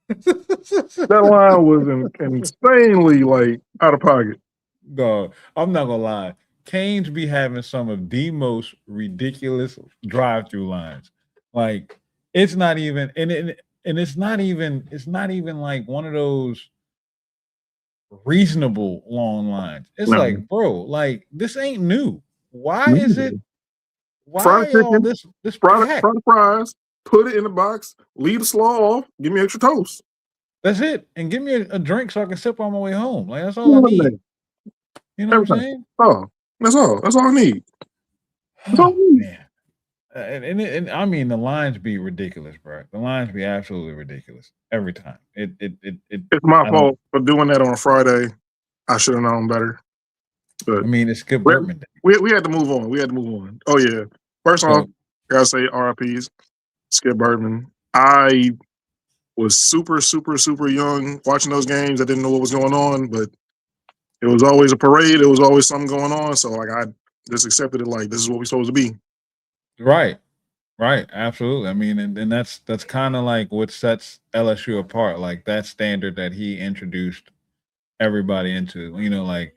That line was insanely like out of pocket. No, I'm not gonna lie. Cane's be having some of the most ridiculous drive-through lines. Like it's not even, and and it's not even like one of those reasonable long lines. It's No. like, bro, like this ain't new. Why is it? Neither. Fried Why y'all chicken, this fried packed? fried fries, put it in the box, leave the slaw off, give me extra toast. That's it. And give me a drink so I can sip on my way home. Like that's all I need. Everything. You know what I'm Everything. saying? Oh, that's all. That's all I need. That's all I Oh need. man. And I mean the lines be ridiculous, bro. The lines be absolutely ridiculous every time. It's my fault for doing that on a Friday. I should have known better. But I mean it's Skip we, Bertman Day. we had to move on. We had to move on. Oh yeah. First off, So gotta say RIPs, Skip Bertman. I was super, super, super young watching those games. I didn't know what was going on, but it was always a parade. It was always something going on. So like I just accepted it like this is what we're supposed to be. right. Right, absolutely. I mean, and that's kind of like what sets LSU apart, like that standard that he introduced everybody into. You know, like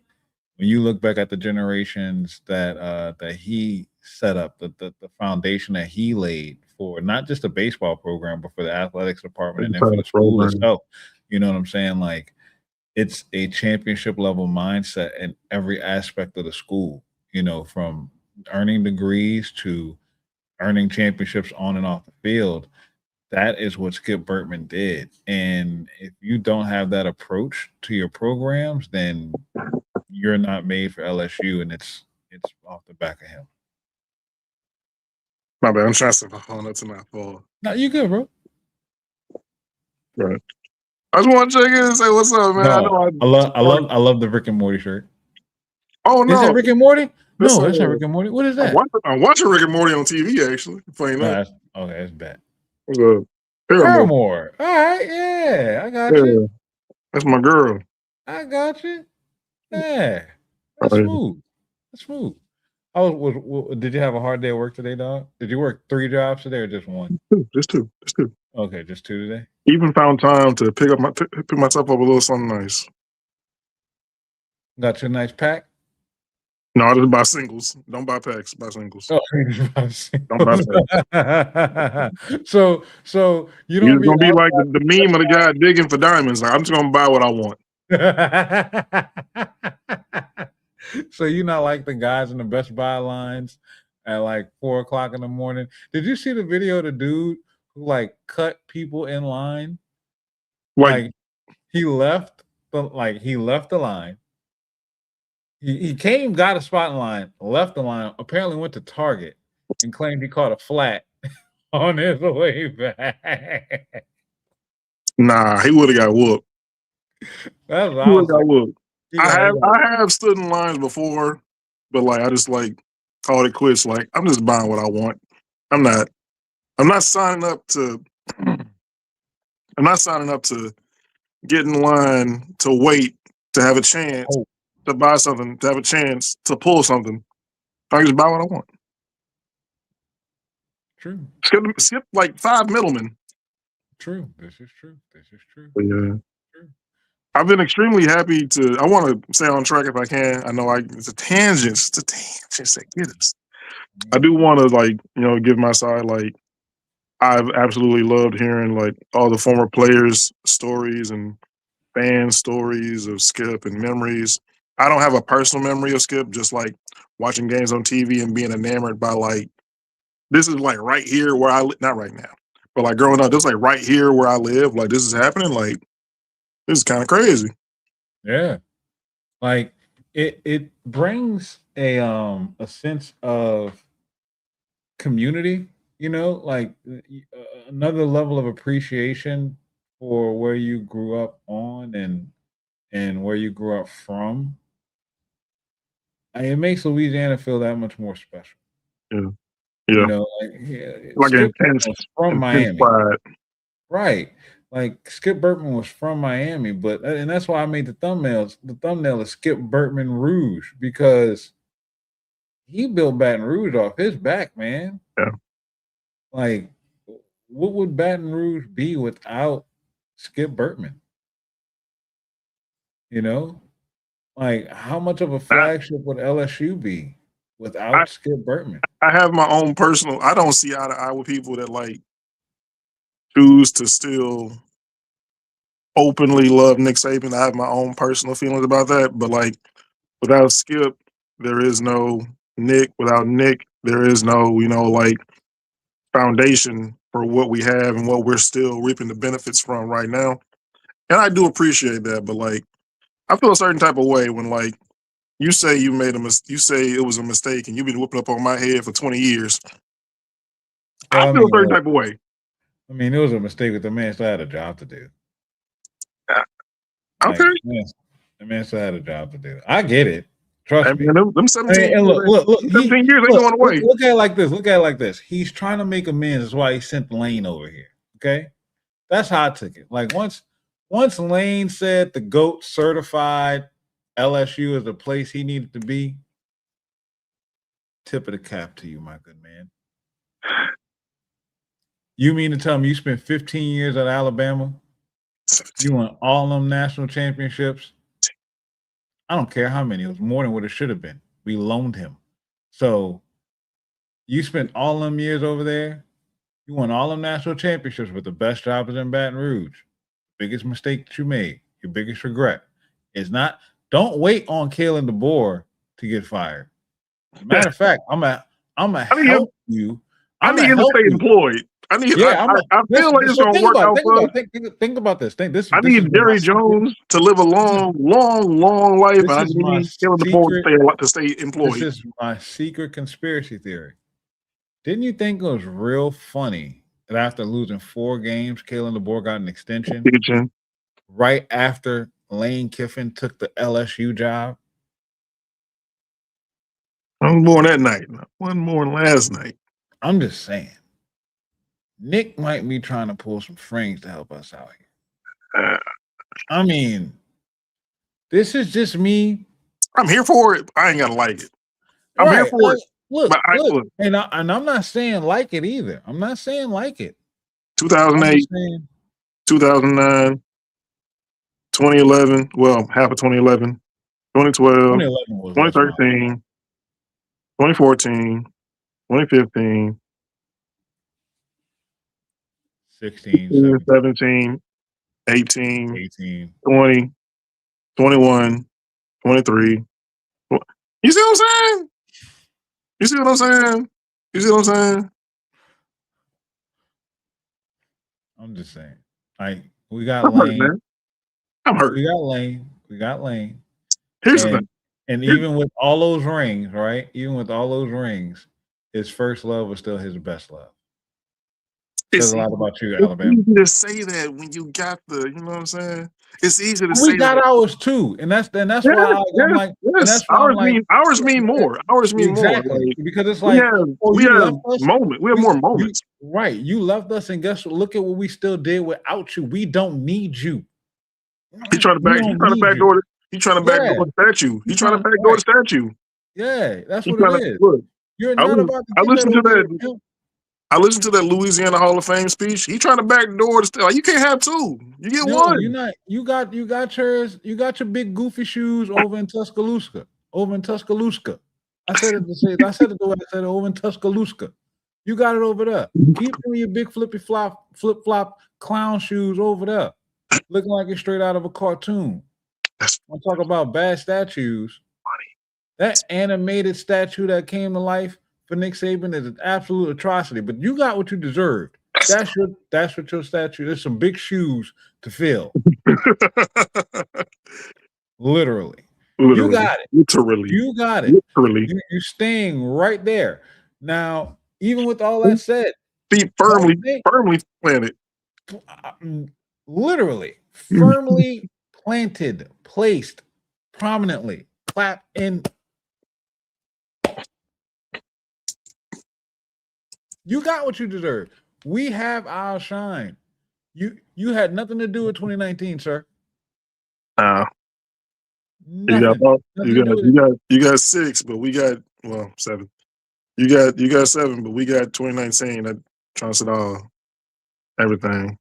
when you look back at the generations that he set up, the foundation that he laid for not just the baseball program, but for the athletics department and then for the school itself. You know what I'm saying? Like it's a championship level mindset in every aspect of the school. You know, from earning degrees to earning championships on and off the field. That is what Skip Bertman did. And if you don't have that approach to your programs, then you're not made for LSU, and it's off the back of him. My bad. I'm trying to stay my phone up to my fault. No, you good, bro. Right. I just want to check in and say what's up, man. No, I love the Rick and Morty shirt. Oh no, is that Rick and Morty? This, No, that's not Rick and Morty. What is that? I'm watching Rick and Morty on TV actually. Funny No, enough. okay, that's bad. Paramore. All right, yeah, I got Yeah, you. that's my girl. I got you. Yeah, that's Right. smooth. That's smooth. Did you have a hard day at work today, dog? Did you work 3 jobs today or just one? Just two. Okay, just 2 today. Even found time to pick myself up a little something nice. Got you a nice pack. No, I just buy singles. Don't buy packs. Buy singles. Oh, Don't buy packs. so you You're don't gonna be like the meme of the guy digging for diamonds. Like I'm just gonna buy what I want. So you're not like the guys in the Best Buy lines at like 4:00 in the morning. Did you see the video of the dude who like cut people in line? Like he left the line. He came, got a spot in line, left the line, apparently went to Target and claimed he caught a flat on his way back. Nah, he would have got whooped. That's what I was got whooped. I like. have stood in lines before, but like I just like called it quits. Like I'm just buying what I want. I'm not signing up to get in line to wait to have a chance to buy something, to have a chance to pull something. I just buy what I want. True. Skip like 5 middlemen. True. This is true. But yeah. True. I've been extremely happy to. I want to stay on track if I can. I know it's a tangent. It's a tangent that get us. I do want to give my side. Like I've absolutely loved hearing like all the former players' stories and fan stories of Skip and memories. I don't have a personal memory of Skip, just like watching games on TV and being enamored by like this is like right here where I live. Not right now, but like growing up, this is like right here where I live. Like this is happening. Like this is kind of crazy. Yeah. Like it brings a sense of community, like another level of appreciation for where you grew up on and where you grew up from. And it makes Louisiana feel that much more special. Yeah. Like Skip was from Miami. Pride. Right. Like Skip Bertman was from Miami, and that's why I made the thumbnails. The thumbnail is Skip Bertman Rouge because he built Baton Rouge off his back, man. Yeah. Like, what would Baton Rouge be without Skip Bertman? Like how much of a flagship would LSU be without Skip Bertman? I have my own personal. I don't see eye to eye with people that like choose to still openly love Nick Saban. I have my own personal feelings about that, but like without Skip, there is no Nick. Without Nick, there is no, like foundation for what we have and what we're still reaping the benefits from right now. And I do appreciate that, but like I feel a certain type of way when like you say you made you say it was a mistake and you've been whooping up on my head for 20 years. Well, I I feel a mean, certain look, type of way. I mean, it was a mistake, but the man still had a job to do. Uh, Like, Okay. the man still had a job to do. I get it. I Trust mean, me. them I 17 mean, and years, look, them 17 years ain't look, going away. look at it like this. Look at it like this. He's trying to make amends. That's why he sent Lane over here. Okay, that's how I took it. Like once Lane said the GOAT certified LSU is the place he needed to be, tip of the cap to you, my good man. You mean to tell me you spent 15 years at Alabama? You won all them national championships? I don't care how many. It was more than what it should have been. We loaned him. So you spent all them years over there. You won all them national championships, but the best job is in Baton Rouge. Biggest mistake that you made, your biggest regret, is not. Don't wait on Kalen DeBoer to get fired. Matter of fact, I'm gonna help you. I I'm need gonna him to help stay you. employed. I feel like it's So gonna think work about out it. for us. Think about this. This I has need been my Jerry secret. Jones to live a long life, and This I is my need Kellen DeBoer secret. to stay This employed. is my secret conspiracy theory. Didn't you think it was real funny that after losing 4 games, Kalen DeBoer got an extension right after Lane Kiffin took the LSU job? I was born that night. One more last night. I'm just saying. Nick might be trying to pull some strings to help us out here. I mean, this is just me. I'm here for it. I ain't gotta like it. I'm here for it. Look, But look. and I'm not saying like it either. I'm not saying like it. 2008, 2009, 2011. Well, half of 2011, 2012, 2013, 2014, 2015, 16, 17, 18, 20, 21, 23. You see what I'm saying? You see what I'm saying? You see what I'm saying? I'm just saying. Like we got Lane. Man. I'm hurt. We got Lane. We got Lane. Here's the thing. And even with all those rings, right? Even with all those rings, his first love was still his best love. Says a lot about you, Alabama. It's easy to say that when you got you know what I'm saying? It's easy to say we got that. Ours too, and that's why I'm like, yes. Ours mean more. Ours mean exactly. more. Like, because it's like we have moments. We have more moments. Right. You left us, and guess what? Look at what we still did without you. We don't need you. He's trying to backdoor the statue. He's trying to backdoor the statue. Yeah, that's what it is. Look, you're not about to. I listened to that. I listened to that Louisiana Hall of Fame speech. He trying to backdoor the like you can't have two. You get one. You're not. You got yours. You got your big goofy shoes over in Tuscaloosa. I said it the way I said it over in Tuscaloosa. You got it over there. Keep doing your big flip flop clown shoes over there, looking like it's straight out of a cartoon. I'm talking about bad statues. That animated statue that came to life for Nick Saban is an absolute atrocity. But you got what you deserved. That's what your statue. There's some big shoes to fill. Literally. You got it. Literally. You got it. Literally. You're staying right there. Now, even with all that said, feet firmly planted. Literally, firmly planted, placed prominently, clap in. You got what you deserve. We have our shine. You had nothing to do with 2019, sir. You got 6, but we got 7. You got 7, but we got 2019. That trumps it all. Everything.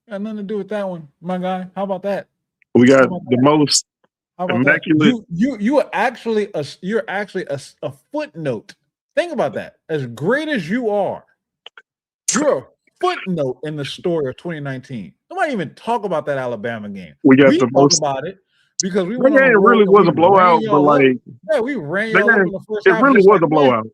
Got nothing to do with that one, my guy. How about that? We got the most immaculate. You're actually a footnote. Think about that. As great as you are, you're a footnote in the story of 2019. Nobody even talk about that Alabama game. We got the talk most. about it because we That went on a game roll really and was we a blowout, ran but y'all up. like Yeah, we ran that y'all up game, in the first it half. really Just was like, a blowout.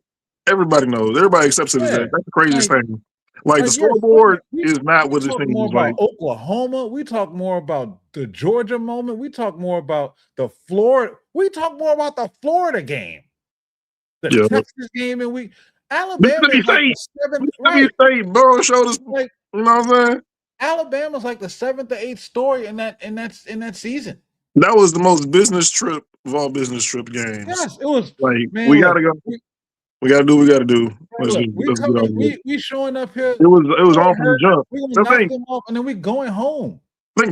Everybody knows. Everybody accepts it as yeah, that. That's the craziest like, thing. Like the like you're scoreboard we is not what it talk seems. more Like about Oklahoma. We talk more about the Georgia moment. We talk more about the Florida. We talk more about the Florida game, the yeah, Texas game, and we Alabama Mississippi is like the State, seventh. Mississippi Right, State, Burrow showed us. like You know what I'm saying? Alabama's like the 7th or 8th story in that season. That was the most business trip of all business trip games. Yes, it was. Like Man, we look, gotta go. We gotta do what we gotta do. Let's look, we get coming. on with it. We showing up here. It was on from the jump. We gonna I knock think them off, and then we going home.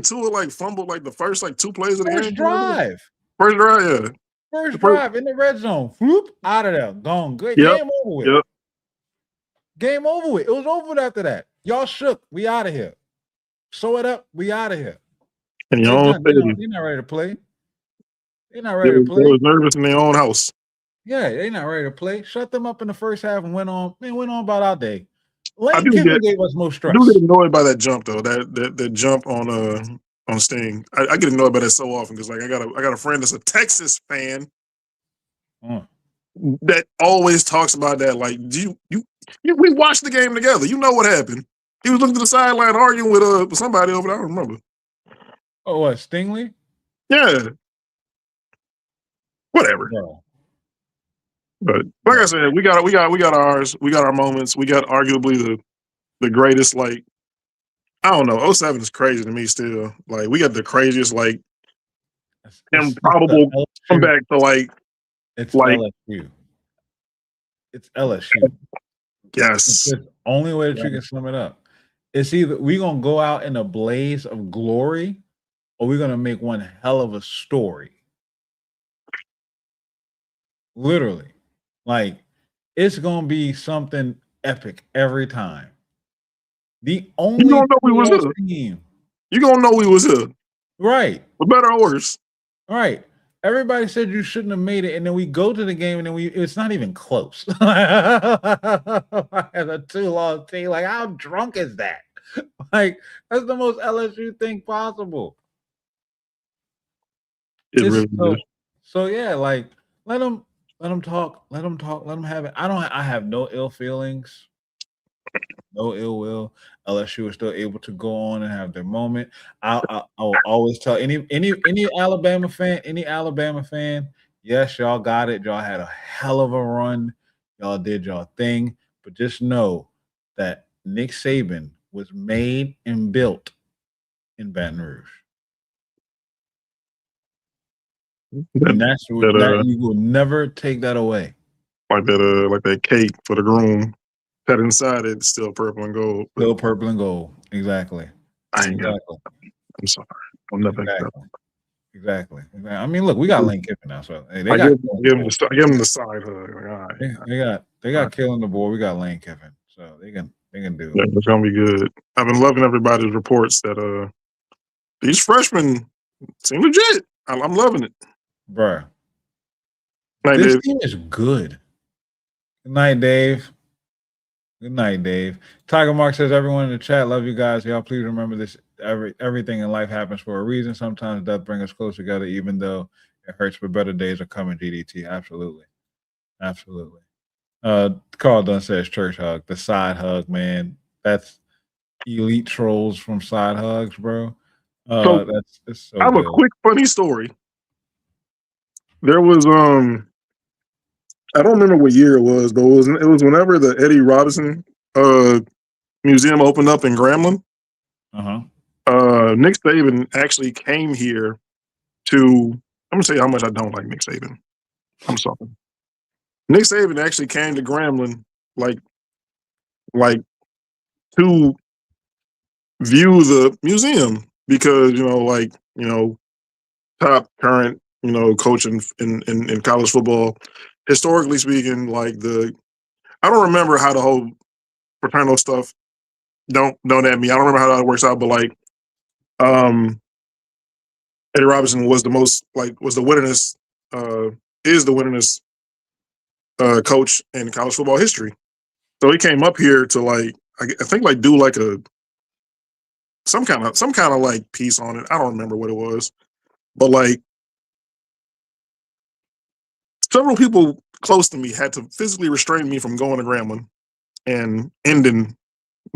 Tua like fumbled like the first like 2 plays of the First game. drive. First drive, yeah. First drive in the red zone. Whoop, out of there. Gone. Good. Yep. Game over with. Yep. Game over with. It was over after that. Y'all shook. We out of here. Sew it up. We out of here. And They're your own stadium. not ready to play. They're not They ready to play. was nervous in their own house. Yeah, they're not ready to play. Shut them up in the first half and went on about our day. I Lane do Kiffin get- gave us most I stress. do get annoyed by that jump though. That jump on Sting. I get annoyed by that so often because like I got a friend that's a Texas fan that always talks about that. Like, we watched the game together. You know what happened. He was looking to the sideline arguing with somebody over there. I don't remember. Oh, what, Stingley? Yeah. Whatever. No. But like I said, we got ours. We got our moments. We got arguably the greatest. Like, I don't know. 07 is crazy to me still. Like, we got the craziest like improbable comeback to like. It's like LSU. It's LSU. Yes. It's the only way that you can sum it up. It's either we're gonna go out in a blaze of glory, or we're gonna make one hell of a story. Literally. Like, it's gonna be something epic every time. The only you gonna know we was here. team. You gonna know we was here. Right. For better or worse. Right. Everybody said you shouldn't have made it, and then we go to the game, and then it's not even close. As a 2-loss team, like, how drunk is that? Like, that's the most LSU thing possible. It really is. So yeah, like, let them talk, let them have it. I have no ill feelings, no ill will. LSU is still able to go on and have their moment. I will always tell any Alabama fan, yes, y'all got it. Y'all had a hell of a run. Y'all did y'all thing, but just know that Nick Saban was made and built in Baton Rouge. And that's that you will never take that away. Like that cake for the groom. That inside it's still purple and gold. Still purple and gold. Exactly. I'm sorry. I'm nothing. Exactly. I mean, look, we got Lane Kiffin now, so hey, I give him the side hug. Like, all right. They got killing the board. We got Lane Kiffin, so they can do it. Yeah, it's gonna be good. I've been loving everybody's reports that these freshmen seem legit. I'm loving it. Bruh. Night, this Dave. team is good. Good night, Dave. Good night, Dave. Tiger Mark says, everyone in the chat, love you guys. Y'all please remember this. Everything in life happens for a reason. Sometimes death brings us close together, even though it hurts, but better days are coming, GDT. Absolutely. Absolutely. Carl Dunn says church hug. The side hug, man. That's elite trolls from side hugs, bro. It's so I have good. a quick funny story. There was I don't remember what year it was, but it was whenever the Eddie Robinson museum opened up in Grambling. Nick Saban actually came here to. I'm gonna tell you how much I don't like Nick Saban. I'm sorry. Nick Saban actually came to Grambling like to view the museum because top current coach in college football. Historically speaking, like I don't remember how the whole fraternal stuff. Don't at me. I don't remember how that works out, but like, Eddie Robinson was the winningest, is the winningest coach in college football history. So he came up here to like, I think like do like some kind of like piece on it. I don't remember what it was, but like several people close to me had to physically restrain me from going to Grambling and ending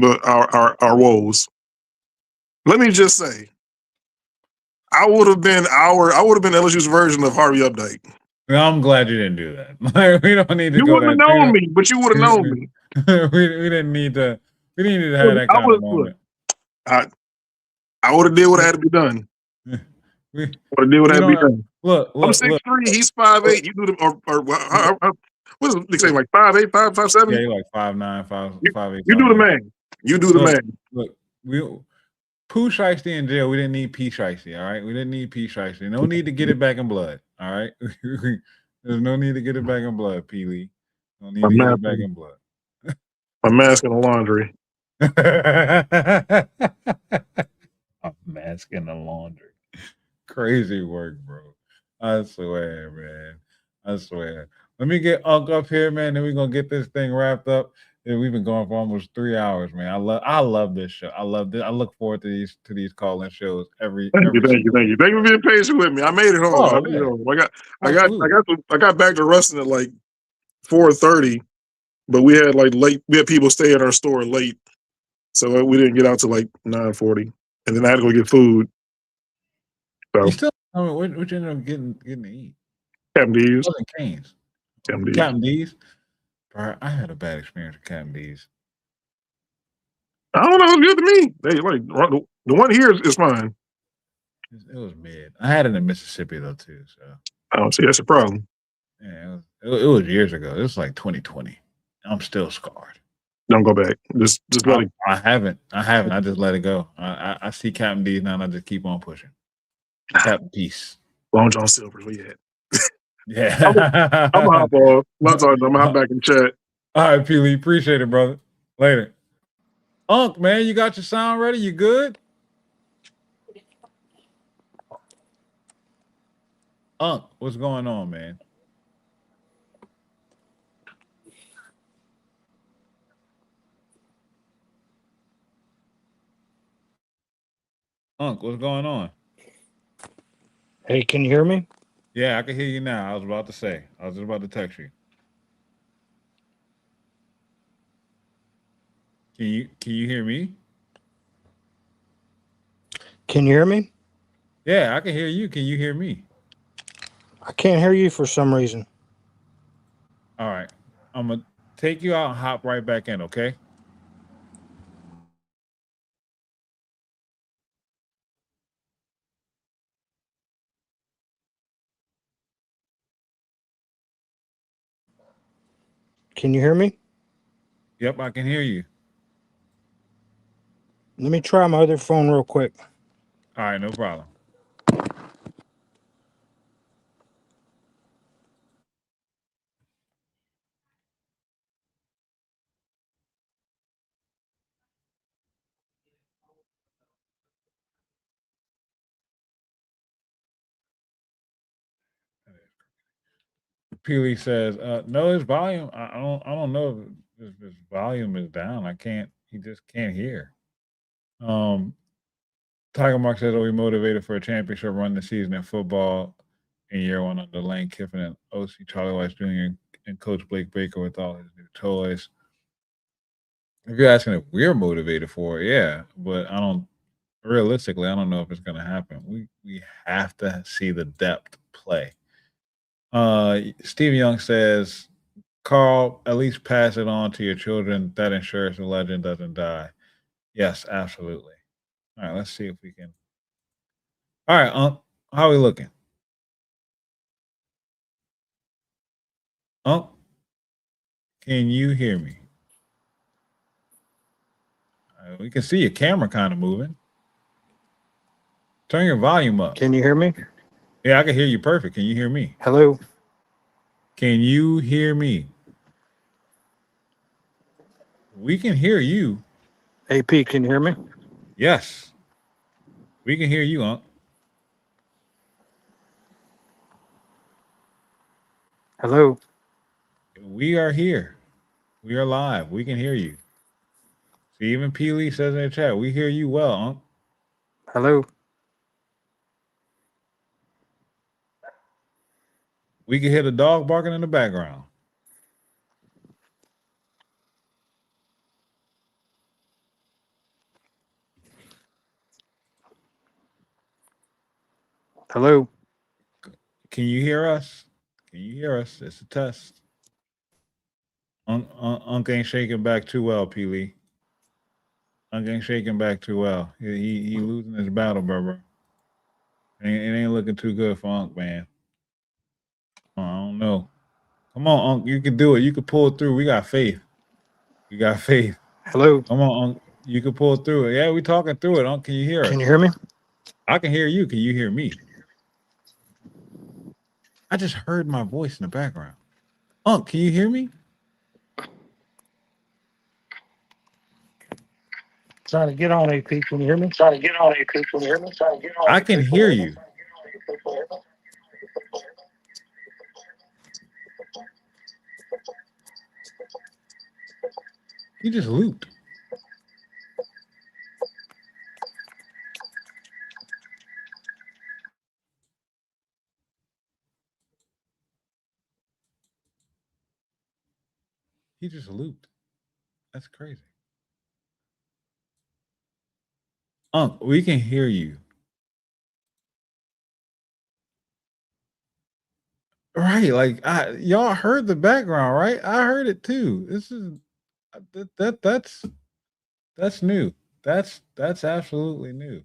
our woes. Let me just say, I would have been LSU's version of Harvey Updike. I'm glad you didn't do that. Like, we don't need to You go wouldn't have that. known me, but you would have known me. we didn't need to. We didn't need to have that I kind of would moment. I would have did what had to be done. We Would have did what had to be done. look. I'm 6'3", he's 5'8". You do them what is it saying, like 5'8", 5'7"? Yeah, you're like 5'9", 5'8". You do the man. You do the man. Look, Pooh Shiesty in jail. We didn't need P Shiesty. All right, we didn't need P Shiesty. No need to get it back in blood. All right, there's no need to get it back in blood, P Lee. No need to get it back in blood. My mask in the laundry. A mask in the laundry. Crazy work, bro. I swear, man. I swear. Let me get Unc up here, man. Then we're gonna get this thing wrapped up. And we've been going for almost 3 hours, man. I love this show. I love this. I look forward to these call-in shows every. Thank you. Thank you for being patient with me. I made it home. Oh, I got back to Ruston at like 4:30, but we had people stay at our store late, so we didn't get out till like 9:40, and then I had to go get food. So you still, I mean, what you ended up getting to eat? Captain D's. Canes. Captain Captain D's. Bro, I had a bad experience with Captain D's. I don't know. It's good to me. They like the one here is fine. It was mid. I had it in Mississippi though too. So I don't see that's a problem. Yeah, it was years ago. It was like 2020. I'm still scarred. Don't go back. Just let it. I haven't. I just let it go. I see Captain D's now, and I just keep on pushing. Captain Peace. Long John Silver's. Where you at? Yeah. I'm gonna hop off. I'm gonna hop back in chat. All right, P. Lee. Appreciate it, brother. Later. Unc, man, you got your sound ready? You good? Unc, what's going on, man? Unc, what's going on? Hey, can you hear me? Yeah, I can hear you now. I was about to say. I was just about to text you. Can you hear me? Can you hear me? Yeah, I can hear you. Can you hear me? I can't hear you for some reason. All right. I'm going to take you out and hop right back in, okay? Can you hear me? Yep, I can hear you. Let me try my other phone real quick. All right, no problem. Peely says, no, his volume. I don't know if his volume is down. He just can't hear. Tiger Mark says, are we motivated for a championship run this season in football in year one under Lane Kiffin and OC Charlie Weiss Jr. and Coach Blake Baker with all his new toys? If you're asking if we're motivated for it, yeah, but realistically, I don't know if it's going to happen. We have to see the depth play. Steve Young says, Carl, at least pass it on to your children. That ensures the legend doesn't die. Yes, absolutely. All right, let's see if we can. All right, how are we looking? Can you hear me? We can see your camera kind of moving. Turn your volume up. Can you hear me? Yeah, I can hear you perfect. Can you hear me? Hello? Can you hear me? We can hear you. AP, can you hear me? Yes. We can hear you, Unc. Hello? We are here. We are live. We can hear you. Even P. Lee says in the chat, we hear you well, Unc. Hello. We can hear the dog barking in the background. Hello. Can you hear us? Can you hear us? It's a test. Unc ain't shaking back too well, P. Lee. Unc ain't shaking back too well. He losing his battle, brother. It ain't looking too good for Unc, man. I don't know. Come on, Unc. You can do it. You can pull it through. We got faith. We got faith. Hello. Come on, Unc. You can pull it through it. Yeah, we talking through it. Unc, can you hear us? Can you hear me? I can hear you. Can you hear me? I just heard my voice in the background. Unc, can you hear me? Trying to get on, AP. Can you hear me? I can hear you. He just looped. He just looped. That's crazy. Unc, we can hear you. Right, like y'all heard the background, right? I heard it too. This is that's new. That's absolutely new.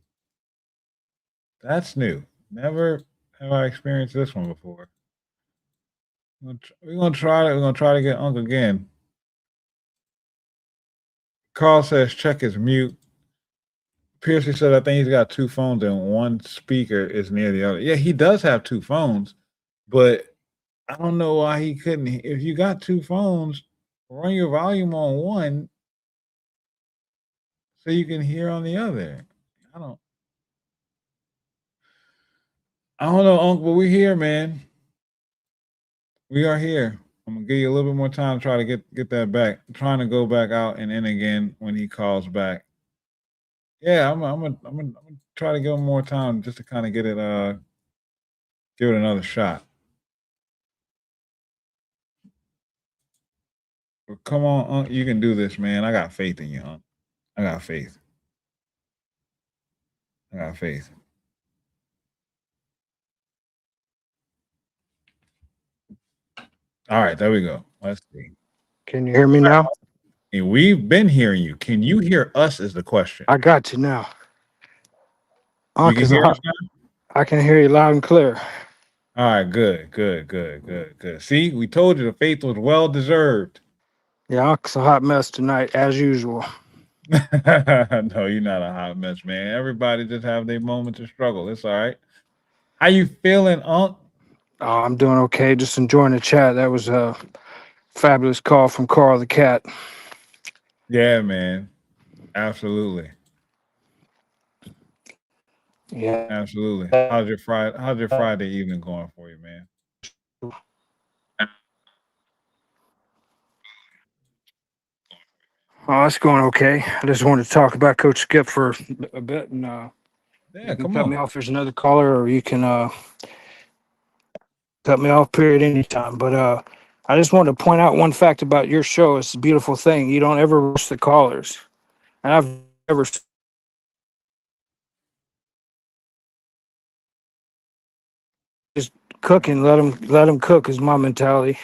That's new. Never have I experienced this one before. We're gonna try it. We're gonna try to get Unc again. Carl says check his mute. Piercy said I think he's got two phones and one speaker is near the other. Yeah, he does have two phones, but I don't know why he couldn't. If you got two phones, run your volume on one so you can hear on the other. I don't know, Unc, but we're here, man. We are here. I'm gonna give you a little bit more time to try to get that back. I'm trying to go back out and in again when he calls back. Yeah, I'm gonna try to give him more time just to kind of get it give it another shot. But come on, Unc, you can do this, man. I got faith in you, Unc. I got faith. I got faith. All right, there we go. Let's see. Can you hear me now? And we've been hearing you. Can you hear us? Is the question. I got you now. You can hear us now? I can hear you loud and clear. All right, good. See, we told you the faith was well deserved. Yeah, Unc's a hot mess tonight, as usual. No, you're not a hot mess, man. Everybody just have their moments of struggle. It's all right. How you feeling, Unc? Oh, I'm doing okay. Just enjoying the chat. That was a fabulous call from Carl the Cat. Yeah, man. Absolutely. Yeah. Absolutely. How's your Friday evening going for you, man? Oh, it's going okay. I just wanted to talk about Coach Skip for a bit, and Yeah, you can come cut on. me off. There's another caller, or you can cut me off. Period, anytime. But I just wanted to point out one fact about your show. It's a beautiful thing. You don't ever rush the callers, and I've never just cooking. Let them cook is my mentality.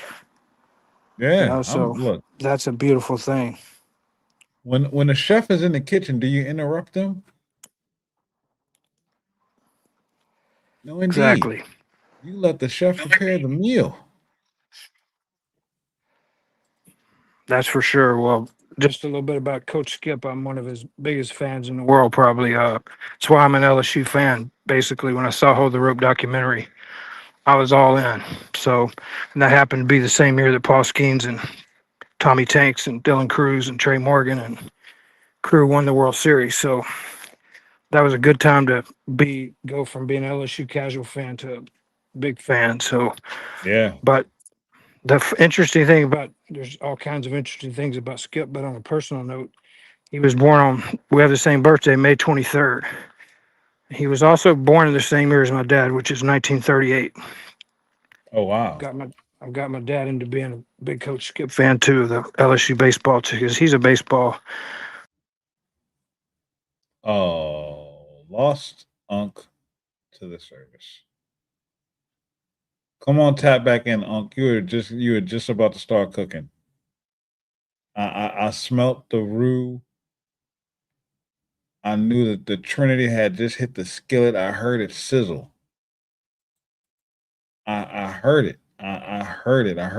Yeah, So look. that's a beautiful thing. When the chef is in the kitchen, do you interrupt them? No, indeed. Exactly. You let the chef prepare the meal. That's for sure. Well, just a little bit about Coach Skip. I'm one of his biggest fans in the world, probably. That's why I'm an LSU fan. Basically, when I saw Hold the Rope documentary, I was all in. So, and that happened to be the same year that Paul Skeens and Tommy Tanks and Dylan Cruz and Trey Morgan and crew won the World Series. So that was a good time to go from being an LSU casual fan to a big fan. So Yeah. But the interesting thing about there's all kinds of interesting things about Skip, but on a personal note, He was born on, we have the same birthday, May 23rd. He was also born in the same year as my dad, which is 1938. Oh wow. I've got my dad into being a big Coach Skip fan too, the LSU baseball too, because he's a baseball. Oh, lost Unc to the service. Come on, tap back in, Unc. You were just about to start cooking. I smelt the roux. I knew that the Trinity had just hit the skillet. I heard it sizzle. I heard it. I heard it. I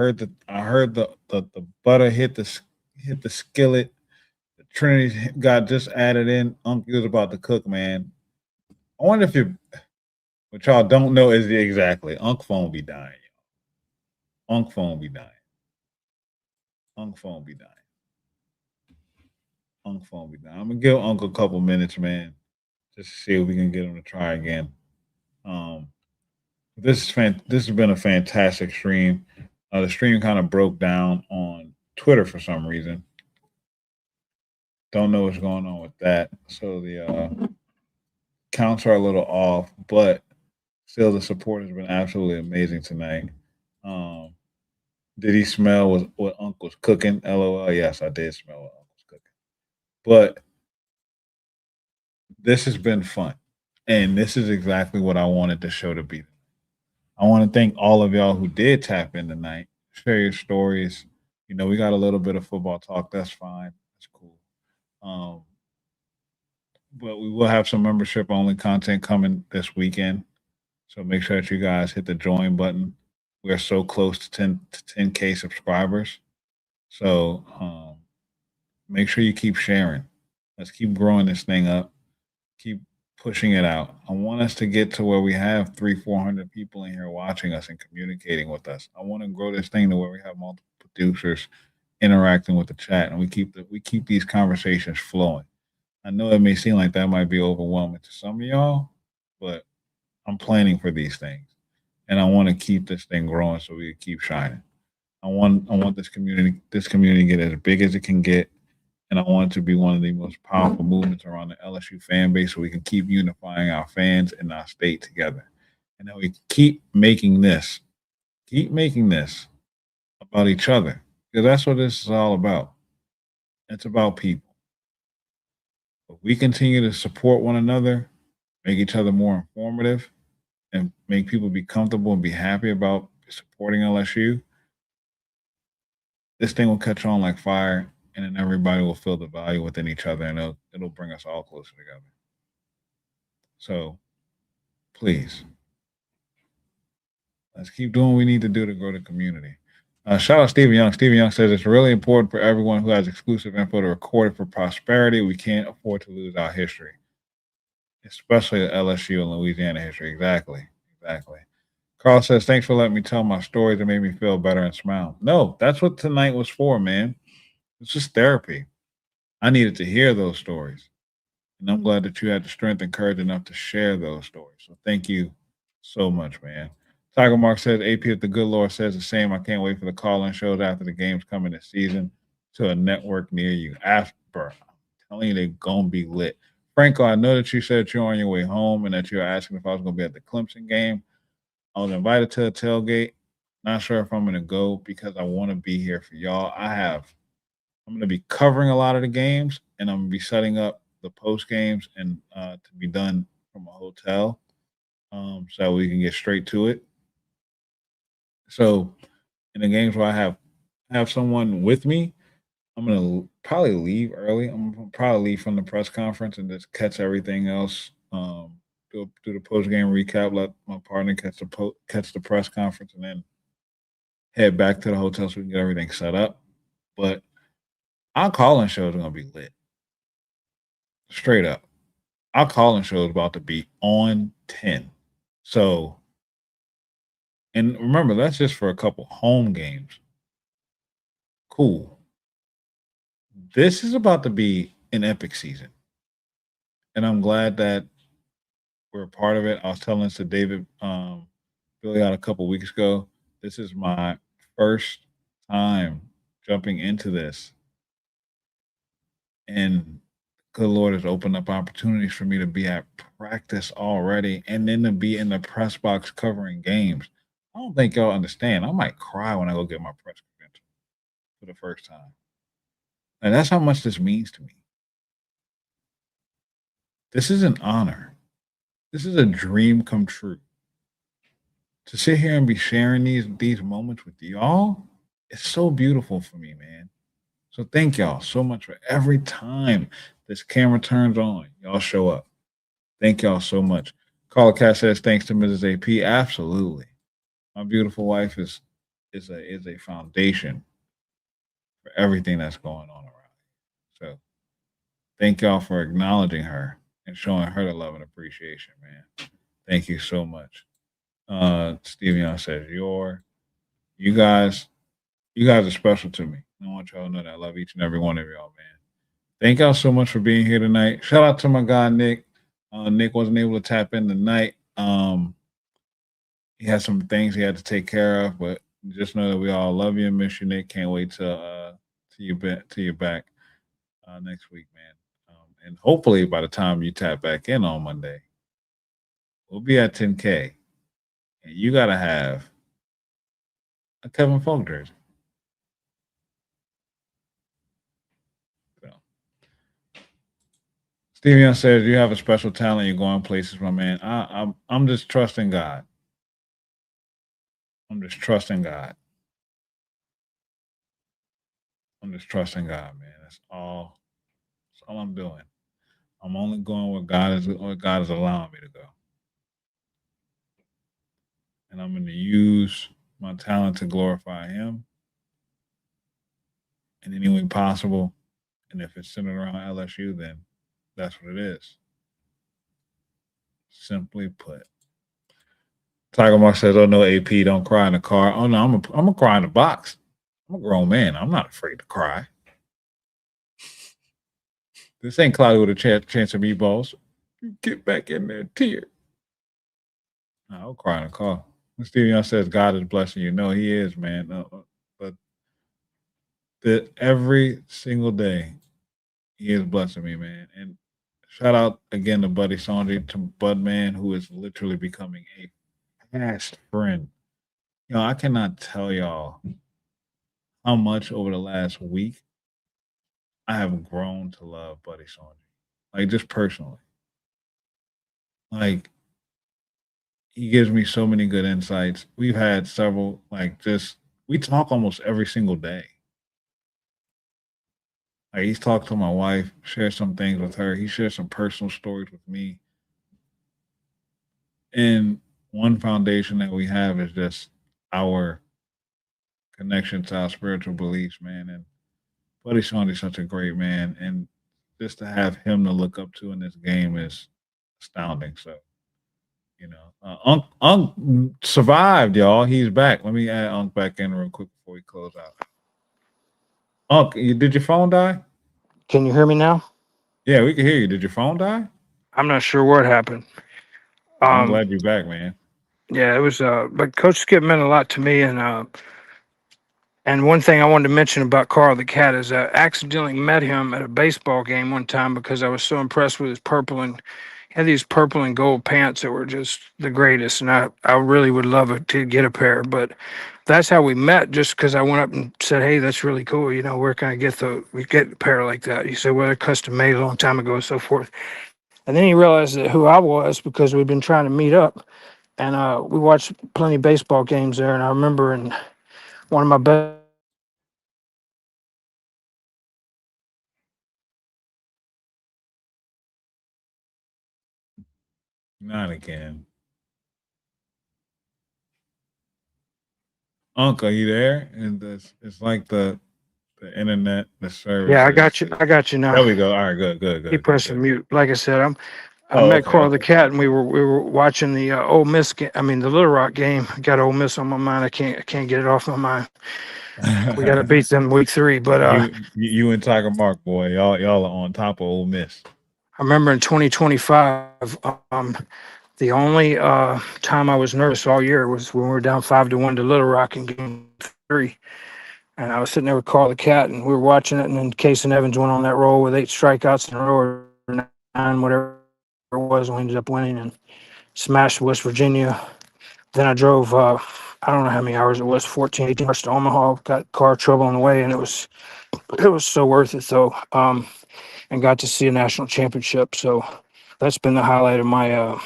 heard the butter hit the skillet. The Trinity got just added in. Unc was about to cook, man. I wonder if you what y'all don't know is the exactly Unc phone be dying. Unc phone be dying. Unc phone be dying. Unc phone be dying. I'm gonna give Unc a couple minutes, man, just to see if we can get him to try again. Um, this has been a fantastic stream. The stream kind of broke down on Twitter for some reason. Don't know what's going on with that. So the counts are a little off, but still the support has been absolutely amazing tonight. Um, did he smell what Unc was cooking? LOL. Yes, I did smell what Unc was cooking. But this has been fun. And this is exactly what I wanted the show to be. I want to thank all of y'all who did tap in tonight, share your stories. You know, we got a little bit of football talk. That's fine. That's cool. Um, but we will have some membership only content coming this weekend. So make sure that you guys hit the join button. We are so close to 10K subscribers. So make sure you keep sharing. Let's keep growing this thing up. Keep pushing it out. I want us to get to where we have 400 people in here watching us and communicating with us. I want to grow this thing to where we have multiple producers interacting with the chat, and we keep these conversations flowing. I know it may seem like that might be overwhelming to some of y'all, but I'm planning for these things, and I want to keep this thing growing so we can keep shining. I want this community to get as big as it can get, and I want it to be one of the most powerful movements around the LSU fan base, so we can keep unifying our fans and our state together, and then we keep making this about each other, because that's what this is all about. It's about people. If we continue to support one another, make each other more informative, and make people be comfortable and be happy about supporting LSU, this thing will catch on like fire, and then everybody will feel the value within each other, and it'll bring us all closer together. So, please, let's keep doing what we need to do to grow the community. Shout out Stephen Young. Stephen Young says it's really important for everyone who has exclusive info to record it for prosperity. We can't afford to lose our history, especially the LSU and Louisiana history. Exactly. Carl says, thanks for letting me tell my stories. It made me feel better and smile. No, that's what tonight was for, man. It's just therapy. I needed to hear those stories. And I'm glad that you had the strength and courage enough to share those stories. So thank you so much, man. Tiger Mark says, AP, if the good Lord says the same, I can't wait for the call-in shows after the games coming this season to a network near you. After, I'm telling you, they're going to be lit. Franco, I know that you said you're on your way home and that you're asking if I was going to be at the Clemson game. I was invited to a tailgate. Not sure if I'm going to go because I want to be here for y'all. I'm going to be covering a lot of the games, and I'm going to be setting up the post games and to be done from a hotel, so we can get straight to it. So in the games where I have someone with me, I'm gonna probably leave early. I'm gonna probably leave from the press conference and just catch everything else. Do the post game recap. Let my partner catch the press conference, and then head back to the hotel so we can get everything set up. But our calling show is gonna be lit. Straight up, our calling show is about to be on 10. So, and remember, that's just for a couple home games. Cool. This is about to be an epic season. And I'm glad that we're a part of it. I was telling this to David Billy out a couple weeks ago. This is my first time jumping into this. And good Lord has opened up opportunities for me to be at practice already and then to be in the press box covering games. I don't think y'all understand. I might cry when I go get my press credential for the first time. And that's how much this means to me. This is an honor. This is a dream come true. To sit here and be sharing these moments with y'all, it's so beautiful for me, man. So thank y'all so much for every time this camera turns on, y'all show up. Thank y'all so much. Carla Cass says thanks to Mrs. AP. Absolutely. My beautiful wife is a foundation for everything that's going on around. So thank y'all for acknowledging her and showing her the love and appreciation, man. Thank you so much. Steven says you guys are special to me. I want y'all to know that I love each and every one of y'all, man. Thank y'all so much for being here tonight. Shout out to my guy Nick. Nick wasn't able to tap in tonight. He had some things he had to take care of, but just know that we all love you and miss you, Nick. Can't wait till you're back next week, man. And hopefully by the time you tap back in on Monday, we'll be at 10K, and you gotta have a Kevin Folk jersey. So. Steven says you have a special talent. You're going places, my man. I'm just trusting God. I'm just trusting God. I'm just trusting God, man. That's all I'm doing. I'm only going where God is allowing me to go. And I'm going to use my talent to glorify Him in any way possible. And if it's centered around LSU, then that's what it is. Simply put. Tiger Mark says, "Oh no, AP, don't cry in the car." Oh no, I'm gonna cry in the box. I'm a grown man. I'm not afraid to cry. This ain't cloudy with a chance of meatballs. Get back in there, tear. No, I'll cry in the car. Steve Young says, "God is blessing you." No, He is, man. But every single day, He is blessing me, man. And shout out again to Buddy Sanjay, to Budman, who is literally becoming a fast friend. You know, I cannot tell y'all how much over the last week I have grown to love Buddy Sanjay. Like, just personally. Like, he gives me so many good insights. We've had several, we talk almost every single day. Like, he's talked to my wife, shared some things with her. He shared some personal stories with me. And one foundation that we have is just our connection to our spiritual beliefs, man. And Buddy Sanjay's such a great man. And just to have him to look up to in this game is astounding. So, you know, Unc survived, y'all. He's back. Let me add Unc back in real quick before we close out. Unc, did your phone die? Can you hear me now? Yeah, we can hear you. Did your phone die? I'm not sure what happened. I'm glad you're back, man. Yeah, it was. But Coach Skip meant a lot to me, and one thing I wanted to mention about Carl the Cat is I accidentally met him at a baseball game one time because I was so impressed with his purple and he had these purple and gold pants that were just the greatest, and I really would love it to get a pair. But that's how we met, just because I went up and said, "Hey, that's really cool. You know, where can I get a pair like that?" He said, "Well, they're custom made a long time ago," and so forth. And then he realized that who I was because we'd been trying to meet up, and we watched plenty of baseball games there. And I remember in one of my best. Not again. Unc, are you there? And it's like the internet, the service. Yeah, I got you. I got you now. There we go. All right, good. Keep pressing mute. Like I said, I Oh, met okay, Carl the okay. Cat, and we were watching the Ole Miss game. I mean, the Little Rock game. I got Ole Miss on my mind. I can't get it off my mind. We got to beat them week 3. But you and Tiger Mark, boy, y'all are on top of Ole Miss. I remember in 2025, the only time I was nervous all year was when we were down 5-1 to Little Rock in game 3. And I was sitting there with Carl the Cat, and we were watching it. And then Case and Evans went on that roll with 8 strikeouts in a row, or 9, whatever it was, and we ended up winning and smashed West Virginia. Then I drove, I don't know how many hours it was, 14, 18 hours to Omaha, got car trouble on the way, and it was so worth it, though, and got to see a national championship. So that's been the highlight of my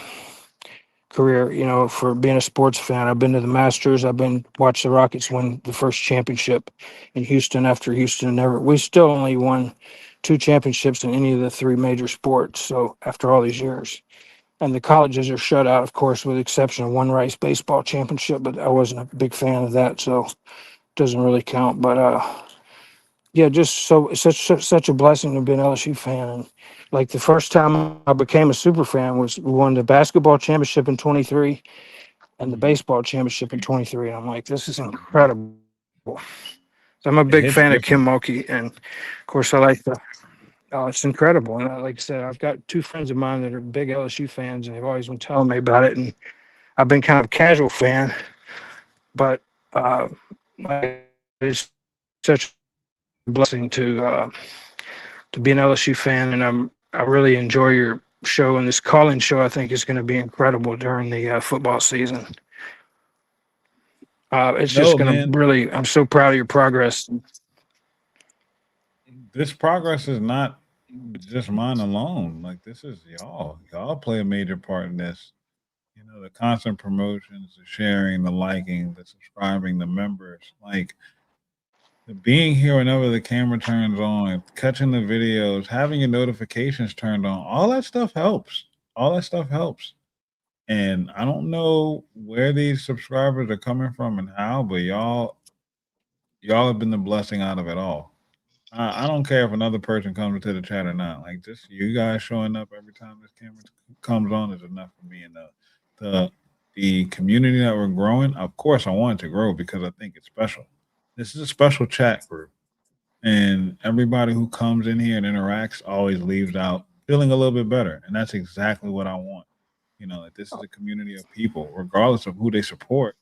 career, for being a sports fan. I've been to the Masters. I've been watched the Rockets win the first championship in Houston after Houston never. We still only won 2 championships in any of the 3 major sports. So after all these years, and the colleges are shut out, of course, with the exception of one Rice baseball championship. But I wasn't a big fan of that, so it doesn't really count. But yeah, just so it's such a blessing to be an LSU fan. And like the first time I became a super fan was we won the basketball championship in 23 and the baseball championship in 23. And I'm like, this is incredible. So I'm a It big hits fan of Kim different. Mulkey, and of course I like the. Oh, it's incredible. And like I said, I've got 2 friends of mine that are big LSU fans, and they've always been telling me about it. And I've been kind of a casual fan, but uh, it's such a blessing to be an LSU fan, and I really enjoy your show. And this call-in show, I think, is going to be incredible during the football season. It's just No, going to man. really. I'm so proud of your progress. This progress is not just mine alone. Like this is y'all. Y'all play a major part in this. You know, the constant promotions, the sharing, the liking, the subscribing, the members. Like the being here whenever the camera turns on, catching the videos, having your notifications turned on, all that stuff helps. All that stuff helps. And I don't know where these subscribers are coming from and how, but y'all have been the blessing out of it all. I don't care if another person comes into the chat or not. Like just you guys showing up every time this camera comes on is enough for me. And the the community that we're growing, of course, I want it to grow because I think it's special. This is a special chat group, and everybody who comes in here and interacts always leaves out feeling a little bit better, and that's exactly what I want. You know, that this is a community of people, regardless of who they support.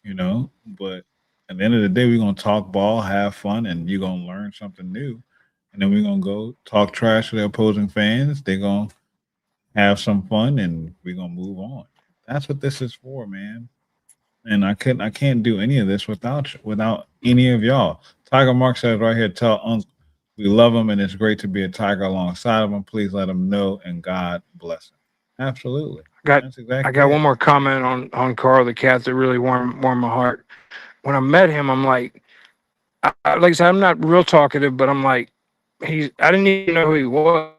You know, but at the end of the day, we're gonna talk ball, have fun, and you're gonna learn something new. And then we're gonna go talk trash to the opposing fans. They're gonna have some fun, and we're gonna move on. That's what this is for, man. And I can't do any of this without any of y'all. Tiger Mark says right here, tell Unc we love him, and it's great to be a Tiger alongside of him. Please let him know, and God bless him. Absolutely, Got that's I exactly got one it. more comment on Carl the Cat that really warmed my heart. When I met him, I'm like, like I said, I'm not real talkative, but I'm like, I didn't even know who he was.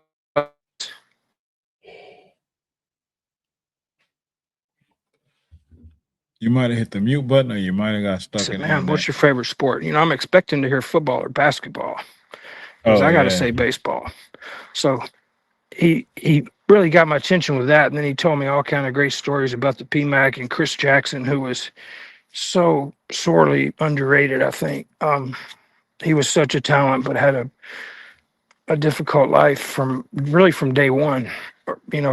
You might have hit the mute button, or you might have got I stuck said, in man, what's internet. your favorite sport? I'm expecting to hear football or basketball. He goes, Oh I got to yeah. say baseball. So he really got my attention with that. And then he told me all kind of great stories about the PMAC and Chris Jackson, who was so sorely underrated, I think. He was such a talent, but had a difficult life from day one.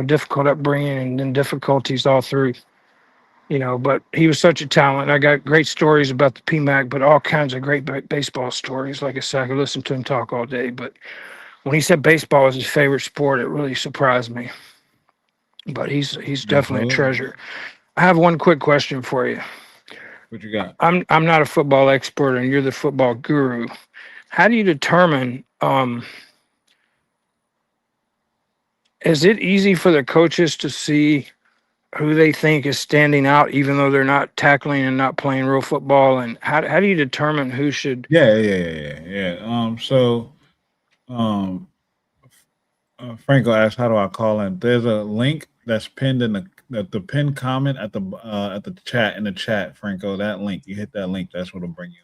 Difficult upbringing and then difficulties all through. But he was such a talent. I got great stories about the PMAC, but all kinds of great baseball stories. Like I said, I could listen to him talk all day. But when he said baseball was his favorite sport, it really surprised me. But he's definitely a Absolutely. treasure. I have one quick question for you. What you got? I'm not a football expert, and you're the football guru. How do you determine? Is it easy for the coaches to see who they think is standing out, even though they're not tackling and not playing real football? And how do you determine who should? Yeah. So, um, Franco asked, "How do I call in?" There's a link that's pinned in the pinned comment at the chat in the chat. Franco, that link. You hit that link. That's what'll bring you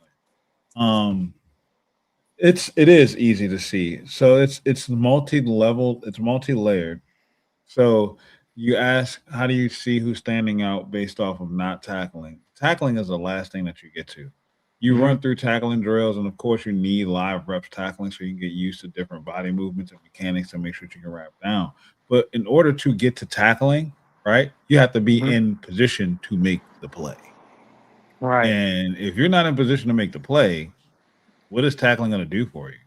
in. It is easy to see. So it's multi level. It's multi layered. So you ask, how do you see who's standing out based off of not tackling? Tackling is the last thing that you get to. You Mhm. run through tackling drills, and of course, you need live reps tackling so you can get used to different body movements and mechanics to make sure you can wrap down. But in order to get to tackling, right, you have to be Mhm. in position to make the play. Right. And if you're not in position to make the play, what is tackling going to do for you?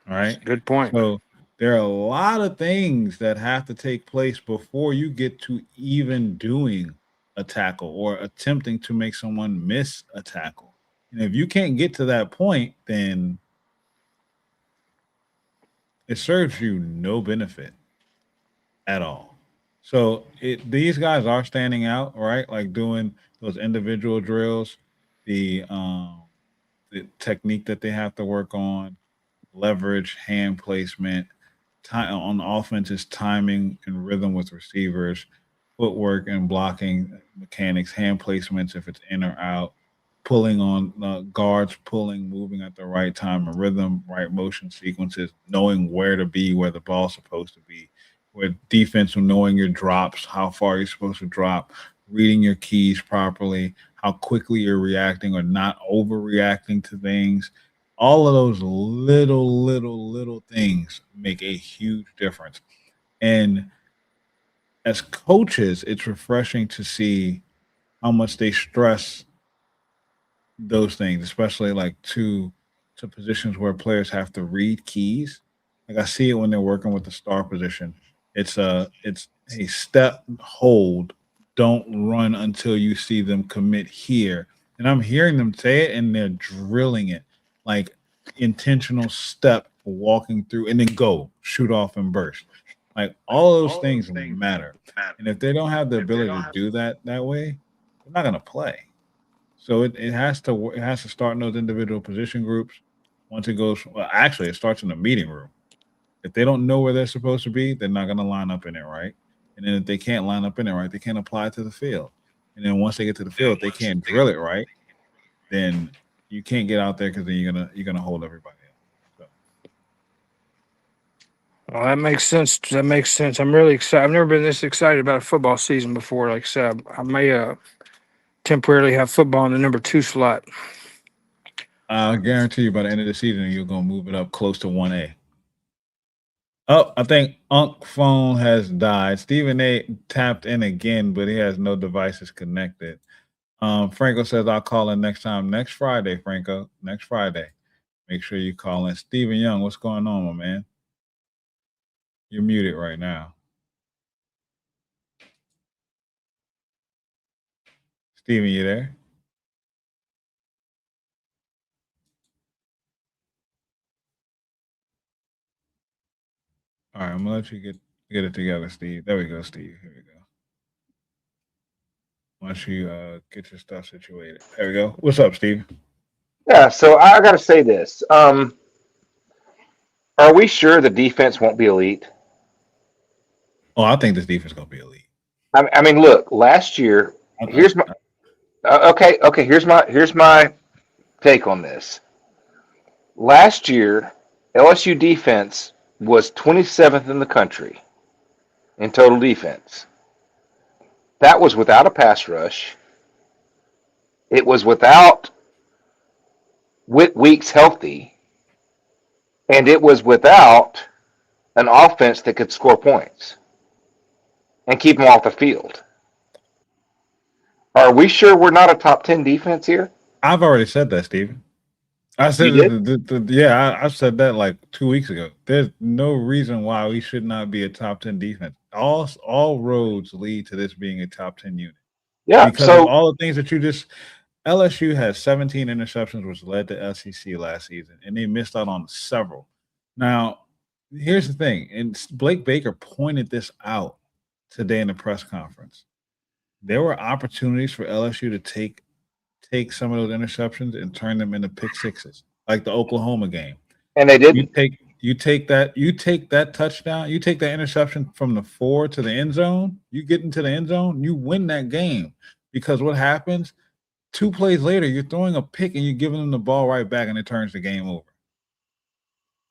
All That's right. a good point. So there are a lot of things that have to take place before you get to even doing a tackle or attempting to make someone miss a tackle. And if you can't get to that point, then it serves you no benefit at all. So these guys are standing out, right? Like doing those individual drills, the technique that they have to work on, leverage, hand placement, time on offense is timing and rhythm with receivers, footwork and blocking mechanics, hand placements if it's in or out, pulling on guards, pulling, moving at the right time and rhythm, right motion sequences, knowing where to be, where the ball's supposed to be, with defense, knowing your drops, how far you're supposed to drop, reading your keys properly, how quickly you're reacting or not overreacting to things. All of those little things make a huge difference. And as coaches, it's refreshing to see how much they stress those things, especially like to positions where players have to read keys. Like I see it when they're working with the star position. It's a step hold, don't run until you see them commit here. And I'm hearing them say it and they're drilling it like intentional step walking through and then go, shoot off and burst. Like all those things matter. And if they don't have the ability to do that way, they're not gonna play. So it has to start in those individual position groups. Once it goes, well, actually, it starts in the meeting room. If they don't know where they're supposed to be, they're not going to line up in it right. And then if they can't line up in it right, they can't apply it to the field. And then once they get to the field, if they can't drill it right, then you can't get out there because then you're gonna hold everybody up. So. Well, that makes sense. That makes sense. I'm really excited. I've never been this excited about a football season before. Like I said, I may temporarily have football in the number 2 slot. I guarantee you by the end of the season, you're gonna move it up close to 1A. Oh, I think Unc phone has died. Stephen A tapped in again, but he has no devices connected. Franco says I'll call in next time. Next Friday, Franco. Next Friday. Make sure you call in. Stephen Young, what's going on, my man? You're muted right now. Steven, you there? All right, I'm gonna let you get it together, Steve. There we go, Steve. Here we go. Once you get your stuff situated. There we go. What's up, Steve? Yeah, so I got to say this. Are we sure the defense won't be elite? Oh, I think this defense is gonna be elite. I mean, look, last year. I, Here's my okay. Here's my take on this. Last year, LSU defense was 27th in the country in total defense. That was without a pass rush. It was without Weeks healthy, and it was without an offense that could score points and keep them off the field. Are we sure we're not a top 10 defense here? I've already said that, Steven. I said You did? yeah, I said that like 2 weeks ago. There's no reason why we should not be a top 10 defense. All roads lead to this being a top 10 unit. Yeah. Because of So all the things that you just LSU has 17 interceptions, which led to SEC last season, and they missed out on several. Now, here's the thing, and Blake Baker pointed this out today in the press conference. There were opportunities for LSU to take some of those interceptions and turn them into pick sixes, like the Oklahoma game. and they You didn't. take that touchdown, you take that interception from the 4 to the end zone, you get into the end zone, you win that game. Because what happens? 2 plays later, you're throwing a pick and you're giving them the ball right back, and it turns the game over.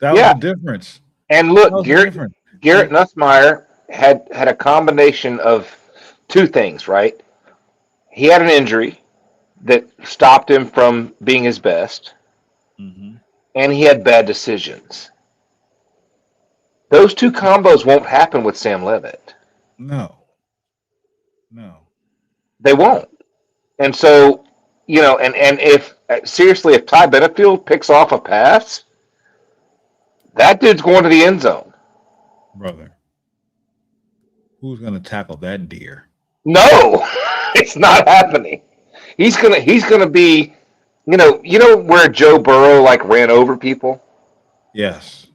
That was Yeah. the difference. And That look, was the Garrett difference. Garrett Nussmeier had a combination of two things, right? He had an injury that stopped him from being his best, Mhm. and he had bad decisions. Those two combos won't happen with Sam Levitt. No. They won't. And so, and if seriously, if Ty Benefield picks off a pass, that dude's going to the end zone. Brother, who's gonna tackle that deer? No, it's not happening. He's gonna be, where Joe Burrow like ran over people. Yes,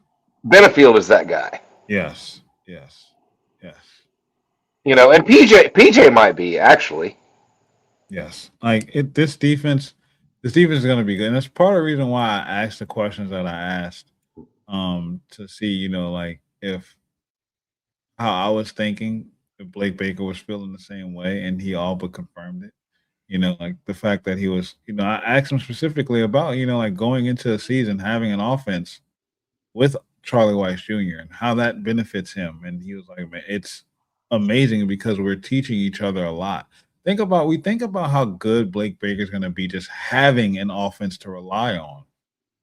Benefield is that guy. yes, yes, yes, And PJ might be actually. yes. Like this defense is gonna be good, and that's part of the reason why I asked the questions that I asked. To see, like if how I was thinking if Blake Baker was feeling the same way, and he all but confirmed it. Like the fact that he was, I asked him specifically about, like going into the season having an offense with Charlie Weiss Jr. and how that benefits him. And he was like, man, it's amazing because we're teaching each other a lot. We think about how good Blake Baker's going to be just having an offense to rely on.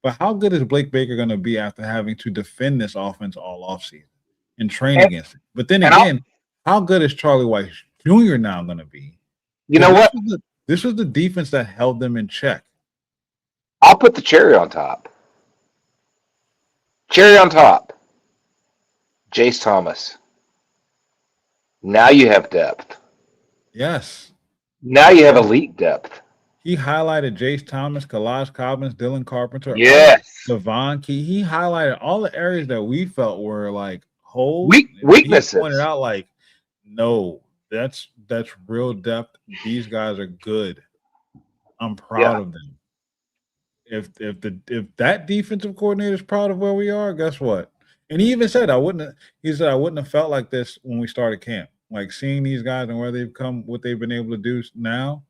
But how good is Blake Baker going to be after having to defend this offense all offseason and train And, against it? But then and again, how good is Charlie Weiss Jr. now going to be? you know what? This was the defense that held them in check. I'll put the cherry on top. Cherry on top. Jace Thomas. Now you have depth. Yes. Now you have elite depth. He highlighted Jace Thomas, Kalaj Cobbins, Dylan Carpenter, Yes. Devon Key. He highlighted all the areas that we felt were like holes. Weaknesses. He pointed out like, no, that's real depth. These guys are good. I'm proud of them. If that defensive coordinator is proud of where we are, guess what? And he even said I wouldn't have felt like this when we started camp. Like seeing these guys and where they've come, what they've been able to do now,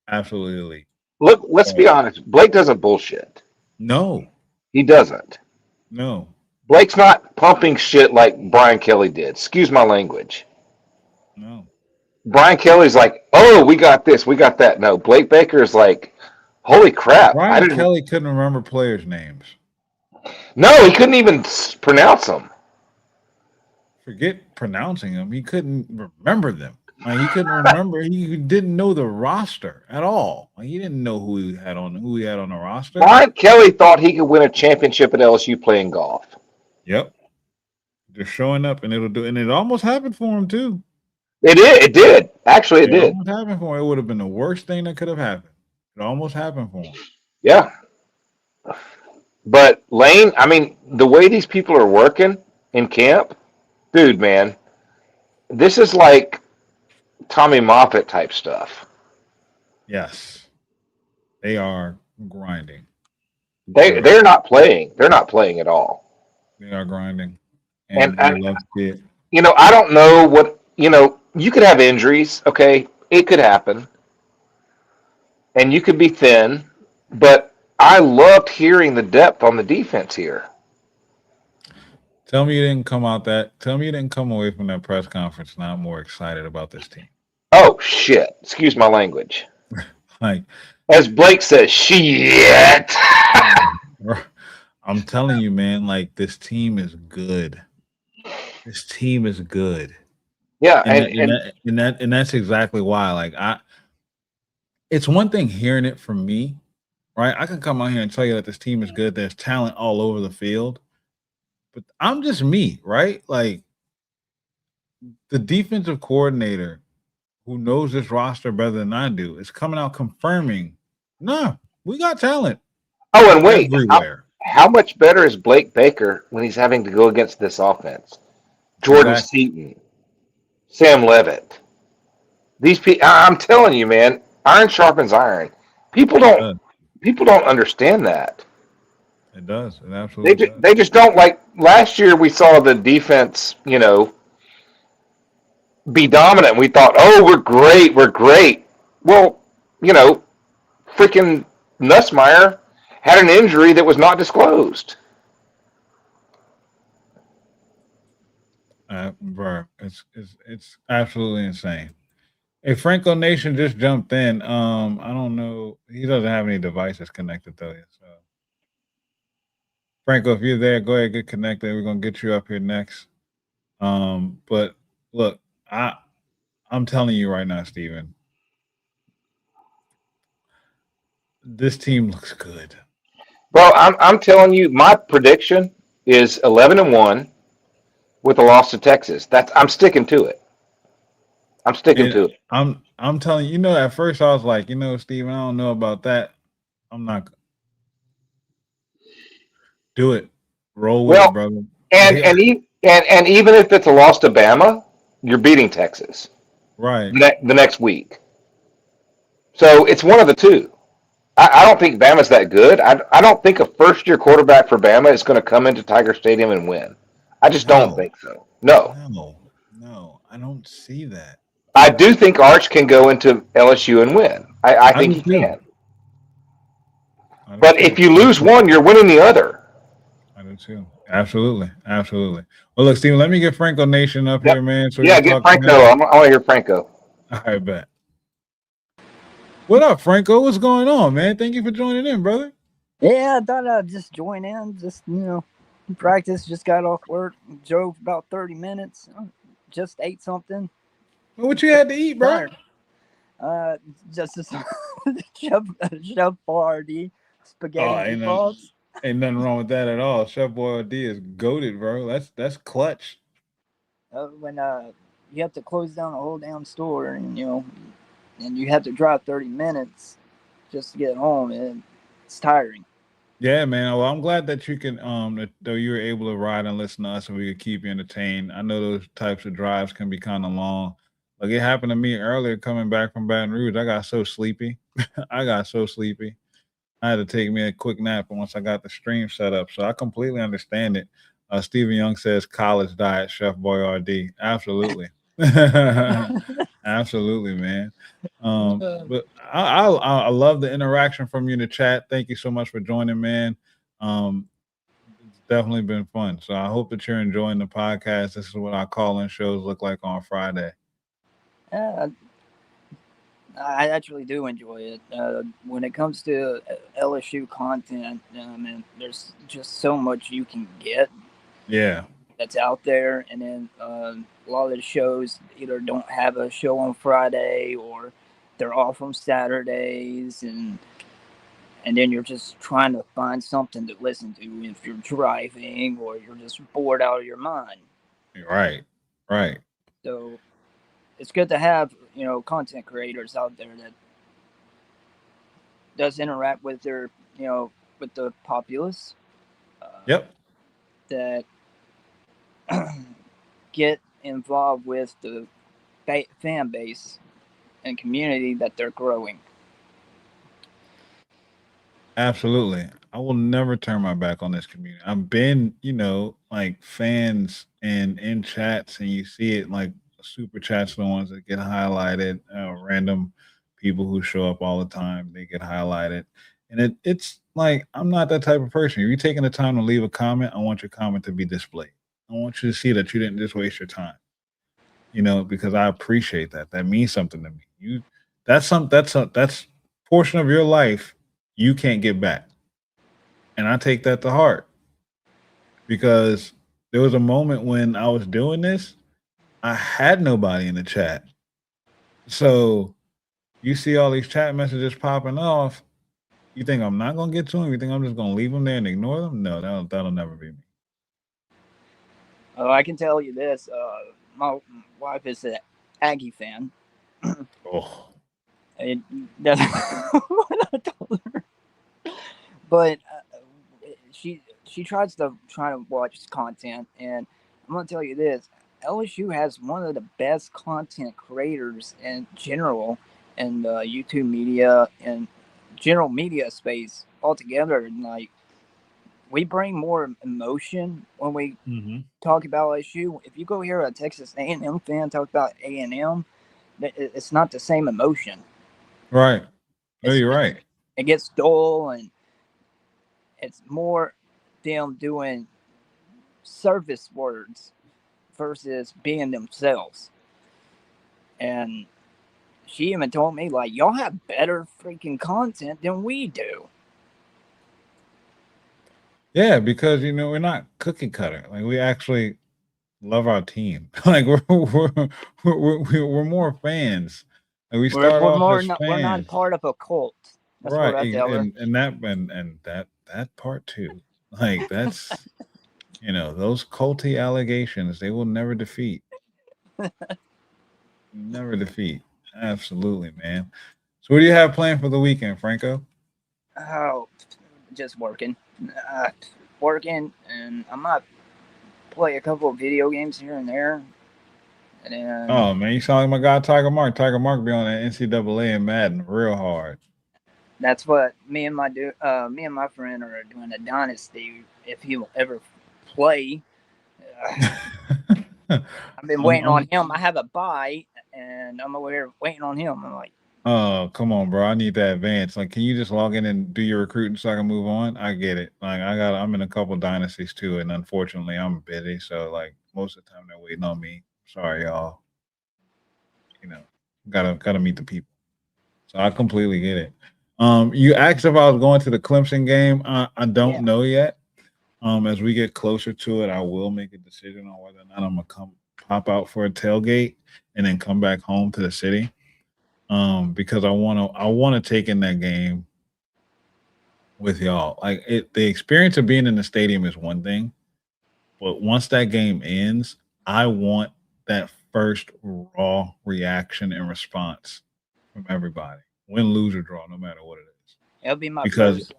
absolutely. Look, let's be honest. Blake doesn't bullshit. No. He doesn't. No. Blake's not pumping shit like Brian Kelly did. Excuse my language. No. Brian Kelly's like, oh, we got this, we got that. No, Blake Baker is like, holy crap. Brian Kelly couldn't remember players' names. No, he couldn't even pronounce them. Forget pronouncing them. He couldn't remember them. Like he couldn't remember. He didn't know the roster at all. Like he didn't know who he had on the roster. Brian Kelly thought he could win a championship at LSU playing golf. Yep. Just showing up and it almost happened for him too. It did. Actually, it did. Almost happened for him. It would have been the worst thing that could have happened. It almost happened for him. Yeah. But Lane, I mean, the way these people are working in camp, dude, man, this is like Tommy Moffitt type stuff. Yes. They are grinding. They're not playing. They're not playing at all. They are grinding. And I love to see it. I don't know what, you could have injuries, okay? It could happen. And you could be thin, but I loved hearing the depth on the defense here. Tell me you didn't come away from that press conference not more excited about this team. Oh shit. Excuse my language. Like as Blake says, shit. I'm telling you, man, like this team is good. This team is good. Yeah, and that's exactly why. Like it's one thing hearing it from me, right? I can come out here and tell you that this team is good. There's talent all over the field, but I'm just me, right? Like the defensive coordinator who knows this roster better than I do is coming out confirming, no, we got talent. Oh, and wait, how much better is Blake Baker when he's having to go against this offense? Jordan Seaton, Sam Levitt. These people, I'm telling you, man, iron sharpens iron. People don't understand that. It does. It absolutely does. They just don't. Like last year, we saw the defense, be dominant. We thought, oh, we're great. Well, freaking Nussmeier had an injury that was not disclosed. Bro, it's absolutely insane. Hey, Franco Nation just jumped in. I don't know. He doesn't have any devices connected though. So, Franco, if you're there, go ahead, get connected. We're gonna get you up here next. But look, I'm telling you right now, Steven. this team looks good. Well, I'm telling you, my prediction is 11-1 with a loss to Texas. I'm sticking to it. I'm sticking And to it. I'm telling you, at first I was like, Steven, I don't know about that. I'm not do it. Roll with it, Well, brother. and They and, e- and even if it's a loss to Bama, you're beating Texas right. the next week. So it's one of the two. I don't think Bama's that good. I don't think a first year quarterback for Bama is going to come into Tiger Stadium and win. I just don't No, think so. No. no, I don't see that. I do think Arch can go into LSU and win. I I think do he too. can. I do But too. if you lose one, you're winning the other. I do too. Absolutely. Absolutely. Well, look, Steven, let me get Franco Nation up here, Yep. man, so we Yeah, can get talk to Franco. him. I want to hear Franco. All right, bet. What up, Franco? What's going on, man? Thank you for joining in, brother. Yeah, I thought I'd just join in. Just, practice. Just got off work. Drove about 30 minutes. Just ate something. What you had to eat, bro? Tired. Just Chef Boyardee spaghetti meatballs. Ain't nothing wrong with that at all. Chef Boyardee is goated, bro. That's clutch. When you have to close down a whole damn store, and and you have to drive 30 minutes just to get home, and it's tiring. Yeah, man. Well, I'm glad that you can that you were able to ride and listen to us and we could keep you entertained. I know those types of drives can be kind of long. Like it happened to me earlier coming back from Baton Rouge. I got so sleepy. I got so sleepy. I had to take me a quick nap once I got the stream set up. So I completely understand it. Stephen Young says college diet, Chef Boyardee. Absolutely. Absolutely, man. But I love the interaction from you in the chat. Thank you so much for joining, man. It's definitely been fun. So I hope that you're enjoying the podcast. This is what our call-in shows look like on Friday. Yeah, I actually do enjoy it. When it comes to LSU content, and there's just so much you can get. Yeah. That's out there, and then a lot of the shows either don't have a show on Friday or they're off on Saturdays, and then you're just trying to find something to listen to if you're driving or you're just bored out of your mind. Right. Right. So it's good to have content creators out there that does interact with their with the populace. Yep. That get involved with the fan base and community that they're growing. Absolutely. I will never turn my back on this community. I've been, like fans and in chats, and you see it like super chats, the ones that get highlighted, random people who show up all the time, they get highlighted. And it's like, I'm not that type of person. If you're taking the time to leave a comment, I want your comment to be displayed. I want you to see that you didn't just waste your time, because I appreciate that. That means something to me. That's portion of your life you can't get back. And I take that to heart because there was a moment when I was doing this, I had nobody in the chat. So you see all these chat messages popping off. You think I'm not going to get to them? You think I'm just going to leave them there and ignore them? No, that'll never be me. I can tell you this. My wife is an Aggie fan. Oh. That's what I told her. But she tries to watch content, and I'm gonna tell you this: LSU has one of the best content creators in general in the YouTube media and general media space altogether. And like, we bring more emotion when we talk about LSU. If you go hear a Texas A&M fan talk about A&M, it's not the same emotion. Right. No, you're right. It gets dull, and it's more them doing service words versus being themselves. And she even told me, like, y'all have better freaking content than we do. Yeah, because we're not cookie cutter. Like we actually love our team. Like we're more fans. And we start off as fans. We're not part of a cult. That's what Right, I tell her. and that part too. Like that's those culty allegations, they will never defeat. Never defeat. Absolutely, man. So what do you have planned for the weekend, Franco? Oh, just working, uh, working, and I might play a couple of video games here and there, and then Oh man, you sound like my guy Tiger Mark. Tiger Mark be on that NCAA and Madden real hard. that's what me and my friend are doing a dynasty. If he will ever play, I've been waiting on I'm him. I have a buy, and I'm over here waiting on him. I'm like, Oh, come on, bro. I need that advance. Like, can you just log in and do your recruiting so I can move on? I get it. Like, I'm in a couple dynasties too, and unfortunately, I'm busy. So, like, most of the time they're waiting on me. Sorry, y'all. You know, gotta meet the people. So I completely get it. You asked if I was going to the Clemson game. I don't yeah, know yet. As we get closer to it, I will make a decision on whether or not I'm gonna come pop out for a tailgate and then come back home to the city. Because I wanna take in that game with y'all. Like the experience of being in the stadium is one thing, but once that game ends, I want that first raw reaction and response from everybody. Win, lose, or draw, no matter what it is. it'll be my Because first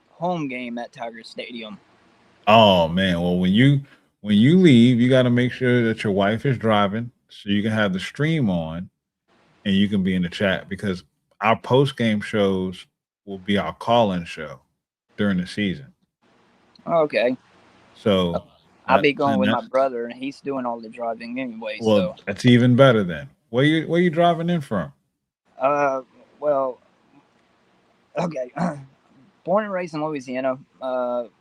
home game at Tiger Stadium. oh man, well when you leave, you gotta make sure that your wife is driving so you can have the stream on and you can be in the chat because our post game shows will be our call in show during the season. Okay, So I'll be going and with my that's brother, and he's doing all the driving anyway. well, So, that's even better then. Where you driving in from? uh, well, okay. Born and raised in Louisiana.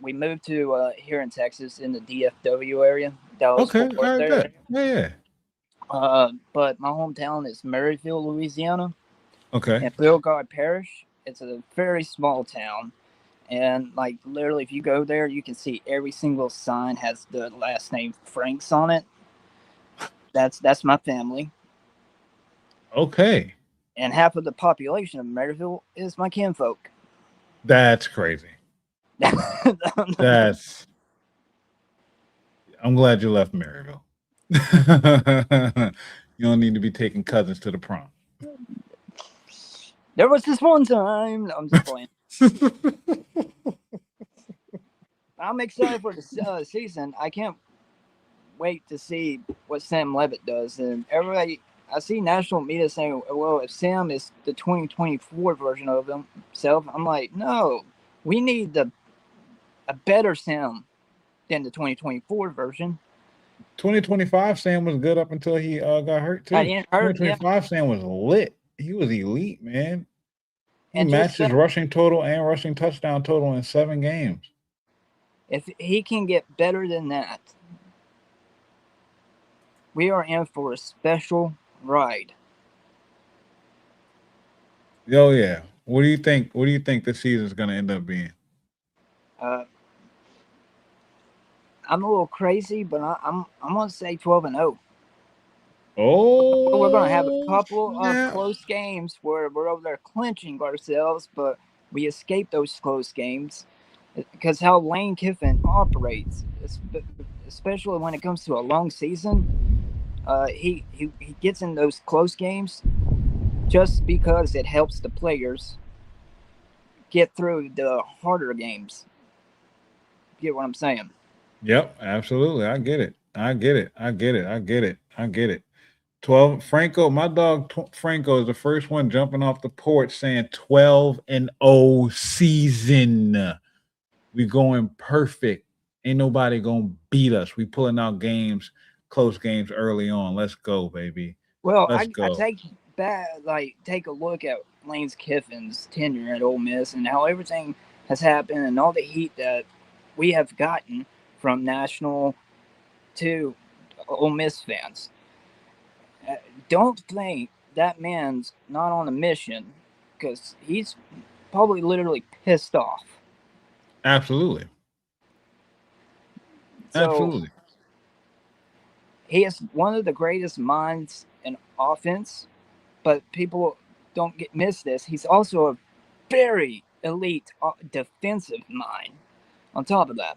We moved to here in Texas in the DFW area, Dallas Okay, Fort all Worth right, area. bet. Yeah. But my hometown is Maryville, Louisiana, Okay. in Philgard Parish. It's a very small town, and like literally, if you go there, you can see every single sign has the last name Franks on it. That's my family, Okay. and half of the population of Maryville is my kinfolk. That's crazy. That's I'm glad you left Maryville. You don't need to be taking cousins to the prom. There was this one time. No, I'm just playing. I'm excited for the season. I can't wait to see what Sam Levitt does. And everybody, I see national media saying, well, if Sam is the 2024 version of himself, I'm like, no, we need a better Sam than the 2024 version. 2025 Sam was good up until he got hurt I too. didn't hurt, yeah. 2025 Sam was lit. He was elite, man. He And just matched his rushing total and rushing touchdown total in 7 games. if he can get better than that, we are in for a special ride. Oh yeah. What do you think? What do you think this season is going to end up being? Uh, I'm a little crazy, but I'm gonna say 12-0. We're gonna have a Oh, couple of yeah. close games where we're over there clinching ourselves, but we escape those close games because how Lane Kiffin operates, especially when it comes to a long season, he gets in those close games just because it helps the players get through the harder games. Get what I'm saying? Yep, absolutely. I get it. I get it. I get it. I get it. I get it. 12 Franco, my dog Franco is the first one jumping off the porch saying 12-0 season. We going perfect. Ain't nobody gonna beat us. We pulling out games, close games early on. Let's go, baby. Well, Let's I go. take a look at Lane Kiffin's tenure at Ole Miss and how everything has happened and all the heat that we have gotten from national to Ole Miss fans. Don't think that man's not on a mission because he's probably literally pissed off. Absolutely. So Absolutely. he is one of the greatest minds in offense, but people don't miss this. He's also very elite defensive mind on top of that.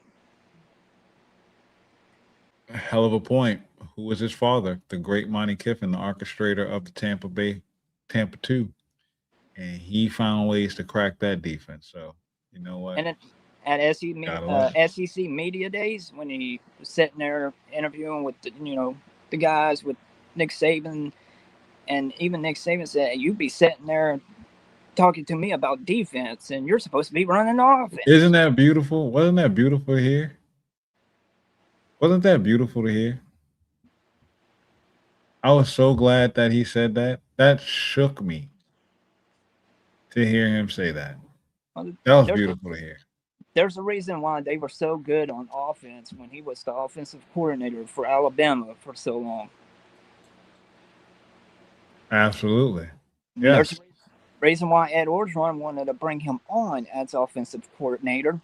A hell of a point. Who was his father? The great Monty Kiffin, the orchestrator of the Tampa 2. And he found ways to crack that defense. So, you know what? And at Gotta love it. SEC media days, when he was sitting there interviewing with the guys with Nick Saban, and even Nick Saban said, hey, "You'd be sitting there talking to me about defense, and you're supposed to be running the offense." Isn't that beautiful? Wasn't that beautiful to hear? Wasn't that beautiful to hear? I was so glad that he said that. That shook me to hear him say that. Well, That was there's a, beautiful to hear. there's a reason why they were so good on offense when he was the offensive coordinator for Alabama for so long. Absolutely. And there's Yes. a reason why Ed Orgeron wanted to bring him on as offensive coordinator.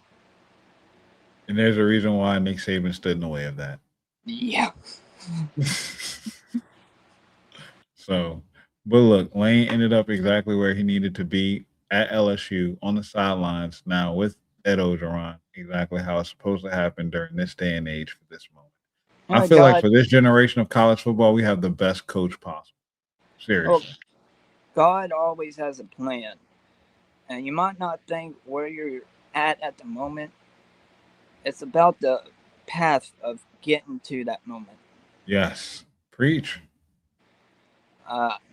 And there's a reason why Nick Saban stood in the way of that. Yeah. So, but look, Lane ended up exactly where he needed to be at LSU on the sidelines now with Ed Orgeron, exactly how it's supposed to happen during this day and age for this moment. I feel like for this generation of college football, we have the best coach possible. Seriously. God always has a plan. And you might not think where you're at the moment. It's about the path of getting to that moment. Yes. Preach.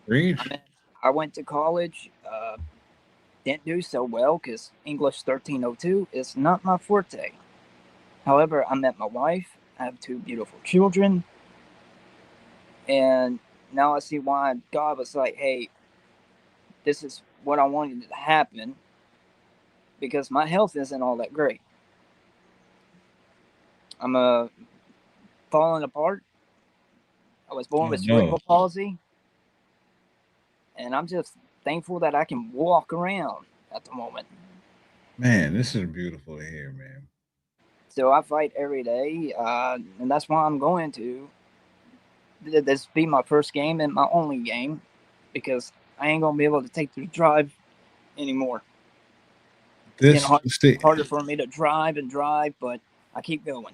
Preach. I went to college, didn't do so well because English 1302 is not my forte. However, I met my wife. I have 2 beautiful children. And now I see why God was like, hey, this is what I wanted to happen, because my health isn't all that great. I'm falling apart. I was born with cerebral palsy. And I'm just thankful that I can walk around at the moment. Man, this is beautiful to hear, man. So I fight every day, and that's why I'm going to this be my first game and my only game, because I ain't gonna be able to take the drive anymore. It's getting harder for me to drive, but I keep going.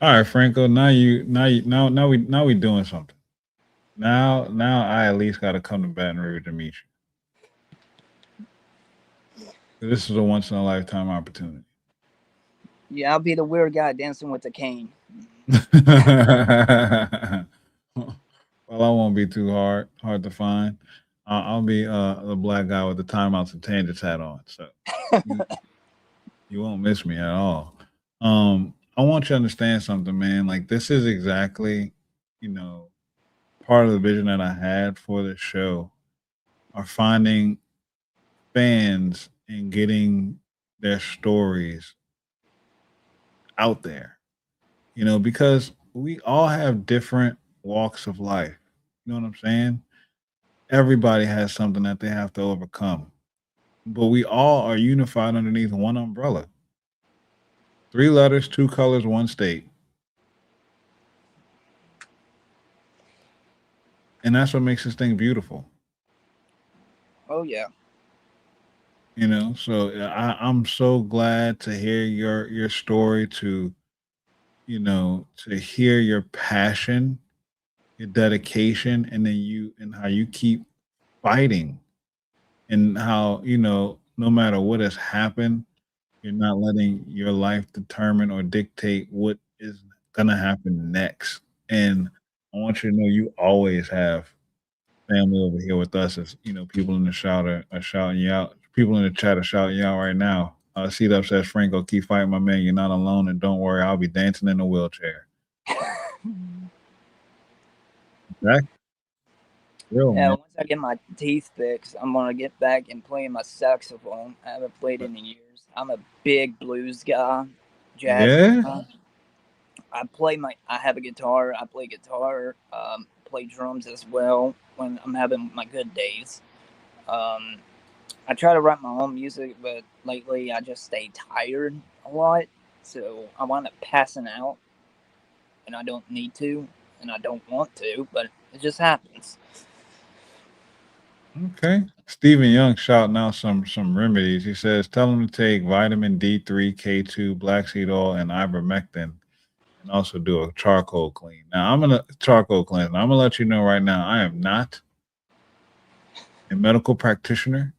All right, Franco. Now we doing something. Now I at least got to come to Baton Rouge to meet you. This is a once in a lifetime opportunity. Yeah, I'll be the weird guy dancing with the cane. Well, I won't be too hard to find. I'll be the black guy with the timeouts and tangents hat on, so you won't miss me at all. I want you to understand something, man. Like, this is exactly, part of the vision that I had for this show, are finding fans and getting their stories out there. Because we all have different walks of life. You know what I'm saying? Everybody has something that they have to overcome. But we all are unified underneath one umbrella. 3 letters, 2 colors, 1 state. And that's what makes this thing beautiful. Oh yeah. So I'm so glad to hear your story, to hear your passion, your dedication, and then how you keep fighting, and how, no matter what has happened, you're not letting your life determine or dictate what is gonna happen next. And I want you to know you always have family over here with us. As people in the shout are shouting you out. People in the chat are shouting you out right now. Seat Up says, Franco, keep fighting, my man. You're not alone, and don't worry, I'll be dancing in a wheelchair. Exactly. Real, Yeah, man. once I get my teeth fixed, I'm gonna get back and play my saxophone. I haven't played in years. I'm a big blues guy, jazz guy. I have a guitar. I play guitar. Play drums as well when I'm having my good days. I try to write my own music, but lately I just stay tired a lot, so I wind up passing out, and I don't need to, and I don't want to, but it just happens. Okay. Stephen Young shouting out some remedies. He says, tell him to take vitamin D3, K2, black seed oil, and ivermectin, and also do a charcoal clean. Now I'm gonna charcoal cleanse. I'm gonna let you know right now, I am not a medical practitioner.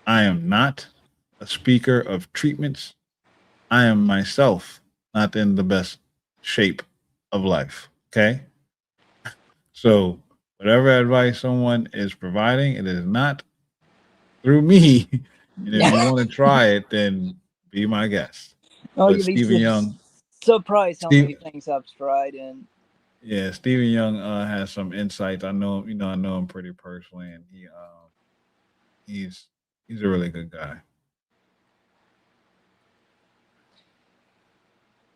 I am not a speaker of treatments. I am myself not in the best shape of life. Okay. So whatever advice someone is providing, it is not through me. And if you want to try it, then be my guest. Oh, But you'd be Stephen Young, surprised how many Steve, things I've tried, and yeah, Stephen Young has some insights. I know, I know him pretty personally, and he's he's a really good guy.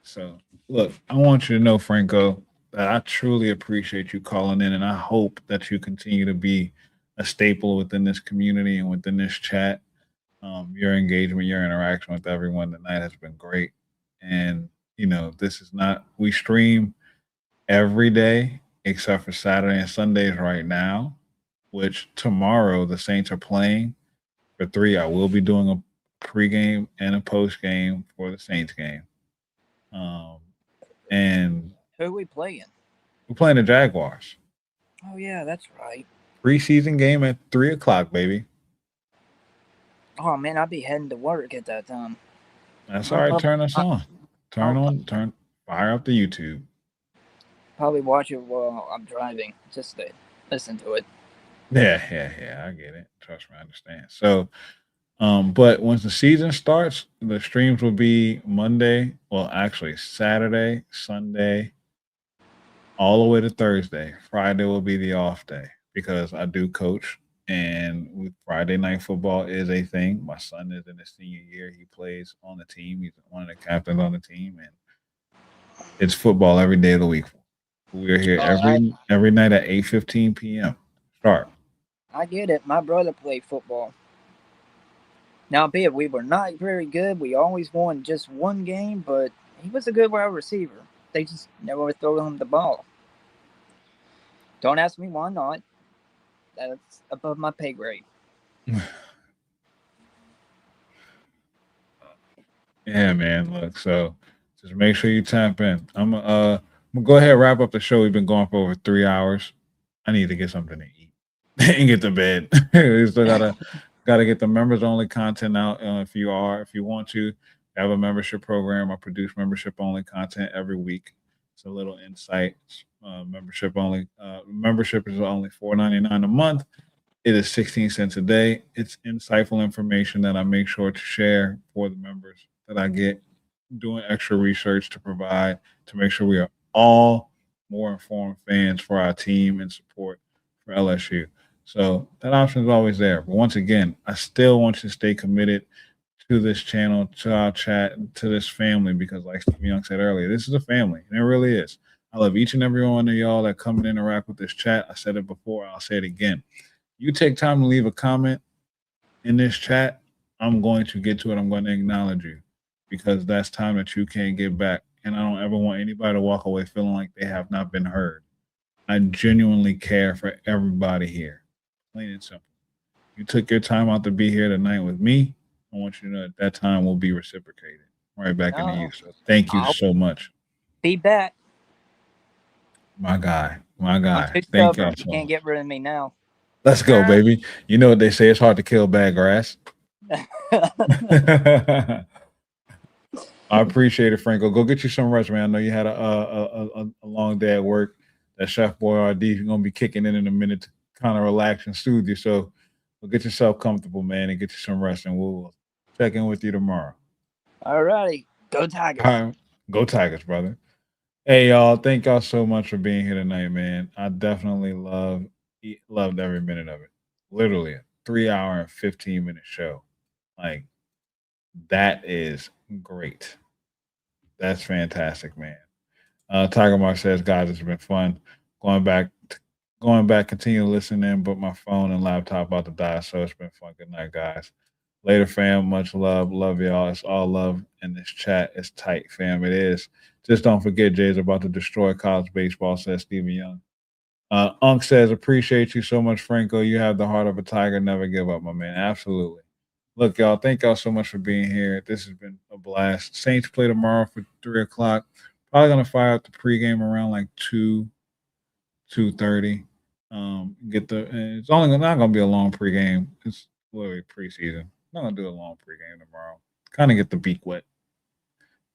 So, look, I want you to know, Franco, that I truly appreciate you calling in, and I hope that you continue to be a staple within this community and within this chat. Your engagement, your interaction with everyone tonight has been great. And, this is not, we stream every day except for Saturday and Sundays right now, which tomorrow the Saints are playing for 3. I will be doing a pregame and a postgame for the Saints game. Um, and who are we playing? we're playing the Jaguars. Oh yeah, that's right. Preseason game at 3 o'clock, baby. Oh man, I'd be heading to work at that time. That's all right. Turn us on. Fire up the YouTube. Probably watch it while I'm driving, just to listen to it. Yeah. I get it. Trust me, I understand. So, but once the season starts, the streams will be Monday. Well, actually, Saturday, Sunday, all the way to Thursday. Friday will be the off day because I do coach, and Friday night football is a thing. My son is in his senior year. He plays on the team. He's one of the captains on the team, and it's football every day of the week. We're here every night at 8:15 p.m. Start. I get it. My brother played football. Now, albeit we were not very good. We always won just one game, but he was a good wide receiver. They just never throw him the ball. Don't ask me why not. That's above my pay grade. Yeah, man. Look, so just make sure you tap in. I'm gonna go ahead and wrap up the show. We've been going for over 3 hours. I need to get something to eat and get to bed. We still gotta get the members only content out. If you want to have a membership program, I produce membership only content every week. It's a little insight. Membership only. Membership is only $4.99 a month. It is 16 cents a day. It's insightful information that I make sure to share for the members that I get, doing extra research to provide to make sure we are all more informed fans for our team and support for LSU. So that option is always there. But once again, I still want you to stay committed to this channel, to our chat, to this family, because like Steve Young said earlier, this is a family, and it really is. I love each and every one of y'all that come and interact with this chat. I said it before, I'll say it again. You take time to leave a comment in this chat, I'm going to get to it. I'm going to acknowledge you because that's time that you can't get back. And I don't ever want anybody to walk away feeling like they have not been heard. I genuinely care for everybody here. Plain and simple. You took your time out to be here tonight with me. I want you to know that time will be reciprocated right back into you. So thank you so much. Be back. My guy. I'm too Thank stubborn. y'all You so can't much. get rid of me now. Let's go, baby. You know what they say, it's hard to kill bad grass. I appreciate it, Franco. Go get you some rest, man. I know you had a long day at work. That Chef Boyardee is going to be kicking in a minute to kind of relax and soothe you. So get yourself comfortable, man, and get you some rest, and we'll check in with you tomorrow. All righty. Go Tigers. All right. Go Tigers, brother. Hey, y'all. Thank y'all so much for being here tonight, man. I definitely loved every minute of it. Literally a 3-hour and 15-minute show. Like, that is great. That's fantastic, man. Tiger Mark says, guys, it's been fun. Going back, continue listening, but my phone and laptop about to die, so it's been fun. Good night, guys. Later, fam. Much love. Love y'all. It's all love in this chat. It's tight, fam. It is. Just don't forget, Jay's about to destroy college baseball, says Stephen Young. Unc says, appreciate you so much, Franco. You have the heart of a tiger. Never give up, my man. Absolutely. Look, y'all, thank y'all so much for being here. This has been a blast. Saints play tomorrow for 3:00. Probably gonna fire up the pregame around like 2:30. Get the. It's only not gonna be a long pregame. It's literally preseason. Not gonna do a long pregame tomorrow. Kind of get the beak wet.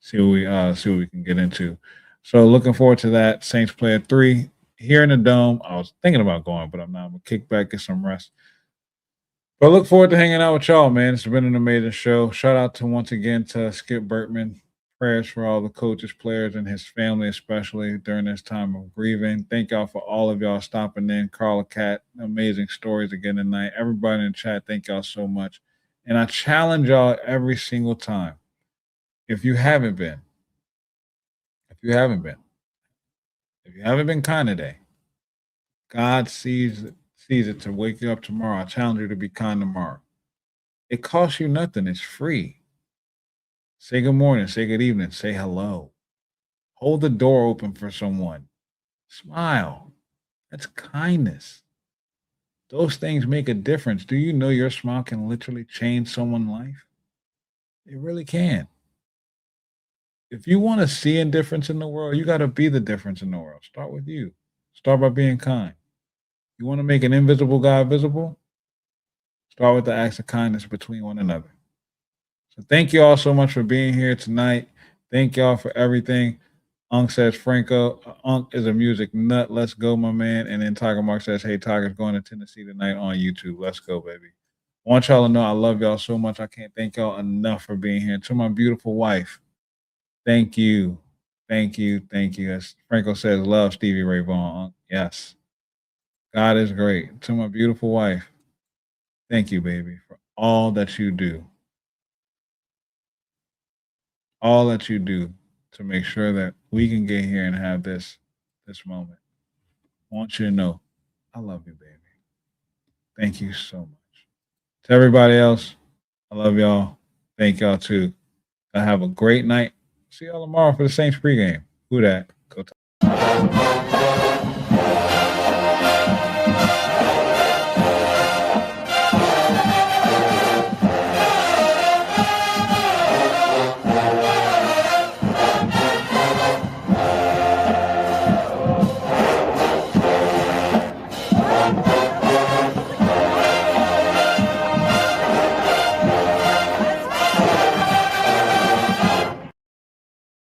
See what we can get into. So looking forward to that. Saints play at 3 here in the Dome. I was thinking about going, but I'm not. I'm gonna kick back, get some rest. But I look forward to hanging out with y'all, man. It's been an amazing show. Shout out to once again to Skip Bertman. Prayers for all the coaches, players, and his family, especially during this time of grieving. Thank y'all for all of y'all stopping in. Carla Cat, amazing stories again tonight. Everybody in the chat, thank y'all so much. And I challenge y'all every single time. If you haven't been kind today, God sees it to wake you up tomorrow. I challenge you to be kind tomorrow. It costs you nothing. It's free. Say good morning. Say good evening. Say hello. Hold the door open for someone. Smile. That's kindness. Those things make a difference. Do you know your smile can literally change someone's life? It really can. If you want to see a difference in the world, you got to be the difference in the world. Start with you. Start by being kind. You want to make an invisible God visible? Start with the acts of kindness between one another. So thank you all so much for being here tonight. Thank y'all for everything. Unc says, Franco, Unc is a music nut. Let's go, my man. And then Tiger Mark says, hey, Tiger's going to Tennessee tonight on YouTube. Let's go, baby. I want y'all to know I love y'all so much. I can't thank y'all enough for being here. To my beautiful wife, thank you. Thank you. Thank you. As Franco says, love Stevie Ray Vaughan. Unc. Yes. God is great. To my beautiful wife, thank you, baby, for all that you do. All that you do to make sure that we can get here and have this moment. I want you to know I love you, baby. Thank you so much. To everybody else, I love y'all. Thank y'all too. Have a great night. See y'all tomorrow for the Saints pregame. Who that? Go.